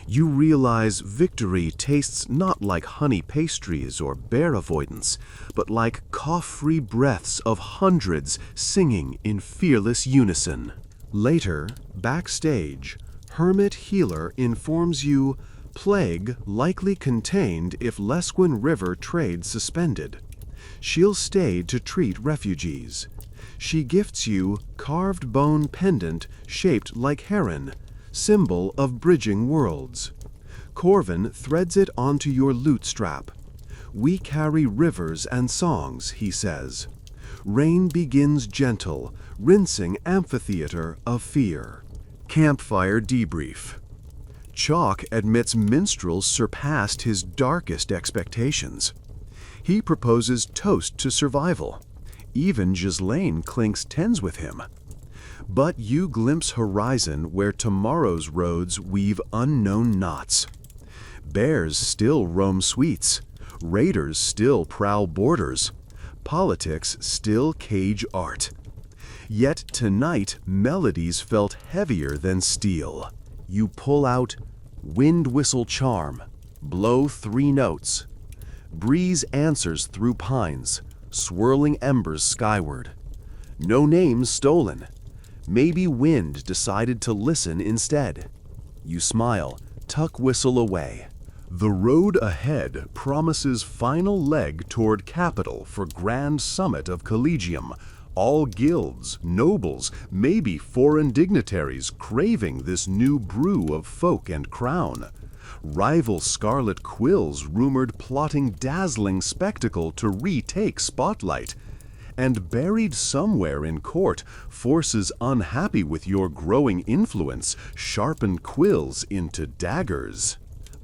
You realize victory tastes not like honey pastries or bear avoidance, but like cough-free breaths of hundreds singing in fearless unison. Later, backstage, Hermit Healer informs you plague likely contained if Lesquin River trade suspended. She'll stay to treat refugees. She gifts you carved bone pendant shaped like heron, symbol of bridging worlds. Corvin threads it onto your lute strap. We carry rivers and songs, he says. Rain begins gentle, rinsing amphitheater of fear. Campfire debrief. Chalk admits minstrels surpassed his darkest expectations. He proposes toast to survival. Even Ghislaine clinks tens with him. But you glimpse horizon where tomorrow's roads weave unknown knots. Bears still roam suites. Raiders still prowl borders. Politics still cage art. Yet tonight melodies felt heavier than steel. You pull out wind whistle charm, blow 3 notes. Breeze answers through pines, swirling embers skyward. No names stolen. Maybe wind decided to listen instead. You smile, tuck whistle away. The road ahead promises final leg toward capital for grand summit of collegium. All guilds, nobles, maybe foreign dignitaries craving this new brew of folk and crown. Rival scarlet quills rumored plotting dazzling spectacle to retake spotlight. And buried somewhere in court, forces unhappy with your growing influence sharpen quills into daggers.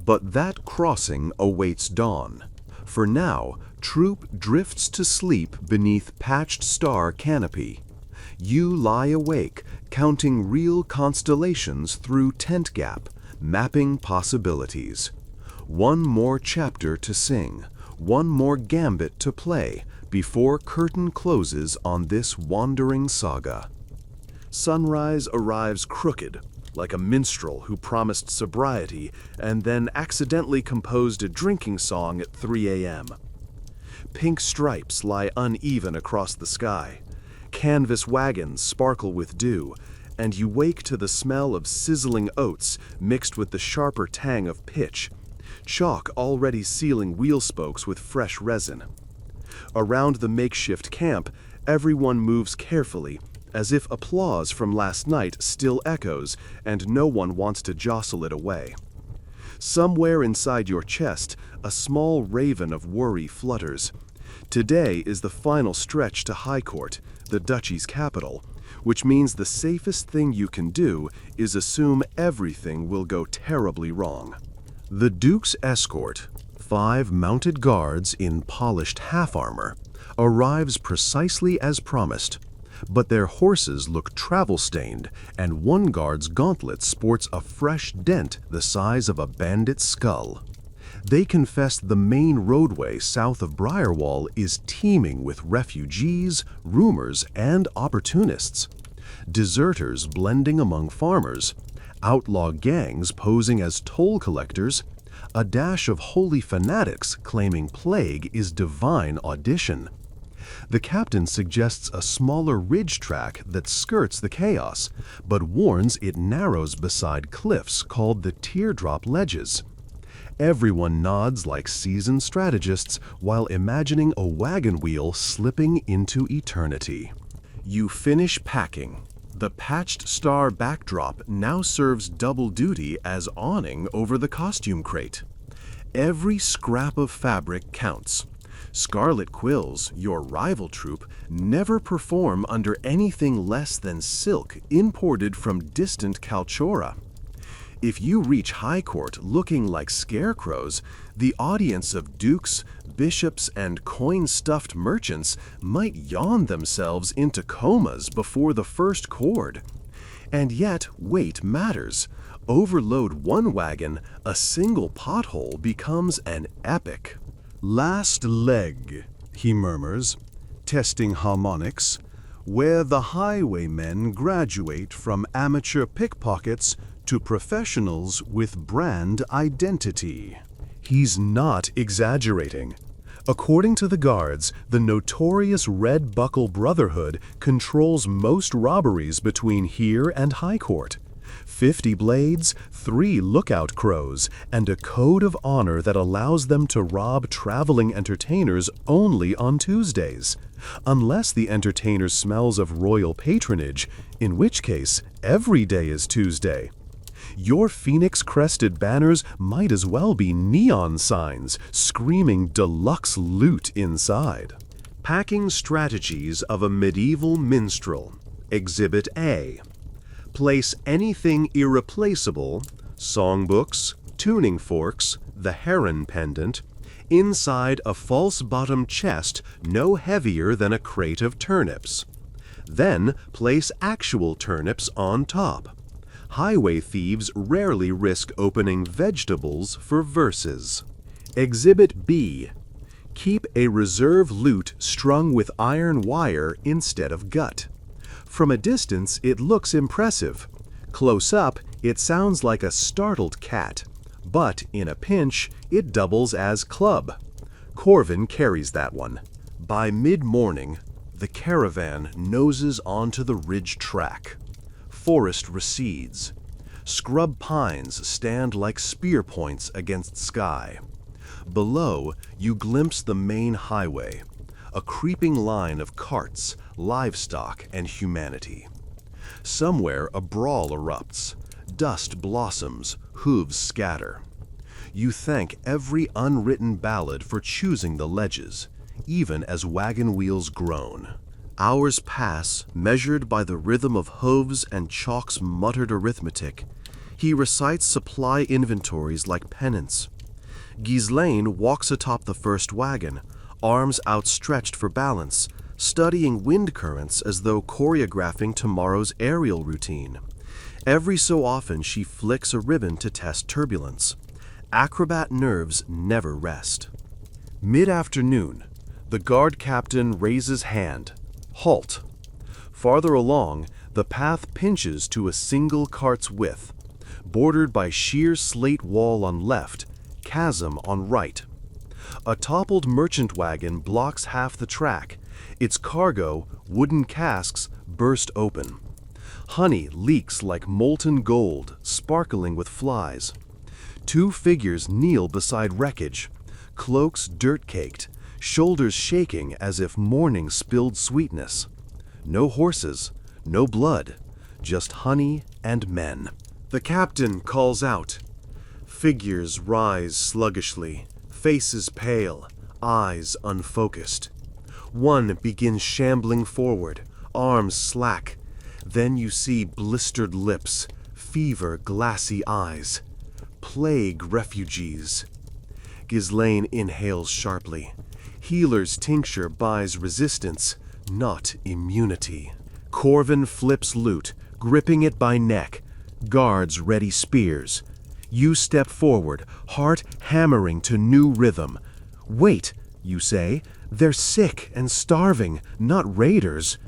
But that crossing awaits dawn. For now, troop drifts to sleep beneath patched star canopy. You lie awake, counting real constellations through tent gap, mapping possibilities. One more chapter to sing, one more gambit to play before curtain closes on this wandering saga. Sunrise arrives crooked, like a minstrel who promised sobriety and then accidentally composed a drinking song at 3 a.m. Pink stripes lie uneven across the sky. Canvas wagons sparkle with dew, and you wake to the smell of sizzling oats mixed with the sharper tang of pitch, chalk already sealing wheel spokes with fresh resin. Around the makeshift camp, everyone moves carefully, as if applause from last night still echoes and no one wants to jostle it away. Somewhere inside your chest, a small raven of worry flutters. Today is the final stretch to High Court, the duchy's capital, which means the safest thing you can do is assume everything will go terribly wrong. The Duke's escort, 5 mounted guards in polished half-armor, arrives precisely as promised, but their horses look travel-stained, and one guard's gauntlet sports a fresh dent the size of a bandit's skull. They confess the main roadway south of Briarwall is teeming with refugees, rumors, and opportunists. Deserters blending among farmers, outlaw gangs posing as toll collectors, a dash of holy fanatics claiming plague is divine audition. The captain suggests a smaller ridge track that skirts the chaos, but warns it narrows beside cliffs called the teardrop ledges. Everyone nods like seasoned strategists while imagining a wagon wheel slipping into eternity. You finish packing. The patched star backdrop now serves double duty as awning over the costume crate. Every scrap of fabric counts. Scarlet Quills, your rival troupe, never perform under anything less than silk imported from distant Kalchora. If you reach High Court looking like scarecrows, the audience of dukes, bishops, and coin-stuffed merchants might yawn themselves into comas before the first chord. And yet, weight matters. Overload one wagon, a single pothole becomes an epic. "Last leg," he murmurs, testing harmonics, where the highwaymen graduate from amateur pickpockets to professionals with brand identity. He's not exaggerating. According to the guards, the notorious Red Buckle Brotherhood controls most robberies between here and High Court. 50 blades, 3 lookout crows, and a code of honor that allows them to rob traveling entertainers only on Tuesdays, unless the entertainer smells of royal patronage, in which case every day is Tuesday. Your phoenix-crested banners might as well be neon signs, screaming deluxe loot inside. Packing strategies of a medieval minstrel. Exhibit A. Place anything irreplaceable, songbooks, tuning forks, the heron pendant, inside a false-bottom chest no heavier than a crate of turnips. Then place actual turnips on top. Highway thieves rarely risk opening vegetables for verses. Exhibit B. Keep a reserve loot strung with iron wire instead of gut. From a distance, it looks impressive. Close up, it sounds like a startled cat. But in a pinch, it doubles as club. Corvin carries that one. By mid-morning, the caravan noses onto the ridge track. Forest recedes. Scrub pines stand like spear points against sky. Below, you glimpse the main highway, a creeping line of carts, livestock, and humanity. Somewhere a brawl erupts. Dust blossoms, hooves scatter. You thank every unwritten ballad for choosing the ledges, even as wagon wheels groan. Hours pass, measured by the rhythm of hooves and Chalk's muttered arithmetic. He recites supply inventories like penance. Ghislaine walks atop the first wagon, arms outstretched for balance, studying wind currents as though choreographing tomorrow's aerial routine. Every so often she flicks a ribbon to test turbulence. Acrobat nerves never rest. Mid-afternoon, the guard captain raises hand. Halt. Farther along, the path pinches to a single cart's width, bordered by sheer slate wall on left, chasm on right. A toppled merchant wagon blocks half the track. Its cargo, wooden casks, burst open. Honey leaks like molten gold, sparkling with flies. Two figures kneel beside wreckage, cloaks dirt-caked, shoulders shaking as if morning spilled sweetness. No horses, no blood, just honey and men. The captain calls out. Figures rise sluggishly, faces pale, eyes unfocused. One begins shambling forward, arms slack. Then you see blistered lips, fever glassy eyes. Plague refugees. Ghislaine inhales sharply. Healer's tincture buys resistance, not immunity. Corvin flips loot, gripping it by neck. Guards ready spears. You step forward, heart hammering to new rhythm. Wait, you say, they're sick and starving, not raiders.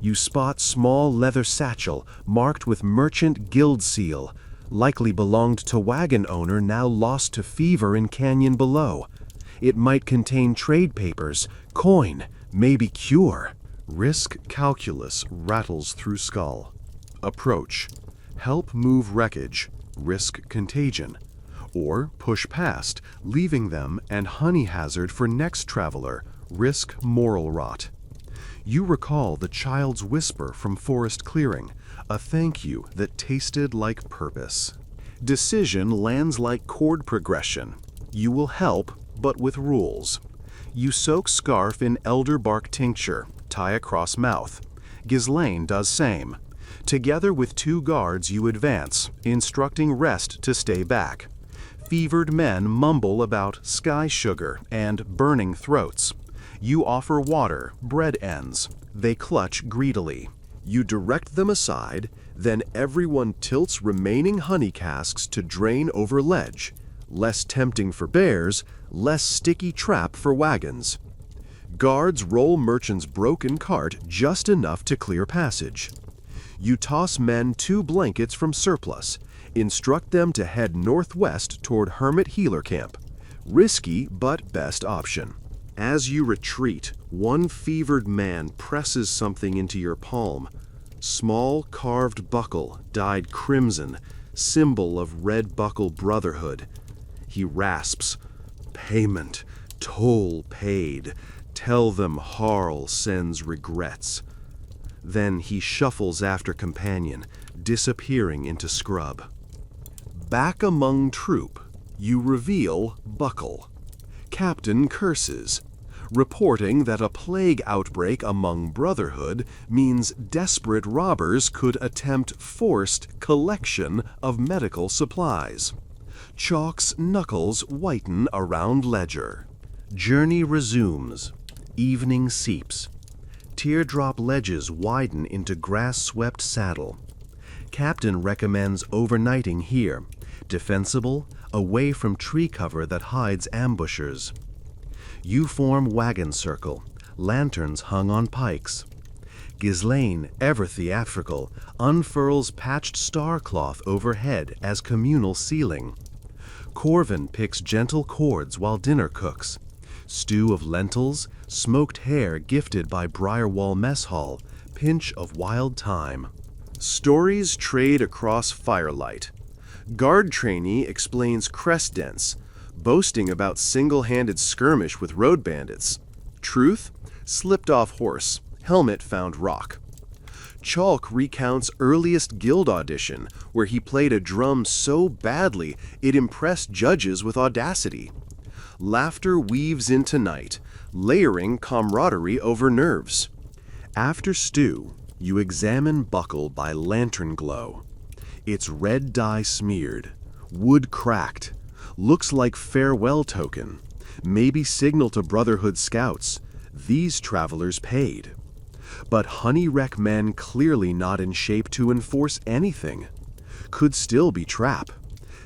You spot small leather satchel marked with merchant guild seal, likely belonged to wagon owner now lost to fever in canyon below. It might contain trade papers, coin, maybe cure. Risk calculus rattles through skull. Approach. Help move wreckage. Risk contagion. Or push past, leaving them and honey hazard for next traveler. Risk moral rot. You recall the child's whisper from forest clearing, a thank you that tasted like purpose. Decision lands like chord progression. You will help, but with rules. You soak scarf in elder bark tincture, tie across mouth. Ghislaine does same. Together with two guards you advance, instructing rest to stay back. Fevered men mumble about sky sugar and burning throats. You offer water, bread ends. They clutch greedily. You direct them aside, then everyone tilts remaining honey casks to drain over ledge. Less tempting for bears, less sticky trap for wagons. Guards roll merchant's broken cart just enough to clear passage. You toss men 2 blankets from surplus, instruct them to head northwest toward Hermit Healer Camp. Risky, but best option. As you retreat, one fevered man presses something into your palm. Small carved buckle, dyed crimson, symbol of red buckle brotherhood. He rasps, "Payment, toll paid. Tell them Harl sends regrets." Then he shuffles after companion, disappearing into scrub. Back among troop, you reveal Buckle. Captain curses, reporting that a plague outbreak among Brotherhood means desperate robbers could attempt forced collection of medical supplies. Chalk's knuckles whiten around ledger. Journey resumes. Evening seeps. Teardrop ledges widen into grass-swept saddle. Captain recommends overnighting here, defensible, away from tree cover that hides ambushers. You form wagon circle, lanterns hung on pikes. Ghislaine, ever theatrical, unfurls patched star cloth overhead as communal ceiling. Corvin picks gentle chords while dinner cooks. Stew of lentils, smoked hare gifted by Briarwall Mess Hall, pinch of wild thyme. Stories trade across firelight. Guard trainee explains crest dents, boasting about single-handed skirmish with road bandits. Truth, slipped off horse, helmet found rock. Chalk recounts earliest guild audition, where he played a drum so badly it impressed judges with audacity. Laughter weaves into night, layering camaraderie over nerves. After stew, you examine buckle by lantern glow. It's red dye smeared, wood cracked, looks like farewell token, maybe signal to Brotherhood scouts. These travelers paid. But honey wreck men clearly not in shape to enforce anything. Could still be trap.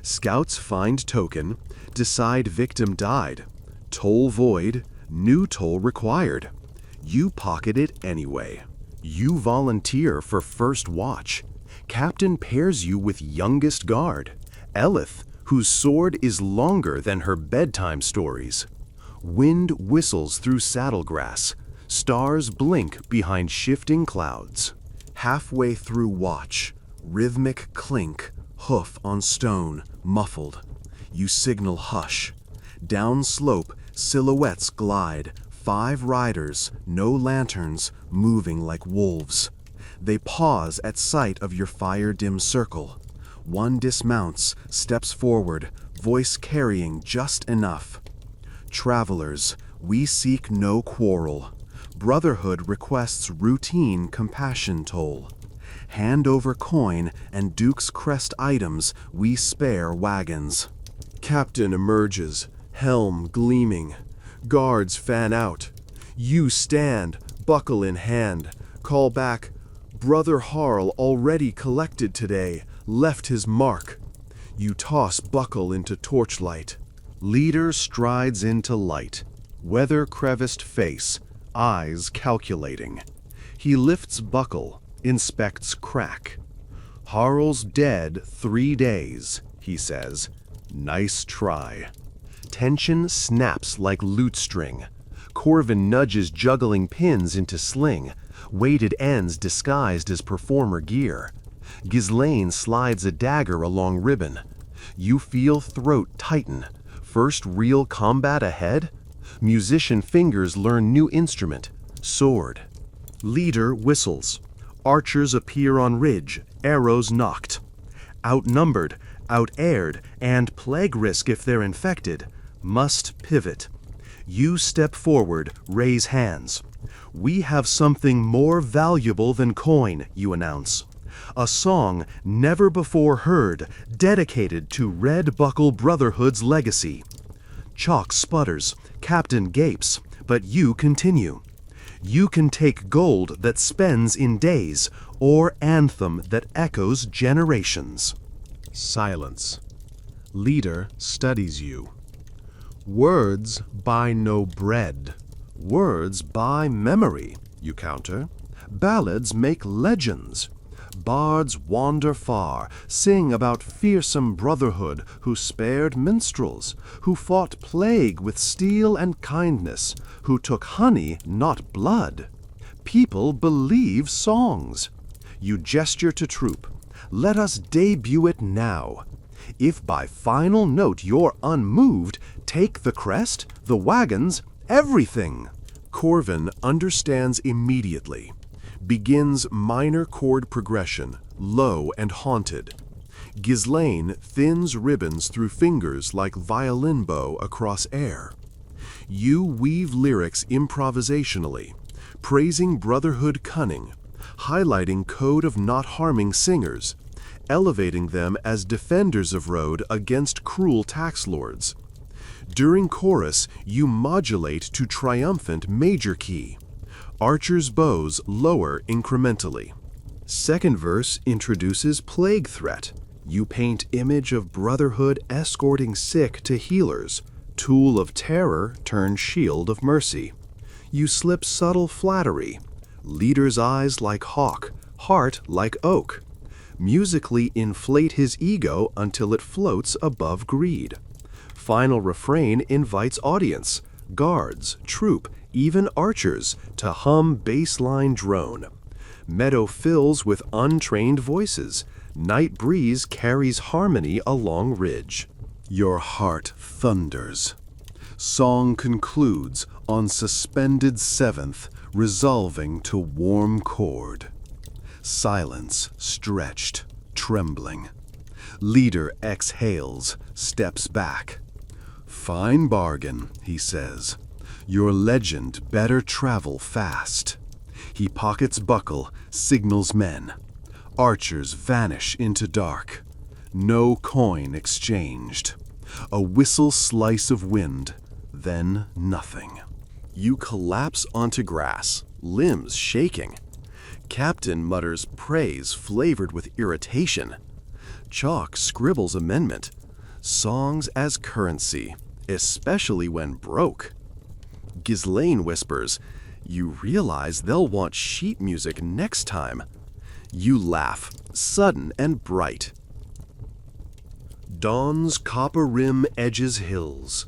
Scouts find token, decide victim died. Toll void, new toll required. You pocket it anyway. You volunteer for first watch. Captain pairs you with youngest guard, Elith, whose sword is longer than her bedtime stories. Wind whistles through saddle grass. Stars blink behind shifting clouds. Halfway through watch, rhythmic clink, hoof on stone, muffled. You signal hush. Down slope, silhouettes glide. 5 riders, no lanterns, moving like wolves. They pause at sight of your fire-dim circle. One dismounts, steps forward, voice carrying just enough. Travelers, we seek no quarrel. Brotherhood requests routine compassion toll. Hand over coin and Duke's crest items, we spare wagons. Captain emerges, helm gleaming. Guards fan out. You stand, buckle in hand. Call back, Brother Harl already collected today, left his mark. You toss buckle into torchlight. Leader strides into light, weather-creviced face, eyes calculating. He lifts buckle, inspects crack. Harl's dead 3 days, he says. Nice try. Tension snaps like lute string. Corvin nudges juggling pins into sling, weighted ends disguised as performer gear. Ghislaine slides a dagger along ribbon. You feel throat tighten. First real combat ahead? Musician fingers learn new instrument, sword. Leader whistles. Archers appear on ridge, arrows knocked. Outnumbered, out-aired, and plague risk if they're infected. Must pivot. You step forward, raise hands. We have something more valuable than coin, you announce. A song never before heard, dedicated to Red Buckle Brotherhood's legacy. Chalk sputters, Captain gapes, but you continue. You can take gold that spends in days, or anthem that echoes generations. Silence. Leader studies you. Words buy no bread. Words buy memory, you counter. Ballads make legends. Bards wander far, sing about fearsome brotherhood who spared minstrels, who fought plague with steel and kindness, who took honey, not blood. People believe songs. You gesture to troop. Let us debut it now. If by final note you're unmoved, take the crest, the wagons, everything. Corvin understands immediately. Begins minor chord progression, low and haunted. Ghislaine thins ribbons through fingers like violin bow across air. You weave lyrics improvisationally, praising brotherhood cunning, highlighting code of not harming singers, elevating them as defenders of road against cruel tax lords. During chorus, you modulate to triumphant major key. Archers' bows lower incrementally. Second verse introduces plague threat. You paint image of brotherhood escorting sick to healers, tool of terror turned shield of mercy. You slip subtle flattery. Leader's eyes like hawk, heart like oak. Musically inflate his ego until it floats above greed. Final refrain invites audience. guards, troop, even archers, to hum bass-line drone. Meadow fills with untrained voices. Night breeze carries harmony along ridge. Your heart thunders. Song concludes on suspended seventh, resolving to warm chord. Silence stretched, trembling. Leader exhales, steps back. Fine bargain, he says. Your legend better travel fast. He pockets buckle, signals men. Archers vanish into dark. No coin exchanged. A whistle slice of wind, then nothing. You collapse onto grass, limbs shaking. Captain mutters praise flavored with irritation. Chalk scribbles amendment. Songs as currency, especially when broke. Ghislaine whispers, you realize they'll want sheet music next time. You laugh, sudden and bright. Dawn's copper rim edges hills.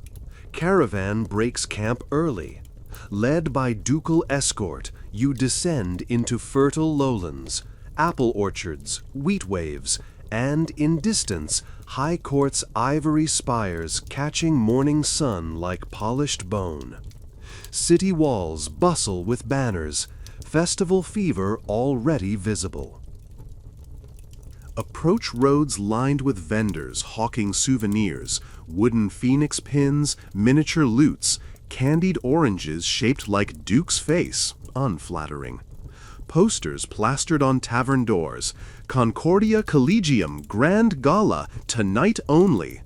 Caravan breaks camp early. Led by ducal escort, you descend into fertile lowlands, apple orchards, wheat waves, and in distance, High Court's ivory spires catching morning sun like polished bone. City walls bustle with banners, festival fever already visible. Approach roads lined with vendors hawking souvenirs, wooden phoenix pins, miniature lutes, candied oranges shaped like Duke's face, unflattering. Posters plastered on tavern doors, Concordia Collegium Grand Gala, tonight only.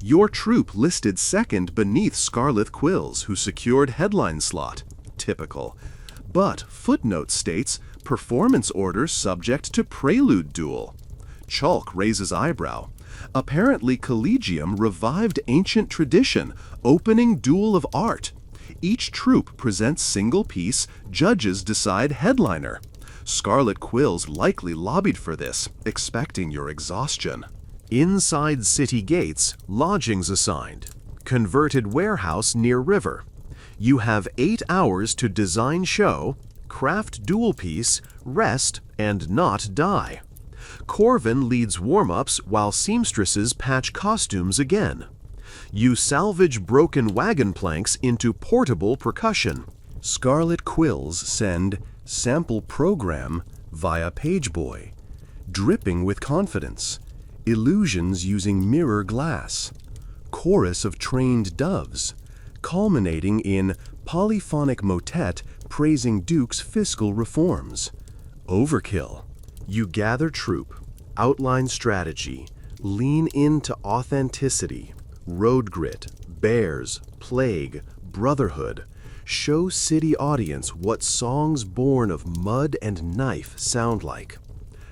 Your troop listed second beneath Scarlet Quills, who secured headline slot. Typical. But footnote states, performance order subject to prelude duel. Chalk raises eyebrow. Apparently Collegium revived ancient tradition, opening duel of art. Each troop presents single piece, judges decide headliner. Scarlet Quills likely lobbied for this, expecting your exhaustion. Inside city gates, lodgings assigned. Converted warehouse near river. You have 8 hours to design show, craft dual piece, rest, and not die. Corvin leads warm-ups while seamstresses patch costumes again. You salvage broken wagon planks into portable percussion. Scarlet Quills send sample program via pageboy. Dripping with confidence. Illusions using mirror glass. Chorus of trained doves. Culminating in polyphonic motet praising Duke's fiscal reforms. Overkill. You gather troop, outline strategy, lean into authenticity, road grit, bears, plague, brotherhood. Show city audience what songs born of mud and knife sound like.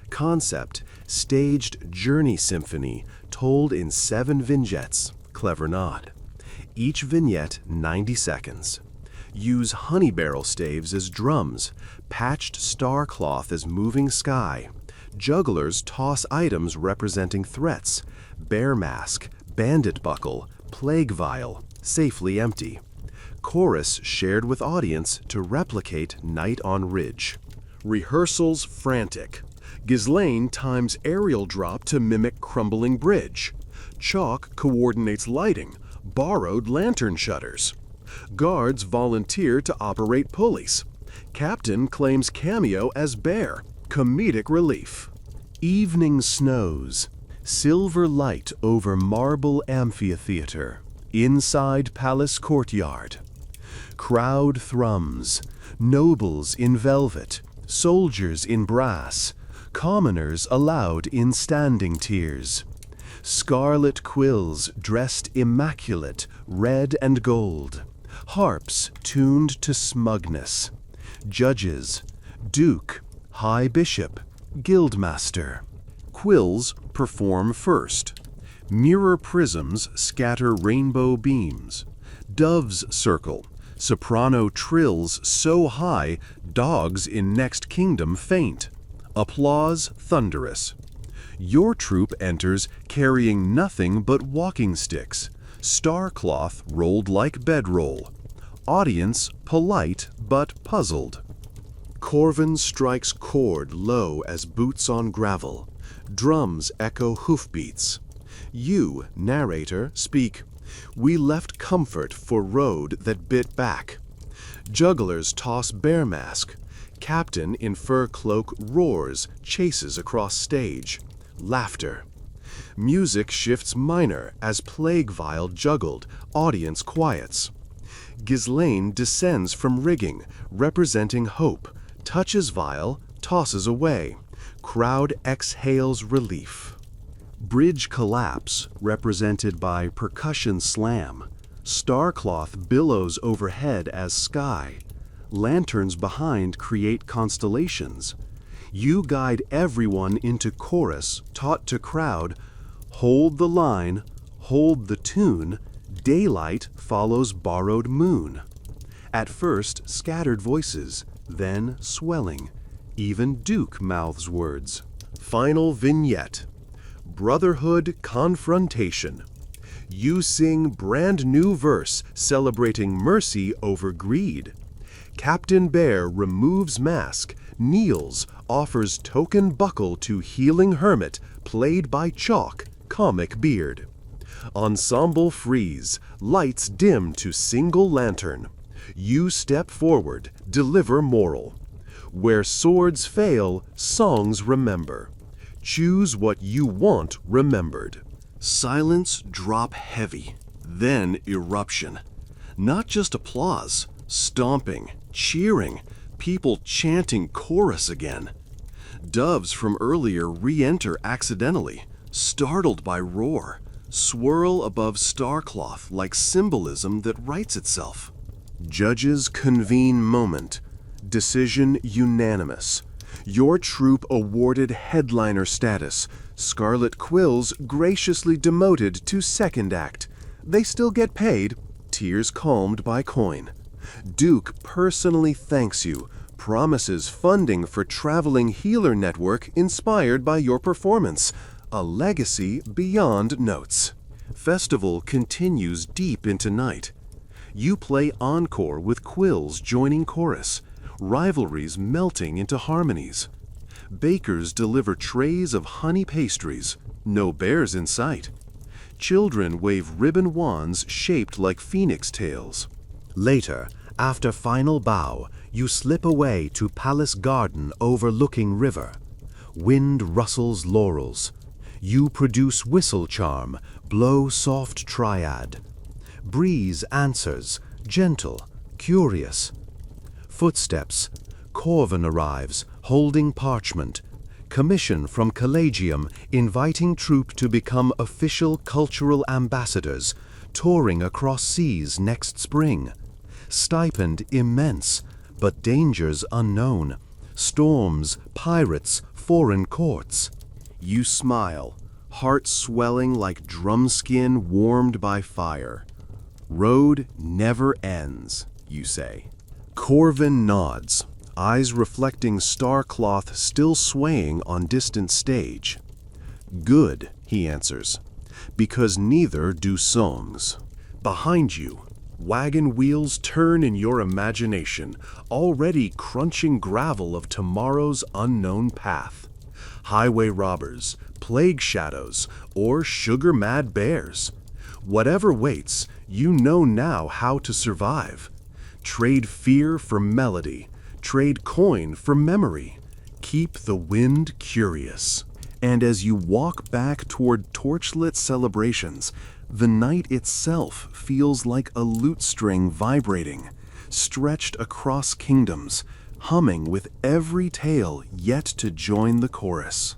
Concept, staged journey symphony, told in 7 vignettes. Clever nod. Each vignette 90 seconds. Use honey barrel staves as drums, patched star cloth as moving sky. Jugglers toss items representing threats. Bear mask, bandit buckle, plague vial, safely empty. Chorus shared with audience to replicate night on ridge. Rehearsals frantic. Ghislaine times aerial drop to mimic crumbling bridge. Chalk coordinates lighting, borrowed lantern shutters. Guards volunteer to operate pulleys. Captain claims cameo as bear, comedic relief. Evening snows, silver light over marble amphitheater, inside palace courtyard. Crowd thrums, nobles in velvet, soldiers in brass, commoners allowed in standing tiers. Scarlet Quills dressed immaculate, red and gold. Harps tuned to smugness. Judges, Duke, High Bishop, Guildmaster. Quills perform first. Mirror prisms scatter rainbow beams. Doves circle. Soprano trills so high, dogs in next kingdom faint. Applause thunderous. Your troop enters carrying nothing but walking sticks. Star cloth rolled like bedroll. Audience polite but puzzled. Corvin strikes chord low as boots on gravel. Drums echo hoofbeats. You, narrator, speak, "We left comfort for road that bit back." Jugglers toss bear mask. Captain in fur cloak roars, chases across stage. Laughter. Music shifts minor as plague vial juggled, audience quiets. Ghislaine descends from rigging, representing hope, touches vial, tosses away. Crowd exhales relief. Bridge collapse, represented by percussion slam. Starcloth billows overhead as sky. Lanterns behind create constellations. You guide everyone into chorus, taught to crowd, hold the line, hold the tune, daylight follows borrowed moon. At first, scattered voices, then swelling. Even Duke mouths words. Final vignette. Brotherhood confrontation. You sing brand new verse celebrating mercy over greed. Captain Bear removes mask, kneels, offers token buckle to healing hermit, played by Chalk, comic beard. Ensemble freeze, lights dim to single lantern. You step forward, deliver moral. Where swords fail, songs remember. Choose what you want remembered. Silence drop heavy, then eruption. Not just applause, stomping, cheering, people chanting chorus again. Doves from earlier re-enter accidentally, startled by roar, swirl above starcloth like symbolism that writes itself. Judges convene moment. Decision unanimous. Your troupe awarded headliner status. Scarlet Quills graciously demoted to second act. They still get paid, tears calmed by coin. Duke personally thanks you, promises funding for traveling healer network inspired by your performance, a legacy beyond notes. Festival continues deep into night. You play encore with Quills joining chorus, rivalries melting into harmonies. Bakers deliver trays of honey pastries, no bears in sight. Children wave ribbon wands shaped like phoenix tails. Later, after final bow, you slip away to Palace Garden overlooking river. Wind rustles laurels. You produce whistle charm, blow soft triad. Breeze answers, gentle, curious. Footsteps. Corvin arrives, holding parchment. Commission from Collegium inviting troupe to become official cultural ambassadors, touring across seas next spring. Stipend immense, but dangers unknown. Storms, pirates, foreign courts. You smile, heart swelling like drum skin warmed by fire. Road never ends, you say. Corvin nods, eyes reflecting starcloth still swaying on distant stage. Good, he answers, because neither do songs. Behind you, wagon wheels turn in your imagination, already crunching gravel of tomorrow's unknown path. Highway robbers, plague shadows, or sugar-mad bears. Whatever waits, you know now how to survive. Trade fear for melody, trade coin for memory. Keep the wind curious. And as you walk back toward torchlit celebrations, the night itself feels like a lute string vibrating, stretched across kingdoms, humming with every tale yet to join the chorus.